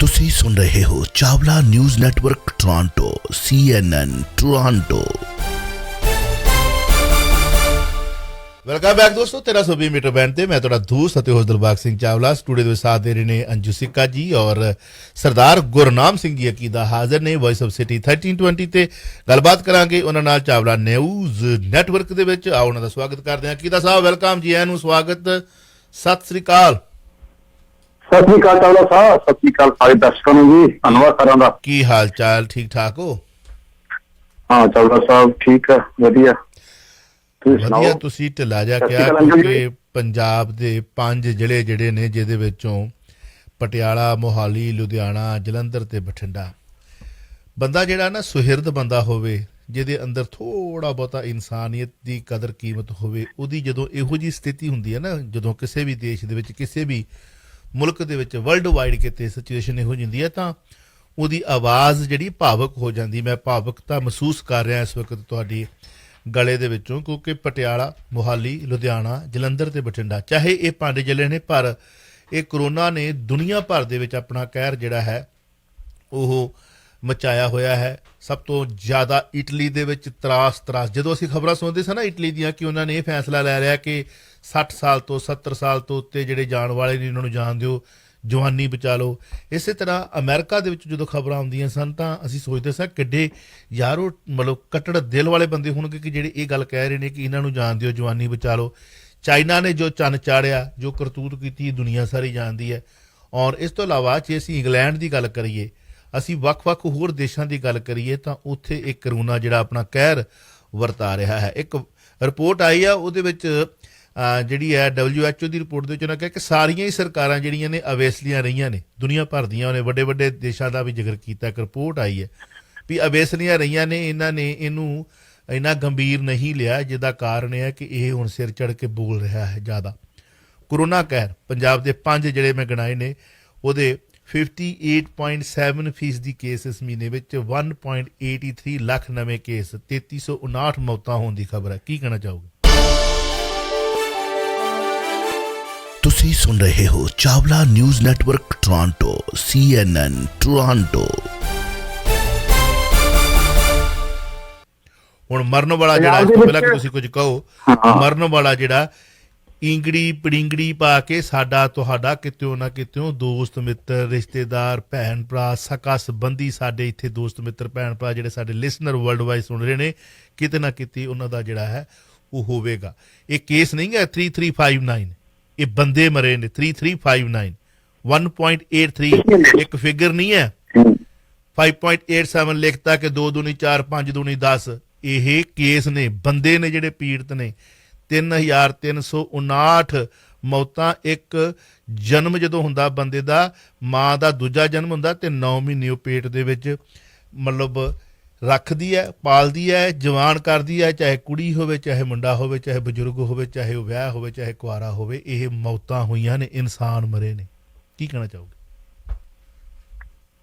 ਤੁਸੀਂ ਸੁਣ ਰਹੇ ਹੋ Chawla news network Toronto CNN Toronto. Welcome back ਦੋਸਤੋ, 1320 ਮੀਟਰ ਬੈਂਡ ਤੇ ਮੈਂ ਤੁਹਾਡਾ ਦੋਸਤ ਅਤੇ ਹੋਸਟ ਦਿਲਬਾਗ ਸਿੰਘ ਚਾਵਲਾ। ਸਟੂਡੀਓ ਦੇ ਵਿੱਚ ਸਾਥ ਦੇ ਰਹੇ ਨੇ ਅੰਜੂ ਸਿੱਕਾ ਜੀ ਔਰ ਸਰਦਾਰ ਗੁਰਨਾਮ ਸਿੰਘ ਜੀ ਅਕੀਦਾ ਹਾਜ਼ਰ ਨੇ ਵੌਇਸ ਆਫ ਸਿਟੀ 1320 ਤੇ ਗੱਲਬਾਤ ਕਰਾਂਗੇ ਉਹਨਾਂ ਨਾਲ ਚਾਵਲਾ ਨਿਊਜ਼ ਨੈਟਵਰਕ ਦੇ ਵਿੱਚ। ਆਓ ਉਹਨਾਂ ਦਾ ਸਵਾਗਤ ਕਰਦੇ ਹਾਂ। ਅਕੀਦਾ ਸਾਹਿਬ ਵੈਲਕਮ ਜੀ, ਆਇਆਂ ਨੂੰ ਸਵਾਗਤ, ਸਤਿ ਸ੍ਰੀ ਅਕਾਲ। ਸਤਿ ਸ੍ਰੀ ਅਕਾਲ ਚਾਵਲਾ ਸਾਹਿਬ, ਸਤਿ ਸ੍ਰੀ ਅਕਾਲ ਸਾਰੇ ਦਰਸ਼ਕਾਂ ਨੂੰ ਜੀ, ਧੰਨਵਾਦ ਸਾਰਿਆਂ ਦਾ। ਕੀ ਹਾਲ ਚਾਲ, ਠੀਕ ਠਾਕ ਹੋ? ਹਾਂ ਚਾਵਲਾ ਸਾਹਿਬ ਠੀਕ ਹੈ, ਵਧੀਆ। ਵਧੀਆ। ਤੁਸੀਂ ਢਿੱਲਾ ਜਿਹਾ ਕਿਹਾ ਕਿਉਂਕਿ ਪੰਜਾਬ ਦੇ 5 ਜ਼ਿਲ੍ਹੇ ਜਿਹੜੇ ਨੇ ਜਿਹਦੇ ਵਿੱਚੋਂ ਪਟਿਆਲਾ, ਮੋਹਾਲੀ, ਲੁਧਿਆਣਾ, ਜਲੰਧਰ ਤੇ ਬਠਿੰਡਾ, ਬੰਦਾ ਜਿਹੜਾ ਨਾ ਸੁਹਿਰਦ ਬੰਦਾ ਹੋਵੇ, ਜਿਹਦੇ ਅੰਦਰ ਥੋੜ੍ਹਾ ਬਹੁਤਾ ਇਨਸਾਨੀਅਤ ਦੀ ਕਦਰ ਕੀਮਤ ਹੋਵੇ, ਉਹਦੀ ਜਦੋਂ ਇਹੋ ਜਿਹੀ ਸਥਿਤੀ ਹੁੰਦੀ ਹੈ ਨਾ, ਜਦੋਂ ਕਿਸੇ ਵੀ ਦੇਸ਼ ਦੇ ਵਿੱਚ, ਕਿਸੇ ਵੀ ਮੁਲਕ ਦੇ ਵਿੱਚ, ਵਰਲਡ ਵਾਈਡ ਕਿਤੇ ਸਿਚੁਏਸ਼ਨ ਇਹੋ ਜਿਹੀ ਹੁੰਦੀ ਹੈ ਤਾਂ ਉਹਦੀ ਆਵਾਜ਼ ਜਿਹੜੀ ਭਾਵਕ ਹੋ ਜਾਂਦੀ। ਮੈਂ ਭਾਵਕਤਾ ਮਹਿਸੂਸ ਕਰ ਰਿਹਾ ਇਸ ਵਕਤ ਤੁਹਾਡੀ ਗਲੇ ਦੇ ਵਿੱਚੋਂ, ਕਿਉਂਕਿ ਪਟਿਆਲਾ, ਮੋਹਾਲੀ, ਲੁਧਿਆਣਾ, ਜਲੰਧਰ ਤੇ ਬਠਿੰਡਾ, ਚਾਹੇ ਇਹ 5 ਜ਼ਿਲ੍ਹੇ ਨੇ, ਪਰ ਇਹ ਕਰੋਨਾ ਨੇ ਦੁਨੀਆ ਭਰ ਦੇ ਵਿੱਚ ਆਪਣਾ ਕਹਿਰ ਜਿਹੜਾ ਹੈ ਉਹ ਮਚਾਇਆ ਹੋਇਆ ਹੈ। ਸਭ ਤੋਂ ਜ਼ਿਆਦਾ ਇਟਲੀ ਦੇ ਵਿੱਚ ਤਰਾਸ ਜਦੋਂ ਅਸੀਂ ਖਬਰਾਂ ਸੁਣਦੇ ਸਾਂ ਨਾ ਇਟਲੀ ਦੀਆਂ, ਕਿ ਉਹਨਾਂ ਨੇ ਇਹ ਫੈਸਲਾ ਲੈ ਲਿਆ ਕਿ 60 ਸਾਲ ਤੋਂ 70 ਸਾਲ ਤੋਂ ਉੱਤੇ ਜਿਹੜੇ ਜਾਣ ਵਾਲੇ ਨੇ ਉਹਨਾਂ ਨੂੰ ਜਾਣ ਦਿਓ, ਜਵਾਨੀ ਬਚਾ ਲਓ। ਇਸੇ ਤਰ੍ਹਾਂ ਅਮਰੀਕਾ ਦੇ ਵਿੱਚ ਜਦੋਂ ਖਬਰਾਂ ਆਉਂਦੀਆਂ ਸਨ ਤਾਂ ਅਸੀਂ ਸੋਚਦੇ ਸਾਂ ਕਿੱਡੇ ਯਾਰ ਉਹ ਮਤਲਬ ਕੱਟੜ ਦਿਲ ਵਾਲੇ ਬੰਦੇ ਹੋਣਗੇ ਕਿ ਜਿਹੜੇ ਇਹ ਗੱਲ ਕਹਿ ਰਹੇ ਨੇ ਕਿ ਇਹਨਾਂ ਨੂੰ ਜਾਣ ਦਿਓ, ਜਵਾਨੀ ਬਚਾ ਲਓ। ਚਾਈਨਾ ਨੇ ਜੋ ਚੰਨ ਚਾੜਿਆ, ਜੋ ਕਰਤੂਤ ਕੀਤੀ, ਦੁਨੀਆ ਸਾਰੀ ਜਾਣਦੀ ਹੈ। ਔਰ ਇਸ ਤੋਂ ਇਲਾਵਾ ਜੇ ਅਸੀਂ ਇੰਗਲੈਂਡ ਦੀ ਗੱਲ ਕਰੀਏ, ਅਸੀਂ ਵੱਖ-ਵੱਖ ਹੋਰ ਦੇਸ਼ਾਂ ਦੀ ਗੱਲ ਕਰੀਏ ਤਾਂ ਉੱਥੇ ਇਹ ਕਰੋਨਾ ਜਿਹੜਾ ਆਪਣਾ ਕਹਿਰ ਵਰਤਾ ਰਿਹਾ ਹੈ। ਇੱਕ ਰਿਪੋਰਟ ਆਈ ਆ, ਉਹਦੇ ਵਿੱਚ ਜਿਹੜੀ ਹੈ WHO ਦੀ ਰਿਪੋਰਟ ਦੇ ਵਿੱਚ ਉਹਨਾਂ ਕਿਹਾ ਕਿ ਸਾਰੀਆਂ ਹੀ ਸਰਕਾਰਾਂ ਜਿਹੜੀਆਂ ਨੇ ਅਵੇਸਲੀਆਂ ਰਹੀਆਂ ਨੇ, ਦੁਨੀਆ ਭਰ ਦੀਆਂ। ਉਹਨੇ ਵੱਡੇ ਵੱਡੇ ਦੇਸ਼ਾਂ ਦਾ ਵੀ ਜ਼ਿਕਰ ਕੀਤਾ। ਇੱਕ ਰਿਪੋਰਟ ਆਈ ਹੈ ਵੀ ਅਵੇਸਲੀਆਂ ਰਹੀਆਂ ਨੇ, ਇਹਨਾਂ ਨੇ ਇਹਨੂੰ ਇੰਨਾ ਗੰਭੀਰ ਨਹੀਂ ਲਿਆ, ਜਿਹਦਾ ਕਾਰਨ ਇਹ ਹੈ ਕਿ ਇਹ ਹੁਣ ਸਿਰ ਚੜ੍ਹ ਕੇ ਬੋਲ ਰਿਹਾ ਹੈ ਜ਼ਿਆਦਾ। ਕਰੋਨਾ ਕਹਿਰ ਪੰਜਾਬ ਦੇ 5 ਜਿਹੜੇ ਮੈਂ ਗਿਣਾਏ ਨੇ, ਉਹਦੇ 58.7% ਕੇਸ ਇਸ ਮਹੀਨੇ ਵਿੱਚ, 1.83 ਲੱਖ ਨਵੇਂ ਕੇਸ, 3359 ਮੌਤਾਂ ਹੋਣ ਦੀ ਖਬਰ ਹੈ। ਕੀ ਕਹਿਣਾ ਚਾਹੋਗੇ? ਤੁਸੀਂ ਸੁਣ ਰਹੇ ਹੋ Chawla news network Toronto CNN Toronto. ਹੁਣ ਮਰਨ ਵਾਲਾ ਜਿਹੜਾ, ਇਸ ਤੋਂ ਪਹਿਲਾਂ ਕਿ ਤੁਸੀਂ ਕੁਝ ਕਹੋ, ਮਰਨ ਵਾਲਾ ਜਿਹੜਾ ਇੰਗੜੀ ਪੜਿੰਗੜੀ ਪਾ ਕੇ ਸਾਡਾ ਤੁਹਾਡਾ ਕਿਤਿਓਂ ਨਾ ਕਿਤਿਓਂ ਦੋਸਤ ਮਿੱਤਰ, ਰਿਸ਼ਤੇਦਾਰ, ਭੈਣ ਭਰਾ, ਸਕਾ ਸੰਬੰਧੀ, ਸਾਡੇ ਇੱਥੇ ਦੋਸਤ ਮਿੱਤਰ, ਭੈਣ ਭਰਾ ਜਿਹੜੇ ਸਾਡੇ ਲਿਸਨਰ ਵਰਲਡ ਵਾਈਡ ਸੁਣ ਰਹੇ ਨੇ, ਕਿਤੇ ਨਾ ਕਿਤੇ ਉਹਨਾਂ ਦਾ ਜਿਹੜਾ ਹੈ ਉਹ ਹੋਵੇਗਾ। ਇਹ ਕੇਸ ਨਹੀਂ ਹੈ 3359, ਇਹ ਬੰਦੇ ਮਰੇ ਨੇ 3359। 1.83 ਇੱਕ ਫਿਗਰ ਨਹੀਂ ਹੈ। 5.87 ਲਿਖਤਾ ਕਿ 2 ਦੂਣੀ 4, 5 ਦੂਣੀ 10। ਇਹ ਕੇਸ ਨੇ, ਬੰਦੇ ਨੇ ਜਿਹੜੇ ਪੀੜਤ ਨੇ। 3359 ਮੌਤਾਂ। ਇੱਕ ਜਨਮ ਜਦੋਂ ਹੁੰਦਾ ਬੰਦੇ ਦਾ, ਮਾਂ ਦਾ ਦੂਜਾ ਜਨਮ ਹੁੰਦਾ ਤੇ 9 ਮਹੀਨੇ ਉਹ ਪੇਟ ਦੇ ਵਿੱਚ ਮਤਲਬ ਰੱਖਦੀ ਹੈ, ਪਾਲਦੀ ਹੈ, ਜਵਾਨ ਕਰਦੀ ਹੈ, ਚਾਹੇ ਕੁੜੀ ਹੋਵੇ, ਚਾਹੇ ਮੁੰਡਾ ਹੋਵੇ, ਚਾਹੇ ਬਜ਼ੁਰਗ ਹੋਵੇ, ਚਾਹੇ ਉਹ ਵਿਆਹ ਹੋਵੇ, ਚਾਹੇ ਕੁਆਰਾ ਹੋਵੇ। ਇਹ ਮੌਤਾਂ ਹੋਈਆਂ ਨੇ, ਇਨਸਾਨ ਮਰੇ ਨੇ। ਕੀ ਕਹਿਣਾ ਚਾਹੋਗੇ?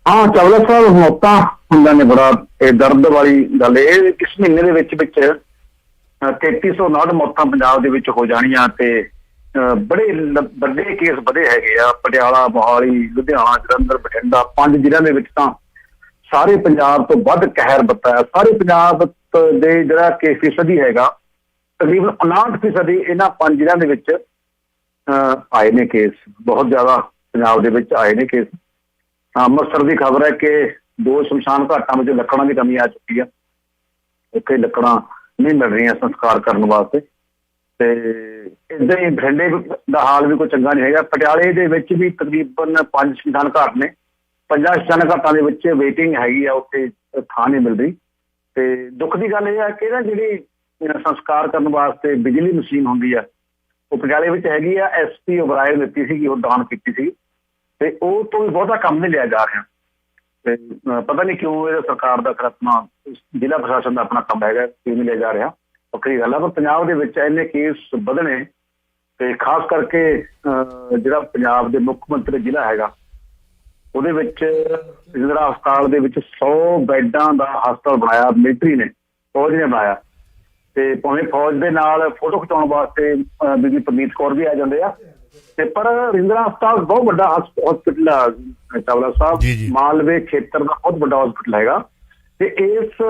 ਹਾਂ ਚਾਵਲਾ ਸਾਹਿਬ, ਮੌਤਾਂ ਹੁੰਦੀਆਂ ਨੇ, ਬੜਾ ਇਹ ਦਰਦ ਵਾਲੀ ਗੱਲ। ਇਹ ਇਸ ਮਹੀਨੇ ਦੇ ਵਿੱਚ 3359 ਮੌਤਾਂ ਪੰਜਾਬ ਦੇ ਵਿੱਚ ਹੋ ਜਾਣੀਆਂ ਤੇ ਬੜੇ ਵੱਡੇ ਕੇਸ ਵਧੇ ਹੈਗੇ ਆ। ਪਟਿਆਲਾ, ਮੋਹਾਲੀ, ਲੁਧਿਆਣਾ, ਜਲੰਧਰ, ਬਠਿੰਡਾ, 5 ਜ਼ਿਲ੍ਹਿਆਂ ਦੇ ਵਿੱਚ ਤਾਂ ਸਾਰੇ ਪੰਜਾਬ ਤੋਂ ਵੱਧ ਕਹਿਰ ਬਤਾਇਆ। ਸਾਰੇ ਪੰਜਾਬ ਦੇ ਜਿਹੜਾ ਕਿ ਫੀਸਦੀ ਹੈਗਾ, ਤਕਰੀਬਨ 59% ਇਹਨਾਂ 5 ਜ਼ਿਲ੍ਹਿਆਂ ਦੇ ਵਿੱਚ ਆਏ ਨੇ ਕੇਸ। ਬਹੁਤ ਜ਼ਿਆਦਾ ਪੰਜਾਬ ਦੇ ਵਿੱਚ ਆਏ ਨੇ ਕੇਸ। ਅੰਮ੍ਰਿਤਸਰ ਦੀ ਖਬਰ ਹੈ ਕਿ 2 ਸ਼ਮਸ਼ਾਨ ਘਾਟਾਂ ਵਿੱਚ ਲੱਕੜਾਂ ਦੀ ਕਮੀ ਆ ਚੁੱਕੀ ਆ। ਉੱਥੇ ਲੱਕੜਾਂ ਨਹੀਂ ਮਿਲ ਰਹੀਆਂ ਸੰਸਕਾਰ ਕਰਨ ਵਾਸਤੇ। ਤੇ ਏਦਾਂ ਹੀ ਬਠਿੰਡੇ ਦਾ ਹਾਲ ਵੀ ਕੋਈ ਚੰਗਾ ਨਹੀਂ ਹੈਗਾ। ਪਟਿਆਲੇ ਦੇ ਵਿੱਚ ਵੀ ਤਕਰੀਬਨ 5 ਸ਼ਮਸ਼ਾਨ ਘਾਟ ਨੇ। 50 ਸ਼ਮਸ਼ਾਨ ਘਾਟਾਂ ਦੇ ਵਿੱਚ ਵੇਟਿੰਗ ਹੈਗੀ ਆ, ਉੱਥੇ ਥਾਂ ਨਹੀਂ ਮਿਲ ਰਹੀ। ਤੇ ਦੁੱਖ ਦੀ ਗੱਲ ਇਹ ਹੈ ਕਿ ਨਾ ਜਿਹੜੀ ਸੰਸਕਾਰ ਕਰਨ ਵਾਸਤੇ ਬਿਜਲੀ ਮਸ਼ੀਨ ਹੁੰਦੀ ਆ, ਉਹ ਪਟਿਆਲੇ ਵਿੱਚ ਹੈਗੀ ਆ। SP ਓਬਰਾਏ ਦਿੱਤੀ ਸੀਗੀ, ਉਹ ਦਾਨ ਕੀਤੀ ਸੀ, ਤੇ ਉਹ ਤੋਂ ਵੀ ਬਹੁਤਾ ਕੰਮ ਨਹੀਂ ਲਿਆ ਜਾ ਰਿਹਾ। ਤੇ ਪਤਾ ਨਹੀਂ ਕਿਉਂ ਇਹ ਸਰਕਾਰ ਦਾ ਫਿਰ ਆਪਣਾ ਜ਼ਿਲ੍ਹਾ ਪ੍ਰਸ਼ਾਸਨ ਦਾ ਆਪਣਾ ਕੰਮ ਹੈਗਾ, ਕਿਉਂ ਨਹੀਂ ਲਿਆ ਜਾ ਰਿਹਾ, ਵੱਖਰੀ ਗੱਲ ਆ। ਪਰ ਪੰਜਾਬ ਦੇ ਵਿੱਚ ਇੰਨੇ ਕੇਸ ਵਧਣੇ, ਤੇ ਖਾਸ ਕਰਕੇ ਜਿਹੜਾ ਪੰਜਾਬ ਦੇ ਮੁੱਖ ਮੰਤਰੀ ਜ਼ਿਲ੍ਹਾ ਹੈਗਾ, ਉਹਦੇ ਵਿੱਚ ਜਿਹੜਾ ਹਸਪਤਾਲ ਦੇ ਵਿੱਚ 100 ਬੈੱਡਾਂ ਦਾ ਹਸਪਤਾਲ ਬਣਾਇਆ ਮਿਲਟਰੀ ਨੇ, ਫੌਜ ਨੇ ਬਣਾਇਆ। ਤੇ ਭਾਵੇਂ ਫੌਜ ਦੇ ਨਾਲ ਫੋਟੋ ਖਿਚਾਉਣ ਵਾਸਤੇ ਬੀਬੀ ਪਰਨੀਤ ਕੌਰ ਵੀ ਆ ਜਾਂਦੇ ਆ, ਤੇ ਪਰ ਰਜਿੰਦਰਾ ਹਸਪਤਾਲ ਬਹੁਤ ਵੱਡਾ ਹਸਪੀਟਲ ਆ ਚਾਵਲਾ ਸਾਹਿਬ, ਮਾਲਵੇ ਖੇਤਰ ਦਾ ਬਹੁਤ ਵੱਡਾ ਹਸਪੀਟਲ ਹੈਗਾ ਤੇ ਇਸ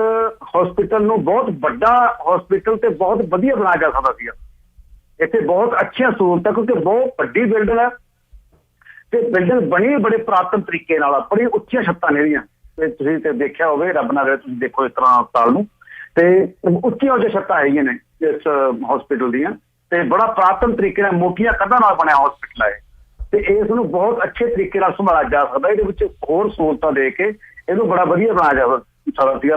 ਹਸਪੀਟਲ ਨੂੰ ਬਹੁਤ ਵੱਡਾ ਹਸਪੀਟਲ ਤੇ ਬਹੁਤ ਵਧੀਆ ਬਣਾਇਆ ਜਾ ਸਕਦਾ ਸੀਗਾ। ਇੱਥੇ ਬਹੁਤ ਅੱਛੀਆਂ ਸਹੂਲਤਾਂ, ਕਿਉਂਕਿ ਬਹੁਤ ਵੱਡੀ ਬਿਲਡਿੰਗ ਹੈ ਤੇ ਬਿਲਡਿੰਗ ਬਣੀ ਬੜੇ ਪੁਰਾਤਨ ਤਰੀਕੇ ਨਾਲ, ਬੜੀ ਉੱਚੀਆਂ ਛੱਤਾਂ ਨੇ ਇਹਦੀਆਂ। ਤੇ ਤੁਸੀਂ ਤੇ ਦੇਖਿਆ ਹੋਵੇ, ਰੱਬ ਨਾ ਕਰੇ ਤੁਸੀਂ ਦੇਖੋ ਇਸ ਤਰ੍ਹਾਂ ਹਸਪਤਾਲ ਨੂੰ, ਤੇ ਉੱਚੀਆਂ ਛੱਤਾਂ ਹੈਗੀਆਂ ਨੇ ਇਸ ਹਸਪੀਟਲ ਦੀਆਂ ਤੇ ਬੜਾ ਪੁਰਾਤਨ ਤਰੀਕੇ ਨਾਲ ਮੋਟੀਆਂ ਕੰਧਾਂ ਨਾਲ ਬਣਿਆ ਹਸਪੀਟਲ ਹੈ ਤੇ ਇਸ ਨੂੰ ਬਹੁਤ ਅੱਛੇ ਤਰੀਕੇ ਨਾਲ ਸੰਭਾਲਿਆ ਜਾ ਸਕਦਾ। ਇਹਦੇ ਵਿੱਚ ਹੋਰ ਸਹੂਲਤਾਂ ਦੇ ਕੇ ਇਹਨੂੰ ਬੜਾ ਵਧੀਆ ਬਣਾਇਆ ਜਾ ਸਕਦਾ ਸੀਗਾ।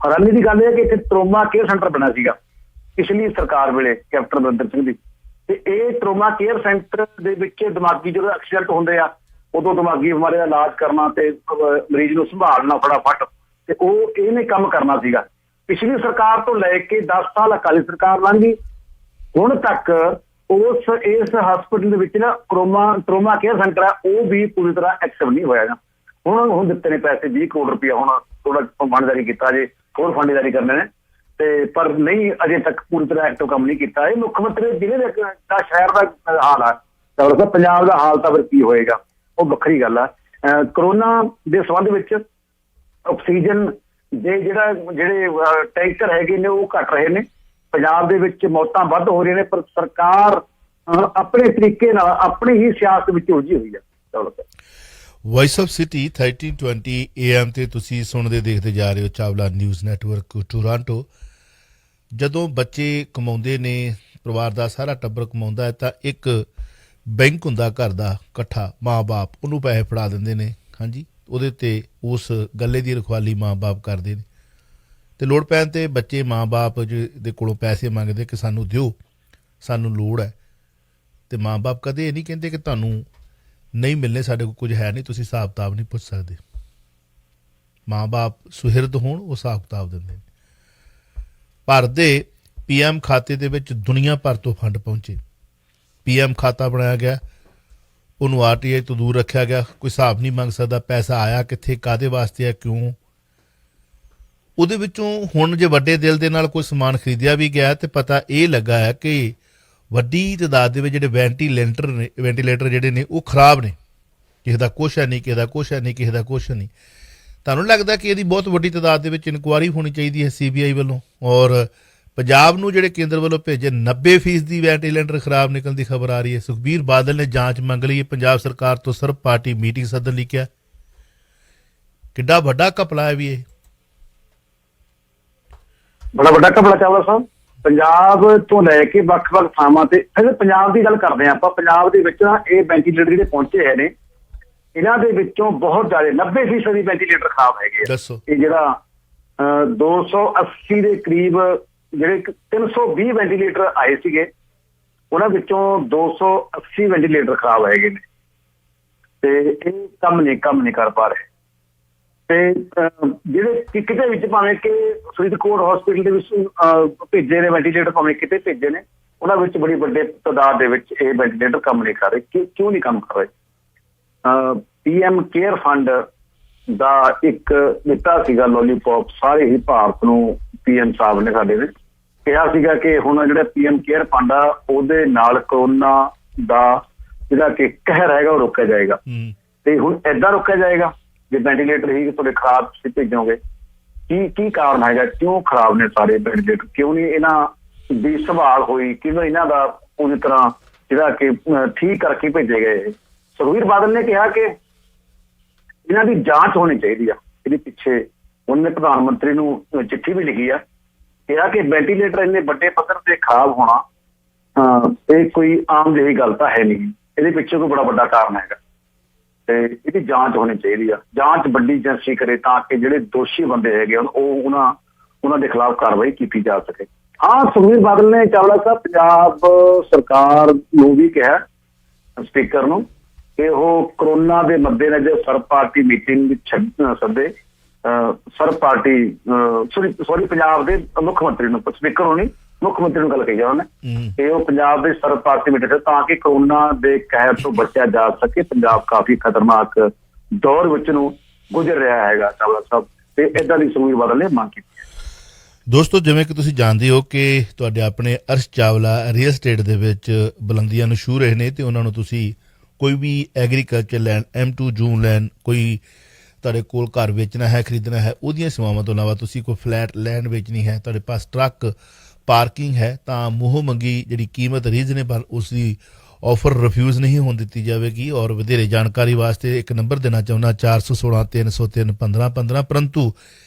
ਹੈਰਾਨੀ ਦੀ ਗੱਲ ਇਹ ਹੈ ਕਿ ਇੱਥੇ ਟਰੋਮਾ ਕੇਅਰ ਸੈਂਟਰ ਬਣਿਆ ਸੀਗਾ ਪਿਛਲੀ ਸਰਕਾਰ ਵੇਲੇ ਕੈਪਟਨ ਅਮਰਿੰਦਰ ਸਿੰਘ ਦੀ, ਤੇ ਇਹ ਟਰੋਮਾ ਕੇਅਰ ਸੈਂਟਰ ਦੇ ਵਿੱਚ ਦਿਮਾਗੀ ਜਦੋਂ ਐਕਸੀਡੈਂਟ ਹੁੰਦੇ ਆ ਉਦੋਂ ਦਿਮਾਗੀ ਬਿਮਾਰੀ ਦਾ ਇਲਾਜ ਕਰਨਾ ਤੇ ਮਰੀਜ਼ ਨੂੰ ਸੰਭਾਲਣਾ ਫਟਾਫਟ, ਤੇ ਉਹ ਇਹਨੇ ਕੰਮ ਕਰਨਾ ਸੀਗਾ। ਪਿਛਲੀ ਸਰਕਾਰ ਤੋਂ ਲੈ ਕੇ 10 ਸਾਲ ਅਕਾਲੀ ਸਰਕਾਰ ਲੰਘ ਗਈ, ਹੁਣ ਤੱਕ ਇਸ ਹਸਪੀਟਲ ਦੇ ਵਿੱਚ ਨਾ ਟਰੋਮਾ ਕੇਅਰ ਸੈਂਟਰ ਆ ਉਹ ਵੀ ਪੂਰੀ ਤਰ੍ਹਾਂ ਐਕਟਿਵ ਨਹੀਂ ਹੋਇਆ। ਹੁਣ ਦਿੱਤੇ ਨੇ ਪੈਸੇ 20 ਕਰੋੜ ਰੁਪਇਆ, ਹੁਣ ਥੋੜਾ ਫੰਡ ਜਾਰੀ ਕੀਤਾ, ਜੇ ਹੋਰ ਫੰਡ ਜਾਰੀ ਕਰਨੇ ਨੇ ਤੇ ਪਰ ਨਹੀਂ ਅਜੇ ਤੱਕ ਪੂਰੀ ਤਰ੍ਹਾਂ ਐਕਟਿਵ ਕੰਮ ਨਹੀਂ ਕੀਤਾ। ਇਹ ਮੁੱਖ ਮੰਤਰੀ ਜ਼ਿਲ੍ਹੇ ਦਾ ਸ਼ਹਿਰ ਦਾ ਹਾਲ ਆ, ਤਾਂ ਪੰਜਾਬ ਦਾ ਹਾਲ ਤਾਂ ਫਿਰ ਕੀ ਹੋਏਗਾ ਉਹ ਵੱਖਰੀ ਗੱਲ ਆ। ਕਰੋਨਾ ਦੇ ਸੰਬੰਧ ਵਿੱਚ ਆਕਸੀਜਨ ਦੇ ਜਿਹੜੇ ਟੈਂਕਰ ਹੈਗੇ ਨੇ ਉਹ ਘਟ ਰਹੇ ਨੇ, ਪੰਜਾਬ ਦੇ ਵਿੱਚ ਮੌਤਾਂ ਵੱਧ ਹੋ ਰਹੀਆਂ ਨੇ, ਪਰ ਸਰਕਾਰ ਆਪਣੇ ਤਰੀਕੇ ਨਾਲ ਆਪਣੀ ਹੀ ਸਿਆਸਤ ਵਿੱਚ ਉਲਝੀ ਹੋਈ ਹੈ। ਵੌਇਸ ਆਫ ਸਿਟੀ 1320 AM ਤੇ ਤੁਸੀਂ ਸੁਣਦੇ ਦੇਖਦੇ ਜਾ ਰਹੇ ਹੋ ਚਾਵਲਾ ਨਿਊਜ਼ ਨੈਟਵਰਕ ਟੋਰਾਂਟੋ। ਜਦੋਂ ਬੱਚੇ ਕਮਾਉਂਦੇ ਨੇ, ਪਰਿਵਾਰ ਦਾ ਸਾਰਾ ਟੱਬਰ ਕਮਾਉਂਦਾ ਹੈ, ਤਾਂ ਇੱਕ ਬੈਂਕ ਹੁੰਦਾ ਘਰ ਦਾ ਇਕੱਠਾ, ਮਾਂ ਬਾਪ ਉਹਨੂੰ ਪੈਸੇ ਫੜਾ ਦਿੰਦੇ ਨੇ, ਹਾਂਜੀ, ਉਹਦੇ ਤੇ ਉਸ ਗੱਲੇ ਦੀ ਰਖਵਾਲੀ ਮਾਂ ਬਾਪ ਕਰਦੇ ਨੇ ਤੇ ਲੋੜ ਪੈਣ ਤੇ ਬੱਚੇ ਮਾਂ ਬਾਪ ਦੇ ਕੋਲੋਂ ਪੈਸੇ ਮੰਗਦੇ ਕਿ ਸਾਨੂੰ ਦਿਓ, ਸਾਨੂੰ ਲੋੜ ਹੈ। ਤੇ ਮਾਂ ਬਾਪ ਕਦੇ ਇਹ ਨਹੀਂ ਕਹਿੰਦੇ ਕਿ ਤੁਹਾਨੂੰ ਨਹੀਂ ਮਿਲਣੇ, ਸਾਡੇ ਕੋਲ ਕੁਝ ਹੈ ਨਹੀਂ, ਤੁਸੀਂ ਹਿਸਾਬ ਕਿਤਾਬ ਨਹੀਂ ਪੁੱਛ ਸਕਦੇ। ਮਾਂ ਬਾਪ ਸੁਹਿਰਦ ਹੋਣ ਉਹ ਹਿਸਾਬ ਕਿਤਾਬ ਦਿੰਦੇ ਨੇ। ਭਾਰਤ ਦੇ PM ਖਾਤੇ ਦੇ ਵਿੱਚ ਦੁਨੀਆ ਭਰ ਤੋਂ ਫੰਡ ਪਹੁੰਚੇ, PM ਖਾਤਾ ਬਣਾਇਆ ਗਿਆ, ਉਹਨੂੰ RTI ਤੋਂ ਦੂਰ ਰੱਖਿਆ ਗਿਆ, ਕੋਈ ਹਿਸਾਬ ਨਹੀਂ ਮੰਗ ਸਕਦਾ ਪੈਸਾ ਆਇਆ ਕਿੱਥੇ, ਕਾਹਦੇ ਵਾਸਤੇ ਆ, ਕਿਉਂ। ਉਹਦੇ ਵਿੱਚੋਂ ਹੁਣ ਜੇ ਵੱਡੇ ਦਿਲ ਦੇ ਨਾਲ ਕੋਈ ਸਮਾਨ ਖਰੀਦਿਆ ਵੀ ਗਿਆ ਤੇ ਪਤਾ ਇਹ ਲੱਗਾ ਹੈ ਕਿ ਵੱਡੀ ਤਾਦਾਦ ਦੇ ਵਿੱਚ ਜਿਹੜੇ ਵੈਂਟੀਲੇਟਰ ਜਿਹੜੇ ਨੇ ਉਹ ਖਰਾਬ ਨੇ, ਕਿਸੇ ਦਾ ਕੁਛ ਹੈ ਨਹੀਂ, ਕਿਸੇ ਦਾ ਕੁਛ ਹੈ ਨਹੀਂ, ਕਿਸੇ ਦਾ ਕੁਛ ਨਹੀਂ। ਤੁਹਾਨੂੰ ਲੱਗਦਾ ਕਿ ਇਹਦੀ ਬਹੁਤ ਵੱਡੀ ਤਾਦਾਦ ਦੇ ਵਿੱਚ ਇਨਕੁਆਇਰੀ ਹੋਣੀ ਚਾਹੀਦੀ ਹੈ CBI ਵੱਲੋਂ, ਔਰ ਪੰਜਾਬ ਨੂੰ ਜਿਹੜੇ ਕੇਂਦਰ ਵੱਲੋਂ ਭੇਜੇ 90% ਵੈਂਟੀਲੇਟਰ ਖਰਾਬ ਨਿਕਲਣ ਦੀ ਖਬਰ ਆ ਰਹੀ ਹੈ। ਸੁਖਬੀਰ ਬਾਦਲ ਨੇ ਜਾਂਚ ਮੰਗ ਲਈ ਹੈ, ਪੰਜਾਬ ਸਰਕਾਰ ਤੋਂ ਸਰਬ ਪਾਰਟੀ ਮੀਟਿੰਗ ਸੱਦਣ ਲਈ ਕਿਹਾ। ਕਿੱਡਾ ਵੱਡਾ ਘਪਲਾ ਹੈ ਵੀ ਇਹ, ਬੜਾ ਵੱਡਾ ਘਪਲਾ ਚਾਵਲਾ ਸਾਹਿਬ। ਪੰਜਾਬ ਤੋਂ ਲੈ ਕੇ ਵੱਖ-ਵੱਖ ਥਾਵਾਂ ਤੇ ਪੰਜਾਬ ਦੀ ਗੱਲ ਕਰਦੇ ਹਾਂ ਆਪਾਂ। ਪੰਜਾਬ ਦੇ ਵਿੱਚ ਇਹ ਵੈਂਟੀਲੇਟਰ ਜਿਹੜੇ ਪਹੁੰਚੇ ਹੋਏ ਨੇ, ਇਹਨਾਂ ਦੇ ਵਿੱਚੋਂ ਬਹੁਤ ਜ਼ਿਆਦਾ 90% ਵੈਂਟੀਲੇਟਰ ਖਰਾਬ ਹੈਗੇ। ਦੱਸੋ, ਇਹ ਜਿਹੜਾ 280 ਦੇ ਕਰੀਬ ਜਿਹੜੇ 320 ਵੈਂਟੀਲੇਟਰ ਆਏ ਸੀਗੇ, ਉਹਨਾਂ ਵਿੱਚੋਂ 280 ਵੈਂਟੀਲੇਟਰ ਖਰਾਬ ਹੈਗੇ ਨੇ ਤੇ ਇਹ ਕੰਮ ਨਹੀਂ ਕਰ ਪਾ ਰਹੇ। ਤੇ ਜਿਹੜੇ ਕਿਤੇ ਵਿੱਚ ਭਾਵੇਂ ਕਿ ਫਰੀਦਕੋਟ ਹਸਪੀਟਲ ਦੇ ਵਿੱਚ ਭੇਜੇ ਨੇ ਵੈਂਟੀਲੇਟਰ, ਭਾਵੇਂ ਕਿਤੇ ਭੇਜੇ ਨੇ, ਉਹਨਾਂ ਵਿੱਚ ਬੜੀ ਵੱਡੇ ਤਾਦਾਦ ਦੇ ਵਿੱਚ ਇਹ ਵੈਂਟੀਲੇਟਰ ਕੰਮ ਨਹੀਂ ਕਰ ਰਹੇ। ਕਿਉਂ ਨਹੀਂ ਕੰਮ ਕਰ ਰਹੇ? PM ਕੇਅਰ ਫੰਡ ਦਾ ਇੱਕ ਦਿੱਤਾ ਸੀਗਾ ਲੋਲੀਪੌਪ ਸਾਰੇ ਹੀ ਭਾਰਤ ਨੂੰ। PM ਸਾਹਿਬ ਨੇ ਸਾਡੇ ਨੇ ਕਿਹਾ ਸੀਗਾ ਕਿ ਹੁਣ ਜਿਹੜਾ PM ਕੇਅਰ ਫੰਡ ਆ ਉਹਦੇ ਨਾਲ ਕਰੋਨਾ ਦਾ ਜਿਹੜਾ ਕਿ ਕਹਿਰ ਹੈਗਾ ਉਹ ਰੋਕਿਆ ਜਾਏਗਾ। ਤੇ ਹੁਣ ਏਦਾਂ ਰੋਕਿਆ ਜਾਏਗਾ ਜੇ ਵੈਂਟੀਲੇਟਰ ਹੀ ਤੁਹਾਡੇ ਖਰਾਬ ਤੁਸੀਂ ਭੇਜੋਗੇ। ਕੀ ਕਾਰਨ ਹੈਗਾ, ਕਿਉਂ ਖਰਾਬ ਨੇ ਸਾਰੇ ਵੈਂਟੀਲੇਟਰ, ਕਿਉਂ ਨਹੀਂ ਇਹਨਾਂ ਦੀ ਸੰਭਾਲ ਹੋਈ, ਕਿਉਂ ਇਹਨਾਂ ਦਾ ਪੂਰੀ ਤਰ੍ਹਾਂ ਜਿਹੜਾ ਕਿ ਠੀਕ ਕਰਕੇ ਭੇਜੇ ਗਏ। ਸੁਖਬੀਰ ਬਾਦਲ ਨੇ ਕਿਹਾ ਕਿ ਇਹਨਾਂ ਦੀ ਜਾਂਚ ਹੋਣੀ ਚਾਹੀਦੀ ਆ। ਇਹਦੇ ਪਿੱਛੇ ਉਹਨੇ ਪ੍ਰਧਾਨ ਮੰਤਰੀ ਨੂੰ ਚਿੱਠੀ ਵੀ ਲਿਖੀ ਆ, ਕਿਹਾ ਕਿ ਵੈਂਟੀਲੇਟਰ ਇੰਨੇ ਵੱਡੇ ਪੱਧਰ ਤੇ ਖਰਾਬ ਹੋਣਾ ਇਹ ਕੋਈ ਆਮ ਜਿਹੀ ਗੱਲ ਤਾਂ ਹੈ ਨਹੀਂ, ਇਹਦੇ ਪਿੱਛੇ ਕੋਈ ਬੜਾ ਵੱਡਾ ਕਾਰਨ ਹੈਗਾ ਤੇ ਇਹਦੀ ਜਾਂਚ ਹੋਣੀ ਚਾਹੀਦੀ ਆ। ਜਾਂਚ ਵੱਡੀ ਏਜੰਸੀ ਕਰੇ ਤਾਂ ਕਿ ਜਿਹੜੇ ਦੋਸ਼ੀ ਬੰਦੇ ਹੈਗੇ ਉਹ ਉਹਨਾਂ ਦੇ ਖਿਲਾਫ ਕਾਰਵਾਈ ਕੀਤੀ ਜਾ ਸਕੇ। ਹਾਂ, ਸੁਖਬੀਰ ਬਾਦਲ ਨੇ ਚਾਵਲਾ ਸਾਹਿਬ ਪੰਜਾਬ ਸਰਕਾਰ ਨੂੰ ਵੀ ਕਿਹਾ, ਸਪੀਕਰ ਨੂੰ, ਕਿ ਉਹ ਕਰੋਨਾ ਦੇ ਮੱਦੇਨਜ਼ਰ ਸਰਬ ਪਾਰਟੀ ਮੀਟਿੰਗ ਸੱਦੇ। ਸਰਬ ਪਾਰਟੀ ਸੋਰੀ ਪੰਜਾਬ ਦੇ ਮੁੱਖ ਮੰਤਰੀ ਨੂੰ, ਸਪੀਕਰ ਨੂੰ ਨਹੀਂ, ਮੁੱਖ ਮੰਤਰੀ ਨੂੰ ਗੱਲ ਕਹੀ ਆ ਉਹਨੇ ਕਿ ਉਹ ਪੰਜਾਬ ਦੇ ਸਰਬ ਪਾਰਟੀ ਮੀਟਿੰਗ ਤਾਂ ਕਿ ਕਰੋਨਾ ਦੇ ਕਹਿਰ ਤੋਂ ਬਚਿਆ ਜਾ ਸਕੇ। ਪੰਜਾਬ ਕਾਫੀ ਖਤਰਨਾਕ ਦੌਰ ਵਿੱਚ ਨੂੰ ਗੁਜ਼ਰ ਰਿਹਾ ਹੈਗਾ ਚਾਵਲਾ ਸਾਹਿਬ, ਤੇ ਏਦਾਂ ਦੀ ਸੁਖਬੀਰ ਬਾਦਲ ਨੇ ਮੰਗ ਕੀਤੀ। ਦੋਸਤੋ, ਜਿਵੇਂ ਕਿ ਤੁਸੀਂ ਜਾਣਦੇ ਹੋ ਕਿ ਤੁਹਾਡੇ ਆਪਣੇ ਅਰਸ਼ ਚਾਵਲਾ ਰੀਅਲ ਸਟੇਟ ਦੇ ਵਿੱਚ ਬੁਲੰਦੀਆਂ ਨੂੰ ਛੂਹ ਰਹੇ ਨੇ, ਅਤੇ ਉਹਨਾਂ ਨੂੰ ਤੁਸੀਂ ਕੋਈ ਵੀ ਐਗਰੀਕਲਚਰ ਲੈਂਡ, M2 ਜੂਨ ਲੈਂਡ, ਕੋਈ ਤੁਹਾਡੇ ਕੋਲ ਘਰ ਵੇਚਣਾ ਹੈ, ਖਰੀਦਣਾ ਹੈ, ਉਹਦੀਆਂ ਸੇਵਾਵਾਂ ਤੋਂ ਇਲਾਵਾ ਤੁਸੀਂ ਕੋਈ ਫਲੈਟ ਲੈਂਡ ਵੇਚਣੀ ਹੈ, ਤੁਹਾਡੇ ਪਾਸ ਟਰੱਕ ਪਾਰਕਿੰਗ ਹੈ, ਤਾਂ ਮੂੰਹੋਂ ਮੰਗੀ ਜਿਹੜੀ ਕੀਮਤ ਰੀਜ਼ਨੇਬਲ ਉਸ ਦੀ ਆਫਰ ਰਿਫਿਊਜ਼ ਨਹੀਂ ਹੋਣ ਦਿੱਤੀ ਜਾਵੇਗੀ। ਔਰ ਵਧੇਰੇ ਜਾਣਕਾਰੀ ਵਾਸਤੇ ਇੱਕ ਨੰਬਰ ਦੇਣਾ ਚਾਹੁੰਦਾ 416 303 1515। ਪਰੰਤੂ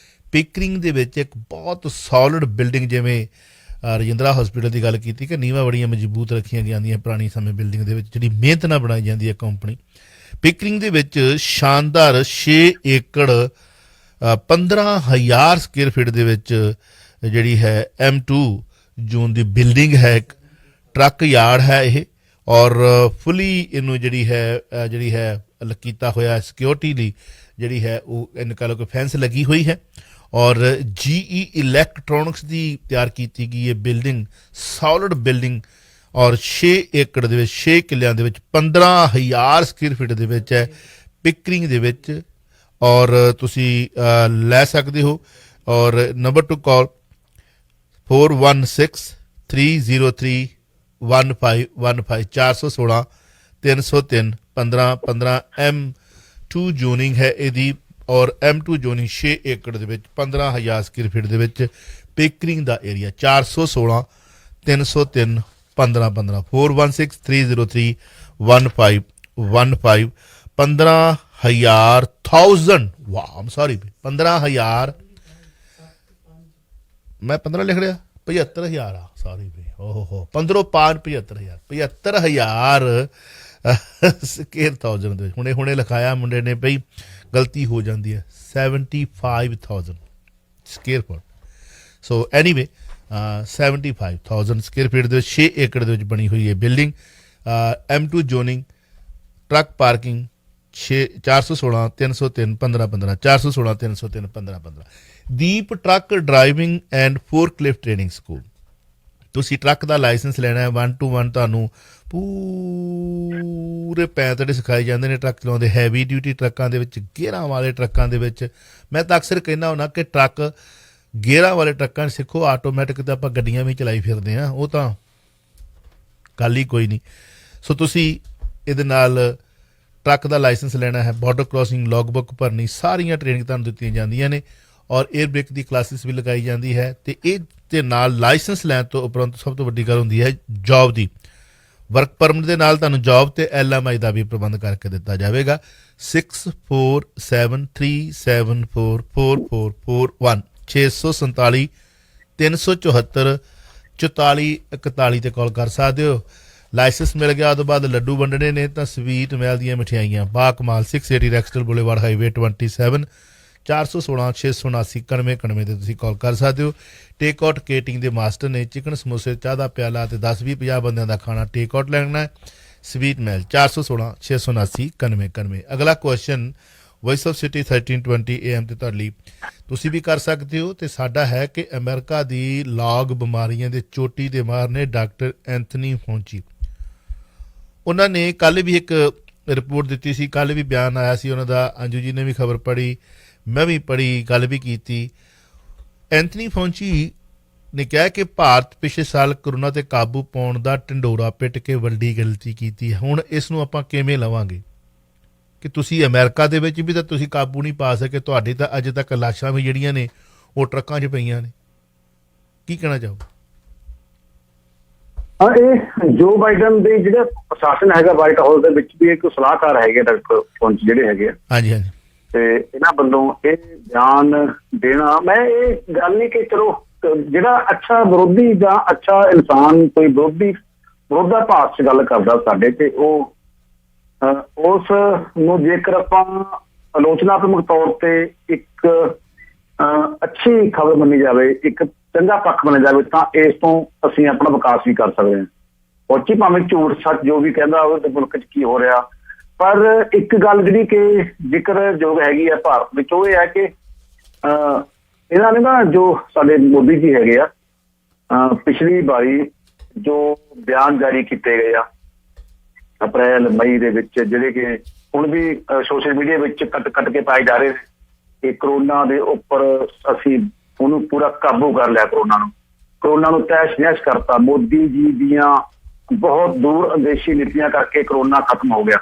ਪਿਕਰਿੰਗ ਦੇ ਵਿੱਚ ਇੱਕ ਬਹੁਤ ਸੋਲਿਡ ਬਿਲਡਿੰਗ, ਜਿਵੇਂ ਰਜਿੰਦਰਾ ਹਸਪੀਟਲ ਦੀ ਗੱਲ ਕੀਤੀ ਕਿ ਨੀਵਾਂ ਬੜੀਆਂ ਮਜ਼ਬੂਤ ਰੱਖੀਆਂ ਜਾਂਦੀਆਂ ਪੁਰਾਣੀ ਸਮੇਂ ਬਿਲਡਿੰਗ ਦੇ ਵਿੱਚ, ਜਿਹੜੀ ਮਿਹਨਤ ਨਾਲ ਬਣਾਈ ਜਾਂਦੀ ਹੈ ਕੰਪਨੀ। ਪਿਕਰਿੰਗ ਦੇ ਵਿੱਚ ਸ਼ਾਨਦਾਰ 6 ਏਕੜ 15,000 ਸਕੁਅਰ ਫੀਟ ਦੇ ਵਿੱਚ ਜਿਹੜੀ ਹੈ M2 ਜੂਨ ਦੀ ਬਿਲਡਿੰਗ ਹੈ, ਇੱਕ ਟਰੱਕ ਯਾਰਡ ਹੈ ਇਹ, ਔਰ ਫੁੱਲੀ ਇਹਨੂੰ ਜਿਹੜੀ ਹੈ ਕੀਤਾ ਹੋਇਆ ਸਿਕਿਉਰਿਟੀ ਲਈ ਜਿਹੜੀ ਹੈ ਉਹ ਇਹਨੂੰ ਕਹ ਲਓ ਕਿ ਫੈਂਸ ਲੱਗੀ ਹੋਈ ਹੈ। ਔਰ GE ਇਲੈਕਟ੍ਰੋਨਿਕਸ ਦੀ ਤਿਆਰ ਕੀਤੀ ਗਈ ਇਹ ਬਿਲਡਿੰਗ, ਸੋਲਿਡ ਬਿਲਡਿੰਗ, ਔਰ 6 ਏਕੜ ਦੇ ਵਿੱਚ 6 ਕਿੱਲਿਆਂ ਦੇ ਵਿੱਚ 15,000 ਸਕੁਅਰ ਫੀਟ ਦੇ ਵਿੱਚ ਹੈ ਪਿਕਰਿੰਗ ਦੇ ਵਿੱਚ, ਔਰ ਤੁਸੀਂ ਲੈ ਸਕਦੇ ਹੋ। ਔਰ ਨੰਬਰ ਟੂ ਕਾਲ 416 303 1515 416 303 1515। M2 ਜੋਨਿੰਗ ਹੈ ਇਹਦੀ, ਔਰ M2 ਜੋਨਿੰਗ 6 ਏਕੜ ਦੇ ਵਿੱਚ 15,000 ਸਕੁਅਰ ਫੀਟ ਦੇ ਵਿੱਚ ਪਿਕਰਿੰਗ ਦਾ ਏਰੀਆ। 416 303 1515 416 303 1515 15,000 15,000 ਮੈਂ 15 ਲਿਖ ਰਿਹਾ, 75,000 ਆ, ਸੌਰੀ ਵੀ, ਓਹੋ 15 5 75,000 ਸਕੁਅਰ ਥਾਊਜ਼ੈਂਡ ਦੇ ਵਿੱਚ ਹੁਣੇ ਲਿਖਾਇਆ ਮੁੰਡੇ ਨੇ, ਬਈ ਗਲਤੀ ਹੋ ਜਾਂਦੀ ਹੈ, 75,000 square foot. So anyway 75,000 square feet ਦੇ ਵਿੱਚ 6 ਏਕੜ ਦੇ ਵਿੱਚ ਬਣੀ ਹੋਈ ਹੈ building. M2 zoning, truck parking, 416 303 1515 416 303 1515। Deep truck driving and forklift training school. ਤੁਸੀਂ ਟਰੱਕ ਦਾ ਲਾਇਸੈਂਸ ਲੈਣਾ ਹੈ, 1 to 1 ਤੁਹਾਨੂੰ ਪੂਰੇ ਪੈਂਤੜੇ ਸਿਖਾਏ ਜਾਂਦੇ ਨੇ ਟਰੱਕ ਚਲਾਉਂਦੇ, ਹੈਵੀ ਡਿਊਟੀ ਟਰੱਕਾਂ ਦੇ ਵਿੱਚ, ਗੇਅਰਾਂ ਵਾਲੇ ਟਰੱਕਾਂ ਦੇ ਵਿੱਚ। ਮੈਂ ਤਾਂ ਅਕਸਰ ਕਹਿੰਦਾ ਹੁੰਦਾ ਕਿ ਟਰੱਕ ਗੇਅਰਾਂ ਵਾਲੇ ਟਰੱਕਾਂ ਸਿੱਖੋ, ਆਟੋਮੈਟਿਕ ਤਾਂ ਆਪਾਂ ਗੱਡੀਆਂ ਵੀ ਚਲਾਈ ਫਿਰਦੇ ਹਾਂ, ਉਹ ਤਾਂ ਗੱਲ ਹੀ ਕੋਈ ਨਹੀਂ। ਸੋ ਤੁਸੀਂ ਇਹਦੇ ਨਾਲ ਟਰੱਕ ਦਾ ਲਾਇਸੈਂਸ ਲੈਣਾ ਹੈ, ਬਾਰਡਰ ਕ੍ਰੋਸਿੰਗ, ਲੌਗ ਬੁੱਕ ਭਰਨੀ, ਸਾਰੀਆਂ ਟ੍ਰੇਨਿੰਗ ਤੁਹਾਨੂੰ ਦਿੱਤੀਆਂ ਜਾਂਦੀਆਂ ਨੇ, ਔਰ 에ਅਰ ਬ੍ਰੇਕ ਦੀ ਕਲਾਸਿਸ ਵੀ ਲਗਾਈ ਜਾਂਦੀ ਹੈ। ਅਤੇ ਇਹ ਦੇ ਨਾਲ ਲਾਇਸੈਂਸ ਲੈਣ ਤੋਂ ਉਪਰੰਤ ਸਭ ਤੋਂ ਵੱਡੀ ਗੱਲ ਹੁੰਦੀ ਹੈ ਜੋਬ ਦੀ। ਵਰਕ ਪਰਮਿਟ ਦੇ ਨਾਲ ਤੁਹਾਨੂੰ ਜੋਬ ਤੇ LMI ਦਾ ਵੀ ਪ੍ਰਬੰਧ ਕਰਕੇ ਦਿੱਤਾ ਜਾਵੇਗਾ। 6473744441 647 374 4441 ਤੇ ਕਾਲ ਕਰ ਸਕਦੇ ਹੋ। ਲਾਇਸੈਂਸ ਮਿਲ ਗਿਆ ਉਹ ਤੋਂ ਬਾਅਦ ਲੱਡੂ ਵੰਡਣੇ ਨੇ, ਤਾਂ ਸਵੀਟ ਮਹਿਲ ਦੀਆਂ ਮਠਿਆਈਆਂ ਬਾ ਕਮਾਲ, 680 ਰੈਕਸਟਲ ਬੁਲੇਵਾਰਡ ਹਾਈਵੇ 27 416 679 9191 ਤੇ ਤੁਸੀਂ ਕਾਲ ਕਰ ਸਕਦੇ ਹੋ। ਟੇਕ ਆਊਟ ਕੇਟਰਿੰਗ ਦੇ ਮਾਸਟਰ ਨੇ, ਚਿਕਨ ਸਮੋਸੇ, ਚਾਹ ਦਾ ਪਿਆਲਾ ਤੇ 10-20-50 ਬੰਦਿਆਂ ਦਾ ਖਾਣਾ ਟੇਕ ਆਊਟ ਲੈਣਾ ਹੈ। ਸਵੀਟ ਮਹਿਲ 416 679 9191। ਅਗਲਾ question voice of city 1320 AM ਤੇ ਤੁਹਾਡੇ ਲਈ ਤੁਸੀਂ ਵੀ ਕਰ ਸਕਦੇ ਹੋ। ਤੇ ਸਾਡਾ ਹੈ ਕਿ ਅਮਰੀਕਾ ਦੀ ਲਾਗ ਬਿਮਾਰੀਆਂ ਦੇ ਚੋਟੀ ਦੇ ਮਾਹਰ ਨੇ ਡਾਕਟਰ ਐਂਥਨੀ ਫੌਂਚੀ। ਉਹਨਾਂ ਨੇ ਕੱਲ੍ਹ ਵੀ ਇੱਕ ਰਿਪੋਰਟ ਦਿੱਤੀ ਸੀ, ਕੱਲ੍ਹ ਵੀ ਬਿਆਨ ਆਇਆ ਸੀ ਉਹਨਾਂ ਦਾ, ਅੰਜੂ ਜੀ ਨੇ ਵੀ ਖਬਰ ਪੜ੍ਹੀ, ਮੈਂ ਵੀ ਪੜ੍ਹੀ, ਗੱਲ ਵੀ ਕੀਤੀ। ਐਂਥਨੀ ਫੌਂਚੀ ਨੇ ਕਿਹਾ ਕਿ ਭਾਰਤ ਪਿਛਲੇ ਸਾਲ ਕਰੋਨਾ ਤੇ ਕਾਬੂ ਪਾਉਣ ਦਾ ਢਿੰਡੋਰਾ ਪਿੱਟ ਕੇ ਵੱਡੀ ਗਲਤੀ ਕੀਤੀ। ਹੁਣ ਇਸ ਨੂੰ ਆਪਾਂ ਕਿਵੇਂ ਲਵਾਂਗੇ ਕਿ ਤੁਸੀਂ ਅਮਰੀਕਾ ਦੇ ਵਿੱਚ ਵੀ ਤਾਂ ਤੁਸੀਂ ਕਾਬੂ ਨਹੀਂ ਪਾ ਸਕੇ, ਤੁਹਾਡੀ ਤਾਂ ਅਜੇ ਤੱਕ ਲਾਸ਼ਾਂ ਵੀ ਜਿਹੜੀਆਂ ਨੇ ਉਹ ਟਰੱਕਾਂ 'ਚ ਪਈਆਂ ਨੇ। ਕੀ ਕਹਿਣਾ ਚਾਹੋ? ਇਹ ਜੋ ਬਾਈਡਨ ਦੇ ਜਿਹੜਾ ਪ੍ਰਸ਼ਾਸਨ ਹੈਗਾ ਵਾਈਟ ਹਾਊਸ ਦੇ ਵਿੱਚ ਵੀ ਇੱਕ ਸਲਾਹਕਾਰ ਹੈਗੇ ਡਾਕਟਰ ਫੌਂਚੀ ਜਿਹੜੇ ਹੈਗੇ ਆ, ਹਾਂਜੀ, ਤੇ ਇਹਨਾਂ ਵੱਲੋਂ ਇਹ ਬਿਆਨ ਦੇਣਾ, ਮੈਂ ਇਹ ਗੱਲ ਨਹੀਂ ਕਿ ਚਲੋ ਜਿਹੜਾ ਅੱਛਾ ਵਿਰੋਧੀ ਜਾਂ ਅੱਛਾ ਇਨਸਾਨ ਕੋਈ ਵਿਰੋਧਾਭਾਸ 'ਚ ਗੱਲ ਕਰਦਾ ਸਾਡੇ ਤੇ, ਉਹ ਉਸ ਨੂੰ ਜੇਕਰ ਆਪਾਂ ਆਲੋਚਨਾਤਮਕ ਤੌਰ ਤੇ ਇੱਕ ਅੱਛੀ ਖਬਰ ਮੰਨੀ ਜਾਵੇ, ਇੱਕ ਚੰਗਾ ਪੱਖ ਮੰਨਿਆ ਜਾਵੇ, ਤਾਂ ਇਸ ਤੋਂ ਅਸੀਂ ਆਪਣਾ ਵਿਕਾਸ ਵੀ ਕਰ ਸਕਦੇ ਹਾਂ। ਫੌਜੀ ਭਾਵੇਂ ਝੂਠ ਸੱਚ ਜੋ ਵੀ ਕਹਿੰਦਾ ਉਹਦੇ ਮੁਲਕ 'ਚ ਕੀ ਹੋ ਰਿਹਾ, ਪਰ ਇੱਕ ਗੱਲ ਜਿਹੜੀ ਕਿ ਜ਼ਿਕਰਯੋਗ ਹੈਗੀ ਆ ਭਾਰਤ ਵਿੱਚ, ਉਹ ਇਹ ਹੈ ਕਿ ਇਹਨਾਂ ਨੇ ਨਾ ਜੋ ਸਾਡੇ ਮੋਦੀ ਜੀ ਹੈਗੇ ਆ, ਪਿਛਲੀ ਵਾਰੀ ਜੋ ਬਿਆਨ ਜਾਰੀ ਕੀਤੇ ਗਏ ਆ ਅਪ੍ਰੈਲ ਮਈ ਦੇ ਵਿੱਚ, ਜਿਹੜੇ ਕਿ ਹੁਣ ਵੀ ਸੋਸ਼ਲ ਮੀਡੀਆ ਵਿੱਚ ਕੱਟ ਕੇ ਪਾਏ ਜਾ ਰਹੇ ਨੇ ਕਿ ਕਰੋਨਾ ਦੇ ਉੱਪਰ ਅਸੀਂ ਉਹਨੂੰ ਪੂਰਾ ਕਾਬੂ ਕਰ ਲਿਆ ਕਰੋਨਾ ਨੂੰ ਤਹਿਸ਼ ਨਹਿਸ਼ ਕਰਤਾ। ਮੋਦੀ ਜੀ ਦੀਆਂ ਬਹੁਤ ਦੂਰ ਅੰਦੇਸ਼ੀ ਨੀਤੀਆਂ ਕਰਕੇ ਕਰੋਨਾ ਖਤਮ ਹੋ ਗਿਆ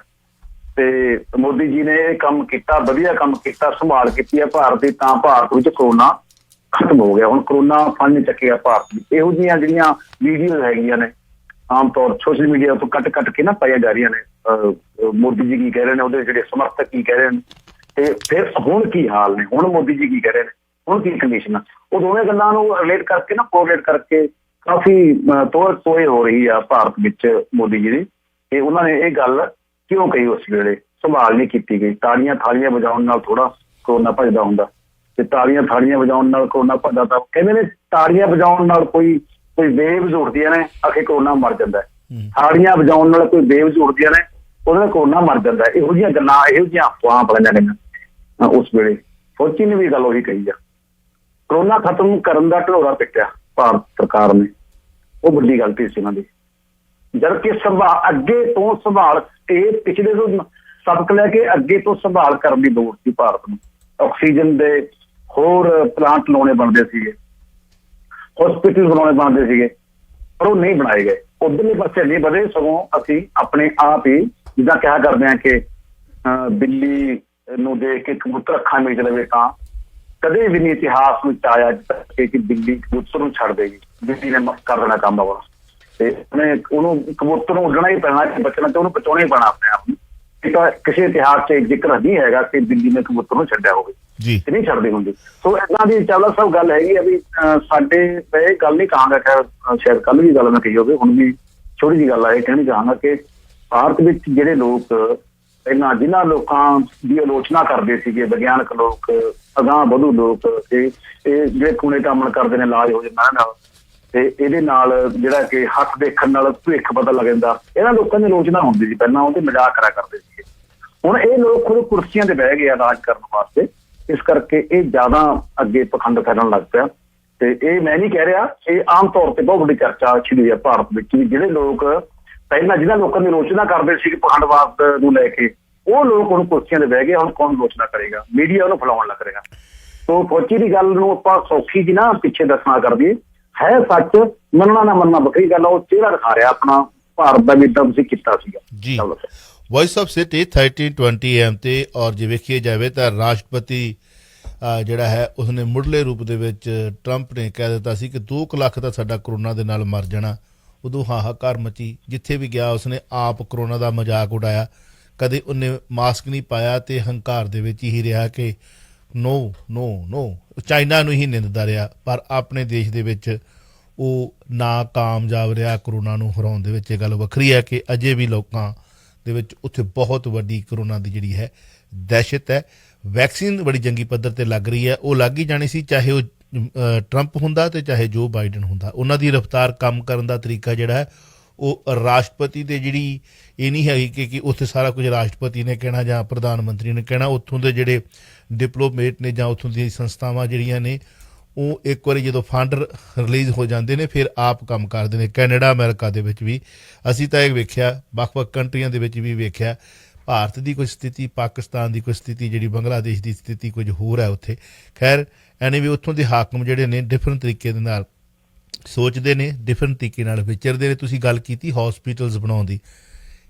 ਤੇ ਮੋਦੀ ਜੀ ਨੇ ਇਹ ਕੰਮ ਕੀਤਾ, ਵਧੀਆ ਕੰਮ ਕੀਤਾ, ਸੰਭਾਲ ਕੀਤੀ ਹੈ ਭਾਰਤ ਦੀ, ਤਾਂ ਭਾਰਤ ਵਿੱਚ ਕਰੋਨਾ ਖਤਮ ਹੋ ਗਿਆ। ਹੁਣ ਕਰੋਨਾ ਫੰਡ ਨਹੀਂ ਚੱਕਿਆ ਭਾਰਤ ਦੀ। ਇਹੋ ਜਿਹੀਆਂ ਜਿਹੜੀਆਂ ਵੀਡੀਓ ਹੈਗੀਆਂ ਨੇ ਆਮ ਤੌਰ ਸੋਸ਼ਲ ਮੀਡੀਆ ਤੋਂ ਕੱਟ ਕੇ ਨਾ ਪਾਈਆਂ ਜਾ ਰਹੀਆਂ ਨੇ, ਮੋਦੀ ਜੀ ਕੀ ਕਹਿ ਰਹੇ ਨੇ, ਉਹਦੇ ਜਿਹੜੇ ਸਮਰਥਕ ਕੀ ਕਹਿ ਰਹੇ ਨੇ, ਤੇ ਫਿਰ ਹੁਣ ਕੀ ਹਾਲ ਨੇ, ਹੁਣ ਮੋਦੀ ਜੀ ਕੀ ਕਹਿ ਰਹੇ ਨੇ, ਹੁਣ ਕੀ ਕੰਡੀਸ਼ਨ ਆ, ਉਹ ਦੋਵੇਂ ਗੱਲਾਂ ਨੂੰ ਰਿਲੇਟ ਕਰਕੇ ਨਾ ਕੋਰਿਲੇਟ ਕਰਕੇ ਕਾਫੀ ਤੋਏ ਹੋ ਰਹੀ ਆ ਭਾਰਤ ਵਿੱਚ ਮੋਦੀ ਜੀ ਦੀ। ਤੇ ਉਹਨਾਂ ਨੇ ਇਹ ਗੱਲ ਕਿਉਂ ਕਹੀ ਉਸ ਵੇਲੇ, ਸੰਭਾਲ ਨਹੀਂ ਕੀਤੀ ਗਈ। ਤਾੜੀਆਂ ਥਾਲੀਆਂ ਵਜਾਉਣ ਨਾਲ ਥੋੜਾ ਕਰੋਨਾ ਭੱਜਦਾ ਹੁੰਦਾ, ਤੇ ਤਾੜੀਆਂ ਥਾਲੀਆਂ ਵਜਾਉਣ ਨਾਲ ਕਰੋਨਾ ਭੱਜਦਾ। ਤਾਂ ਕਹਿੰਦੇ ਨੇ ਤਾੜੀਆਂ ਵਜਾਉਣ ਨਾਲ ਕੋਈ ਵੇਵਜ਼ ਉੱਠਦੀਆਂ ਨੇ, ਆਖੇ ਕਰੋਨਾ ਮਰ ਜਾਂਦਾ। ਤਾੜੀਆਂ ਵਜਾਉਣ ਨਾਲ ਕੋਈ ਵੇਵਜ਼ ਉੱਠਦੀਆਂ ਨੇ, ਉਹਦੇ ਨਾਲ ਕਰੋਨਾ ਮਰ ਜਾਂਦਾ। ਇਹੋ ਜਿਹੀਆਂ ਗੱਲਾਂ, ਇਹੋ ਜਿਹੀਆਂ ਅਫਵਾਹਾਂ ਪਈਆਂ ਨੇ ਉਸ ਵੇਲੇ। ਫੌਜੀ ਨੇ ਵੀ ਗੱਲ ਉਹੀ ਕਹੀ ਆ। ਕਰੋਨਾ ਖਤਮ ਕਰਨ ਦਾ ਢੋਰਾ ਪਿੱਟਿਆ ਭਾਰਤ ਸਰਕਾਰ ਨੇ, ਉਹ ਵੱਡੀ ਗਲਤੀ ਸੀ ਉਹਨਾਂ ਦੀ। ਜਦਕਿ ਅੱਗੇ ਤੋਂ ਸੰਭਾਲ, ਇਹ ਪਿਛਲੇ ਤੋਂ ਸਬਕ ਲੈ ਕੇ ਅੱਗੇ ਤੋਂ ਸੰਭਾਲ ਕਰਨ ਦੀ ਲੋੜ ਸੀ ਭਾਰਤ ਨੂੰ। ਆਕਸੀਜਨ ਦੇ ਹੋਰ ਪਲਾਂਟ ਲਾਉਣੇ ਬਣਦੇ ਸੀਗੇ, ਹਸਪੀਟਲ ਬਣਾਉਣੇ ਬਣਦੇ ਸੀਗੇ, ਪਰ ਉਹ ਨਹੀਂ ਬਣਾਏ ਗਏ। ਉਧਰਲੇ ਪਾਸੇ ਨਹੀਂ ਵਧੇ, ਸਗੋਂ ਅਸੀਂ ਆਪਣੇ ਆਪ ਹੀ ਜਿੱਦਾਂ ਕਿਹਾ ਕਰਦੇ ਹਾਂ ਕਿ ਬਿੱਲੀ ਨੂੰ ਦੇਖ ਕੇ ਕਬੂਤਰ ਅੱਖਾਂ ਮੀਚ ਲਵੇ, ਤਾਂ ਕਦੇ ਵੀ ਨਹੀਂ ਇਤਿਹਾਸ ਵਿੱਚ ਆਇਆ ਕਿ ਬਿੱਲੀ ਕਬੂਤਰ ਨੂੰ ਛੱਡ ਦੇਗੀ। ਬਿੱਲੀ ਨੇ ਕਰ ਦੇਣਾ ਕੰਮ ਆਪਣਾ, ਤੇ ਉਹਨੂੰ ਕਬੂਤਰ ਨੂੰ ਉੱਡਣਾ ਹੀ ਪੈਣਾ, ਬਚਣਾ ਤੇ ਉਹਨੂੰ ਬਚਾਉਣਾ ਹੀ ਪੈਣਾ ਆਪਣੇ ਆਪ ਨੂੰ। ਤਾਂ ਕਿਸੇ ਇਤਿਹਾਸ 'ਚ ਜ਼ਿਕਰ ਨਹੀਂ ਹੈਗਾ ਕਿ ਦਿੱਲੀ ਨੇ ਕਬੂਤਰ ਨੂੰ ਛੱਡਿਆ ਹੋਵੇ, ਤੇ ਨਹੀਂ ਛੱਡਦੇ ਹੁੰਦੇ। ਸੋ ਏਦਾਂ ਦੀ ਚਾਵਲਾ ਸਾਹਿਬ ਗੱਲ ਹੈਗੀ ਆ ਵੀ ਸਾਡੇ ਇਹ ਗੱਲ ਨਹੀਂ ਕਹਾਂਗਾ, ਖੈਰ ਸ਼ਾਇਦ ਕੱਲ ਵੀ ਗੱਲ ਮੈਂ ਕਹੀ ਹੋਵੇ, ਹੁਣ ਵੀ ਛੋਟੀ ਜਿਹੀ ਗੱਲ ਆ ਇਹ ਕਹਿਣੀ ਚਾਹਾਂਗਾ ਕਿ ਭਾਰਤ ਵਿੱਚ ਜਿਹੜੇ ਲੋਕ ਪਹਿਲਾਂ ਜਿਨ੍ਹਾਂ ਲੋਕਾਂ ਦੀ ਆਲੋਚਨਾ ਕਰਦੇ ਸੀਗੇ, ਵਿਗਿਆਨਕ ਲੋਕ, ਅਗਾਂਹ ਵਧੂ ਲੋਕ, ਤੇ ਇਹ ਜਿਹੜੇ ਕੂਣੇ ਕਾਮਣ ਕਰਦੇ ਨੇ ਇਲਾਜ ਹੋ ਜਾਂਦਾ ਨਾਲ, ਤੇ ਇਹਦੇ ਨਾਲ ਜਿਹੜਾ ਕਿ ਹੱਥ ਦੇਖਣ ਨਾਲ ਭਵਿੱਖ ਪਤਾ ਲੱਗ ਜਾਂਦਾ, ਇਹਨਾਂ ਲੋਕਾਂ ਦੀ ਆਲੋਚਨਾ ਹੁੰਦੀ ਸੀ ਪਹਿਲਾਂ, ਉਹਦੇ ਮਜ਼ਾਕ ਕਰਿਆ ਕਰਦੇ ਸੀਗੇ। ਹੁਣ ਇਹ ਲੋਕ ਖੁਦ ਕੁਰਸੀਆਂ ਤੇ ਬਹਿ ਗਏ ਆ ਰਾਜ ਕਰਨ ਵਾਸਤੇ, ਇਸ ਕਰਕੇ ਇਹ ਜ਼ਿਆਦਾ ਅੱਗੇ ਪਖੰਡ ਫੈਲਣ ਲੱਗ ਪਿਆ। ਤੇ ਇਹ ਮੈਂ ਨਹੀਂ ਕਹਿ ਰਿਹਾ, ਇਹ ਆਮ ਤੌਰ ਤੇ ਬਹੁਤ ਵੱਡੀ ਚਰਚਾ ਛਿੜੀ ਆ ਭਾਰਤ ਵਿੱਚ ਵੀ। ਜਿਹੜੇ ਲੋਕ ਪਹਿਲਾਂ ਜਿਹਨਾਂ ਲੋਕਾਂ ਦੀ ਆਲੋਚਨਾ ਕਰਦੇ ਸੀ ਪਖੰਡਵਾਦ ਨੂੰ ਲੈ ਕੇ, ਉਹ ਲੋਕ ਹੁਣ ਕੁਰਸੀਆਂ ਤੇ ਬਹਿ ਗਏ। ਹੁਣ ਕੌਣ ਆਲੋਚਨਾ ਕਰੇਗਾ? ਮੀਡੀਆ ਉਹਨੂੰ ਫੈਲਾਉਣ ਲੱਗ ਰਿਹਾ। ਸੋ ਫੌਜੀ ਦੀ ਗੱਲ ਨੂੰ ਆਪਾਂ ਸੌਖੀ ਜੀ ਨਾ ਪਿੱਛੇ ਦੱਸਣਾ ਕਰ ਦਈਏ, ਹੈ ਸੱਚ, ਮੰਨਣਾ ਨਾ ਮੰਨਣਾ ਵੱਖਰੀ ਗੱਲ ਆ। ਉਹ ਚਿਹਰਾ ਦਿਖਾ ਰਿਹਾ ਆਪਣਾ ਭਾਰਤ ਦਾ, ਜਿੱਦਾਂ ਤੁਸੀਂ ਕੀਤਾ ਸੀਗਾ ਜੀ। ਵੌਇਸ ਆਫ ਸਿਟੀ 1320 AM ਤੇ। ਔਰ ਜੇ ਵੇਖੀਏ ਜਾਵੇ ਤਾਂ ਰਾਸ਼ਟਰਪਤੀ ਜਿਹੜਾ ਹੈ ਉਸਨੇ ਮੁੱਢਲੇ ਰੂਪ ਦੇ ਵਿੱਚ ਟਰੰਪ ਨੇ ਕਹਿ ਦਿੱਤਾ ਸੀ ਕਿ 2 ਲੱਖ ਤਾਂ ਸਾਡਾ ਕਰੋਨਾ ਦੇ ਨਾਲ ਮਰ ਜਾਣਾ। ਉਦੋਂ ਹਾਹਾਕਾਰ ਮਚੀ, ਜਿੱਥੇ ਵੀ ਗਿਆ ਉਸਨੇ ਆਪ ਕਰੋਨਾ ਦਾ ਮਜ਼ਾਕ ਉਡਾਇਆ। ਕਦੇ ਉਹਨੇ ਮਾਸਕ ਨਹੀਂ ਪਾਇਆ ਤੇ ਹੰਕਾਰ ਦੇ ਵਿੱਚ ਹੀ ਰਿਹਾ ਕਿ ਨੋ ਨੋ ਨੋ, ਚਾਈਨਾ ਨੂੰ ਹੀ ਨਿੰਦਦਾ ਰਿਹਾ, ਪਰ ਆਪਣੇ ਦੇਸ਼ ਦੇ ਵਿੱਚ ਉਹ ਨਾ ਕਾਮਯਾਬ ਰਿਹਾ ਕਰੋਨਾ ਨੂੰ ਹਰਾਉਣ ਦੇ ਵਿੱਚ। ਇਹ ਗੱਲ ਵੱਖਰੀ ਹੈ ਕਿ ਅਜੇ ਵੀ ਲੋਕਾਂ ਦੇ ਵਿੱਚ ਉੱਥੇ ਬਹੁਤ ਵੱਡੀ ਕਰੋਨਾ ਦੀ ਜਿਹੜੀ ਹੈ ਦਹਿਸ਼ਤ ਹੈ। ਵੈਕਸੀਨ ਬੜੀ ਜੰਗੀ ਪੱਧਰ ਤੇ ਲੱਗ ਰਹੀ ਹੈ, ਉਹ ਲੱਗ ਹੀ ਜਾਣੀ ਸੀ, ਚਾਹੇ ਉਹ ਟਰੰਪ ਹੁੰਦਾ ਤੇ ਚਾਹੇ ਜੋ ਬਾਈਡਨ ਹੁੰਦਾ। ਉਹਨਾਂ ਦੀ ਰਫਤਾਰ ਕੰਮ ਕਰਨ ਦਾ ਤਰੀਕਾ ਜਿਹੜਾ ਹੈ ਉਹ ਰਾਸ਼ਟਰਪਤੀ ਦੇ ਜਿਹੜੀ ਇਹ ਨਹੀਂ ਹੈਗੀ ਕਿ ਉੱਥੇ ਸਾਰਾ ਕੁਝ ਰਾਸ਼ਟਰਪਤੀ ਨੇ ਕਹਿਣਾ ਜਾਂ ਪ੍ਰਧਾਨ ਮੰਤਰੀ ਨੇ ਕਹਿਣਾ। ਉੱਥੋਂ ਦੇ ਜਿਹੜੇ ਡਿਪਲੋਮੇਟ ਨੇ ਜਾਂ ਉੱਥੋਂ ਦੀਆਂ ਸੰਸਥਾਵਾਂ ਜਿਹੜੀਆਂ ਨੇ, ਉਹ ਇੱਕ ਵਾਰੀ ਜਦੋਂ ਫੰਡ ਰਿਲੀਜ਼ ਹੋ ਜਾਂਦੇ ਨੇ ਫਿਰ ਆਪ ਕੰਮ ਕਰਦੇ ਨੇ। ਕੈਨੇਡਾ, ਅਮਰੀਕਾ ਦੇ ਵਿੱਚ ਵੀ ਅਸੀਂ ਤਾਂ ਇਹ ਵੇਖਿਆ, ਵੱਖ-ਵੱਖ ਕੰਟਰੀਆਂ ਦੇ ਵਿੱਚ ਵੀ ਵੇਖਿਆ। ਭਾਰਤ ਦੀ ਕੋਈ ਸਥਿਤੀ, ਪਾਕਿਸਤਾਨ ਦੀ ਕੋਈ ਸਥਿਤੀ, ਜਿਹੜੀ ਬੰਗਲਾਦੇਸ਼ ਦੀ ਸਥਿਤੀ ਕੁਝ ਹੋਰ ਹੈ ਉੱਥੇ। ਖੈਰ ਐਨੇ ਵੀ ਉੱਥੋਂ ਦੇ ਹਾਕਮ ਜਿਹੜੇ ਨੇ ਡਿਫਰੈਂਟ ਤਰੀਕੇ ਦੇ ਨਾਲ ਸੋਚਦੇ ਨੇ, ਡਿਫਰੈਂਟ ਤਰੀਕੇ ਨਾਲ ਵਿਚਰਦੇ ਨੇ। ਤੁਸੀਂ ਗੱਲ ਕੀਤੀ ਹੌਸਪੀਟਲਸ ਬਣਾਉਣ ਦੀ,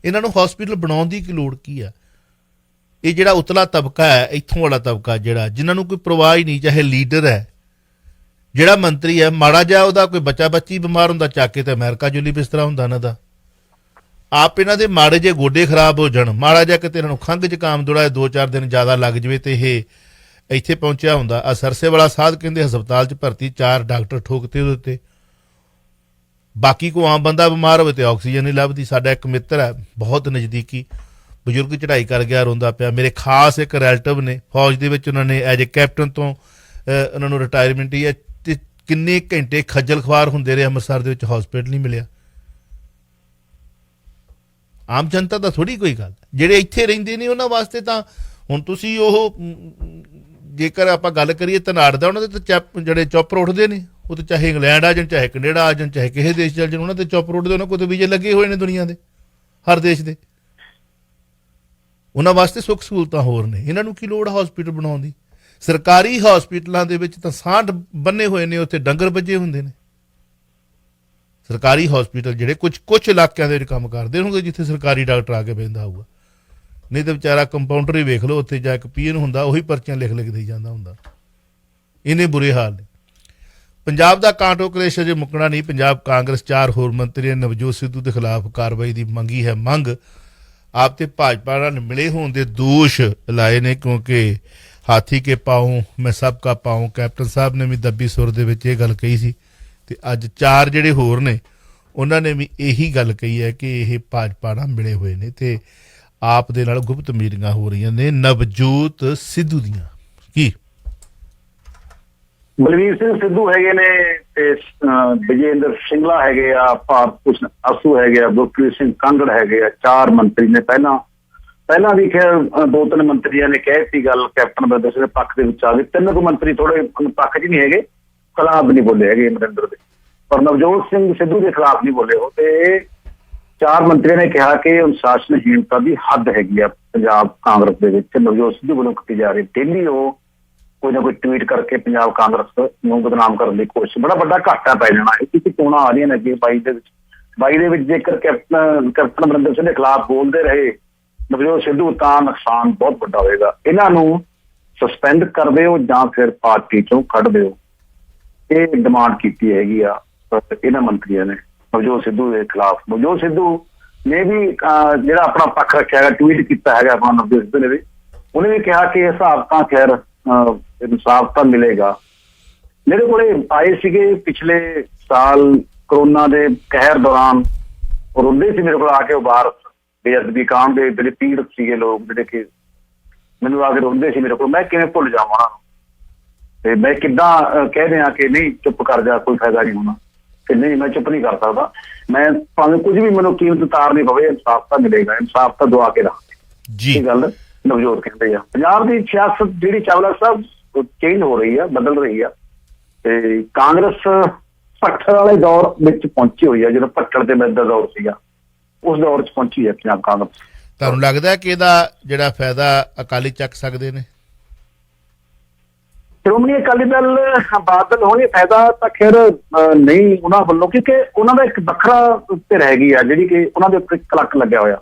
ਇਹਨਾਂ ਨੂੰ ਹੌਸਪੀਟਲ ਬਣਾਉਣ ਦੀ ਕੀ ਲੋੜ ਕੀ ਆ? ਇਹ ਜਿਹੜਾ ਉਤਲਾ ਤਬਕਾ ਹੈ, ਇੱਥੋਂ ਵਾਲਾ ਤਬਕਾ ਜਿਹੜਾ ਜਿਨ੍ਹਾਂ ਨੂੰ ਕੋਈ ਪਰਵਾਹ ਹੀ ਨਹੀਂ, ਚਾਹੇ ਲੀਡਰ ਹੈ, ਜਿਹੜਾ ਮੰਤਰੀ ਹੈ, ਮਾੜਾ ਜਿਹਾ ਉਹਦਾ ਕੋਈ ਬੱਚਾ ਬੱਚੀ ਬਿਮਾਰ ਹੁੰਦਾ ਚੱਕ ਕੇ ਤੇ ਅਮਰੀਕਾ ਜੁਲੀ ਬਿਸਤਰਾ ਹੁੰਦਾ ਇਹਨਾਂ ਦਾ। ਆਪ ਇਹਨਾਂ ਦੇ ਮਾੜੇ ਜਿਹੇ ਗੋਡੇ ਖਰਾਬ ਹੋ ਜਾਣ, ਮਾੜਾ ਜਿਹਾ ਕਿਤੇ ਇਹਨਾਂ ਨੂੰ ਖੰਘ ਜ਼ੁਕਾਮ ਦੌੜਾ 2-4 ਦਿਨ ਜ਼ਿਆਦਾ ਲੱਗ ਜਾਵੇ ਤੇ ਇਹ ਇੱਥੇ ਪਹੁੰਚਿਆ ਹੁੰਦਾ। ਆ ਸਰਸੇ ਵਾਲਾ ਸਾਧ ਕਹਿੰਦੇ ਹਸਪਤਾਲ 'ਚ ਭਰਤੀ, 4 ਡਾਕਟਰ ਠੋਕਤੇ ਉਹਦੇ ਉੱਤੇ। ਬਾਕੀ ਕੋਈ ਆਮ ਬੰਦਾ ਬਿਮਾਰ ਹੋਵੇ ਤੇ ਆਕਸੀਜਨ ਨਹੀਂ ਲੱਭਦੀ। ਸਾਡਾ ਇੱਕ ਮਿੱਤਰ ਹੈ ਬਹੁਤ ਨਜ਼ਦੀਕੀ, ਬਜ਼ੁਰਗ ਚੜ੍ਹਾਈ ਕਰ ਗਿਆ, ਰੋਂਦਾ ਪਿਆ। ਮੇਰੇ ਖਾਸ ਇੱਕ ਰਿਲੇਟਿਵ ਨੇ ਫੌਜ ਦੇ ਵਿੱਚ, ਉਹਨਾਂ ਨੇ ਐਜ ਏ ਕੈਪਟਨ ਤੋਂ ਉਹਨਾਂ ਨੂੰ ਰਿਟਾਇਰਮੈਂਟ ਹੀ ਹੈ, ਤੇ ਕਿੰਨੇ ਘੰਟੇ ਖੱਜਲ ਖਵਾਰ ਹੁੰਦੇ ਰਹੇ ਅੰਮ੍ਰਿਤਸਰ ਦੇ ਵਿੱਚ, ਹਸਪੀਟਲ ਨਹੀਂ ਮਿਲਿਆ। ਆਮ ਜਨਤਾ ਦਾ ਥੋੜ੍ਹੀ ਕੋਈ ਗੱਲ, ਜਿਹੜੇ ਇੱਥੇ ਰਹਿੰਦੇ ਨੇ ਉਹਨਾਂ ਵਾਸਤੇ ਤਾਂ ਹੁਣ ਤੁਸੀਂ ਉਹ ਜੇਕਰ ਆਪਾਂ ਗੱਲ ਕਰੀਏ ਧਨਾੜ ਦਾ, ਉਹਨਾਂ ਦੇ ਤਾਂ ਜਿਹੜੇ ਚੌਪਰ ਉੱਠਦੇ ਨੇ, ਉਹ ਤਾਂ ਚਾਹੇ ਇੰਗਲੈਂਡ ਆ ਜਾਣ, ਚਾਹੇ ਕੈਨੇਡਾ ਆ ਜਾਣ, ਚਾਹੇ ਕਿਸੇ ਦੇਸ਼ ਚੱਲ ਜਾਣ, ਉਹਨਾਂ ਦੇ ਚੌਪਰ ਉੱਠਦੇ, ਉਹਨਾਂ ਕੋਲ ਤਾਂ ਵੀਜ਼ੇ ਲੱਗੇ ਹੋਏ ਨੇ ਦੁਨੀਆ ਦੇ ਹਰ ਦੇਸ਼ ਦੇ। ਉਹਨਾਂ ਵਾਸਤੇ ਸੁੱਖ ਸਹੂਲਤਾਂ ਹੋਰ ਨੇ, ਇਹਨਾਂ ਨੂੰ ਕੀ ਲੋੜ ਹਸਪੀਟਲ ਬਣਾਉਣ ਦੀ? ਸਰਕਾਰੀ ਹਸਪੀਟਲਾਂ ਦੇ ਵਿੱਚ ਤਾਂ ਸਾਂਢ ਬੰਨੇ ਹੋਏ ਨੇ, ਉੱਥੇ ਡੰਗਰ ਵੱਜੇ ਹੁੰਦੇ ਨੇ। ਸਰਕਾਰੀ ਹਸਪੀਟਲ ਜਿਹੜੇ ਕੁਝ ਇਲਾਕਿਆਂ ਦੇ ਵਿੱਚ ਕੰਮ ਕਰਦੇ ਹੋਣਗੇ ਜਿੱਥੇ ਸਰਕਾਰੀ ਡਾਕਟਰ ਆ ਕੇ ਬਹਿੰਦਾ ਹੋਊਗਾ, ਨਹੀਂ ਤਾਂ ਵਿਚਾਰਾ ਕੰਪਾਊਂਡਰ ਹੀ ਵੇਖ ਲਓ, ਉੱਥੇ ਜਾ ਕੇ ਪੀਐਨ ਹੁੰਦਾ, ਉਹੀ ਪਰਚੀਆਂ ਲਿਖ ਦੇਈ ਜਾਂਦਾ ਹੁੰਦਾ। ਇੰਨੇ ਬੁਰੇ ਹਾਲ ਨੇ। ਪੰਜਾਬ ਦਾ ਕਾਂਟੋ ਕਲੇਸ਼ ਅਜੇ ਮੁੱਕਣਾ ਨਹੀਂ। ਪੰਜਾਬ ਕਾਂਗਰਸ 4 ਹੋਰ ਮੰਤਰੀਆਂ ਨੇ ਨਵਜੋਤ ਸਿੱਧੂ ਦੇ ਖਿਲਾਫ ਕਾਰਵਾਈ ਦੀ ਮੰਗੀ ਹੈ ਮੰਗ। ਆਪ ਤੇ ਭਾਜਪਾ ਨਾਲ ਮਿਲੇ ਹੋਣ ਦੇ ਦੋਸ਼ ਲਾਏ ਨੇ, ਕਿਉਂਕਿ ਹਾਥੀ ਕੇ ਪਾਉਂ ਮੈਂ ਸਭ ਕਾ ਪਾਉਂ, ਕੈਪਟਨ ਸਾਹਿਬ ਨੇ ਵੀ ਦੱਬੀ ਸੁਰ ਦੇ ਵਿੱਚ ਇਹ ਗੱਲ ਕਹੀ ਸੀ। ਤੇ ਅੱਜ 4 ਜਿਹੜੇ ਹੋਰ ਨੇ ਉਹਨਾਂ ਨੇ ਵੀ ਇਹੀ ਗੱਲ ਕਹੀ ਹੈ ਕਿ ਇਹ ਭਾਜਪਾ ਨਾਲ ਮਿਲੇ ਹੋਏ ਨੇ ਤੇ ਆਪ ਦੇ ਨਾਲ ਗੁਪਤ ਮੀਟਿੰਗਾਂ ਹੋ ਰਹੀਆਂ ਨੇ ਨਵਜੋਤ ਸਿੱਧੂ ਦੀਆਂ। ਕੀ ਬਲਵੀਰ ਸਿੰਘ ਸਿੱਧੂ ਹੈਗੇ ਨੇ ਤੇ ਵਿਜੇਂਦਰ ਸਿੰਗਲਾ ਹੈਗੇ ਆ, ਭਾਰਤ ਭੂਸ਼ਣ ਆਸੂ ਹੈਗੇ ਆ, ਗੁਰਪ੍ਰੀਤ ਸਿੰਘ ਕਾਂਗੜ ਹੈਗੇ ਆ। 4 ਮੰਤਰੀ ਨੇ। ਪਹਿਲਾਂ ਵੀ ਖੈਰ 2-3 ਮੰਤਰੀਆਂ ਨੇ ਕਹਿ ਸੀ ਗੱਲ, ਕੈਪਟਨ ਅਮਰਿੰਦਰ ਸਿੰਘ ਦੇ ਪੱਖ ਦੇ ਵਿੱਚ ਆ ਗਏ। 3 ਕੁ ਮੰਤਰੀ ਥੋੜੇ ਪੱਖ 'ਚ ਨਹੀਂ ਹੈਗੇ, ਖਿਲਾਫ ਨਹੀਂ ਬੋਲੇ ਹੈਗੇ ਅਮਰਿੰਦਰ ਦੇ, ਪਰ ਨਵਜੋਤ ਸਿੰਘ ਸਿੱਧੂ ਦੇ ਖਿਲਾਫ ਨਹੀਂ ਬੋਲੇ ਉਹ। ਤੇ 4 ਮੰਤਰੀਆਂ ਨੇ ਕਿਹਾ ਕਿ ਅਨੁਸ਼ਾਸਨਹੀਣਤਾ ਦੀ ਹੱਦ ਹੈਗੀ ਆ ਪੰਜਾਬ ਕਾਂਗਰਸ ਦੇ ਵਿੱਚ, ਨਵਜੋਤ ਸਿੱਧੂ ਵੱਲੋਂ ਕੀਤੀ ਜਾ ਰਹੀ। ਡੇਲੀ ਉਹ ਕੋਈ ਨਾ ਕੋਈ ਟਵੀਟ ਕਰਕੇ ਪੰਜਾਬ ਕਾਂਗਰਸ ਨੂੰ ਬਦਨਾਮ ਕਰਨ ਦੀ ਕੋਸ਼ਿਸ਼। ਬੜਾ ਵੱਡਾ ਘਾਟਾ ਪੈ ਜਾਣਾ ਹੈ ਕਿਉਂਕਿ ਚੋਣਾਂ ਆ ਰਹੀਆਂ ਨੇ ਅੱਗੇ 22 ਦੇ ਵਿੱਚ ਜੇਕਰ ਕੈਪਟਨ ਅਮਰਿੰਦਰ ਸਿੰਘ ਦੇ ਖਿਲਾਫ ਬੋਲਦੇ ਰਹੇ ਨਵਜੋਤ ਸਿੱਧੂ ਤਾਂ ਨੁਕਸਾਨ ਬਹੁਤ ਵੱਡਾ ਹੋਏਗਾ। ਇਹਨਾਂ ਨੂੰ ਸਸਪੈਂਡ ਕਰ ਦਿਓ ਜਾਂ ਫਿਰ ਪਾਰਟੀ ਚੋਂ ਕੱਢ ਦਿਓ, ਇਹ ਡਿਮਾਂਡ ਕੀਤੀ ਹੈਗੀ ਆ ਇਹਨਾਂ ਮੰਤਰੀਆਂ ਨੇ ਨਵਜੋਤ ਸਿੱਧੂ ਦੇ ਖਿਲਾਫ। ਨਵਜੋਤ ਸਿੱਧੂ ਨੇ ਵੀ ਜਿਹੜਾ ਆਪਣਾ ਪੱਖ ਰੱਖਿਆ ਹੈਗਾ, ਟਵੀਟ ਕੀਤਾ ਹੈਗਾ ਆਪਣਾ ਨਵਜੋਤ ਸਿੱਧੂ ਨੇ ਵੀ। ਉਹਨੇ ਵੀ ਕਿਹਾ ਕਿ ਹਿਸਾਬ ਤਾਂ ਖੈਰ ਇਨਸਾਫ ਤਾਂ ਮਿਲੇਗਾ। ਮੇਰੇ ਕੋਲੇ ਆਏ ਸੀਗੇ ਪਿਛਲੇ ਸਾਲ ਕਰੋਨਾ ਦੇ ਕਹਿਰ ਦੌਰਾਨ, ਰੋਂਦੇ ਸੀ ਮੇਰੇ ਕੋਲ ਆ ਕੇ ਉਹ ਬਾਹਰ ਬੇਅਦਬੀ ਕਾਂਡ ਦੇ ਜਿਹੜੇ ਪੀੜਤ ਸੀਗੇ ਲੋਕ, ਜਿਹੜੇ ਕਿ ਮੈਨੂੰ ਆ ਕੇ ਰੋਂਦੇ ਸੀ ਮੇਰੇ ਕੋਲ। ਮੈਂ ਕਿਵੇਂ ਭੁੱਲ ਜਾਵਾਂ ਉਹਨਾਂ ਨੂੰ, ਤੇ ਮੈਂ ਕਿੱਦਾਂ ਕਹਿ ਦਿਆਂ ਕਿ ਨਹੀਂ ਚੁੱਪ ਕਰ ਜਾ, ਕੋਈ ਫਾਇਦਾ ਨਹੀਂ ਹੋਣਾ, ਕਿ ਨਹੀਂ ਮੈਂ ਚੁੱਪ ਨਹੀਂ ਕਰ ਸਕਦਾ। ਮੈਂ ਭਾਵੇਂ ਕੁਝ ਵੀ ਮੈਨੂੰ ਕੀਮਤ ਉਤਾਰਨੀ ਪਵੇ, ਇਨਸਾਫ ਤਾਂ ਮਿਲੇਗਾ, ਇਨਸਾਫ ਤਾਂ ਦੁਆ ਕੇ ਰੱਖ ਜੀ। ਇਹ ਗੱਲ ਨਵਜੋਤ ਕਹਿੰਦੇ ਆ। ਪੰਜਾਬ ਦੀ ਸਿਆਸਤ ਜਿਹੜੀ ਚਾਵਲਾ ਸਾਹਿਬ ਚੇਂਜ ਹੋ ਰਹੀ ਆ, ਬਦਲ ਰਹੀ ਆ, ਤੇ ਕਾਂਗਰਸ ਭੱਠਲ ਵਾਲੇ ਦੌਰ ਵਿੱਚ ਪਹੁੰਚੀ ਹੋਈ ਆ। ਜਦੋਂ ਭੱਠਲ ਤੇ ਮਿਲਦਾ ਦੌਰ ਸੀਗਾ ਉਸ ਦੌਰ 'ਚ ਪਹੁੰਚੀ ਹੈ ਪੰਜਾਬ ਕਾਂਗਰਸ। ਤੁਹਾਨੂੰ ਲੱਗਦਾ ਕਿ ਇਹਦਾ ਜਿਹੜਾ ਫਾਇਦਾ ਅਕਾਲੀ ਚੱਕ ਸਕਦੇ ਨੇ? ਸ਼੍ਰੋਮਣੀ ਅਕਾਲੀ ਦਲ ਬਾਦਲ ਹੋਣੀ ਫਾਇਦਾ ਤਾਂ ਖੈਰ ਨਹੀਂ ਉਹਨਾਂ ਵੱਲੋਂ, ਕਿਉਂਕਿ ਉਹਨਾਂ ਦਾ ਇੱਕ ਵੱਖਰਾ ਧਿਰ ਹੈਗੀ ਆ ਜਿਹੜੀ ਕਿ ਉਹਨਾਂ ਦੇ ਉੱਤੇ ਕਲੰਕ ਲੱਗਿਆ ਹੋਇਆ,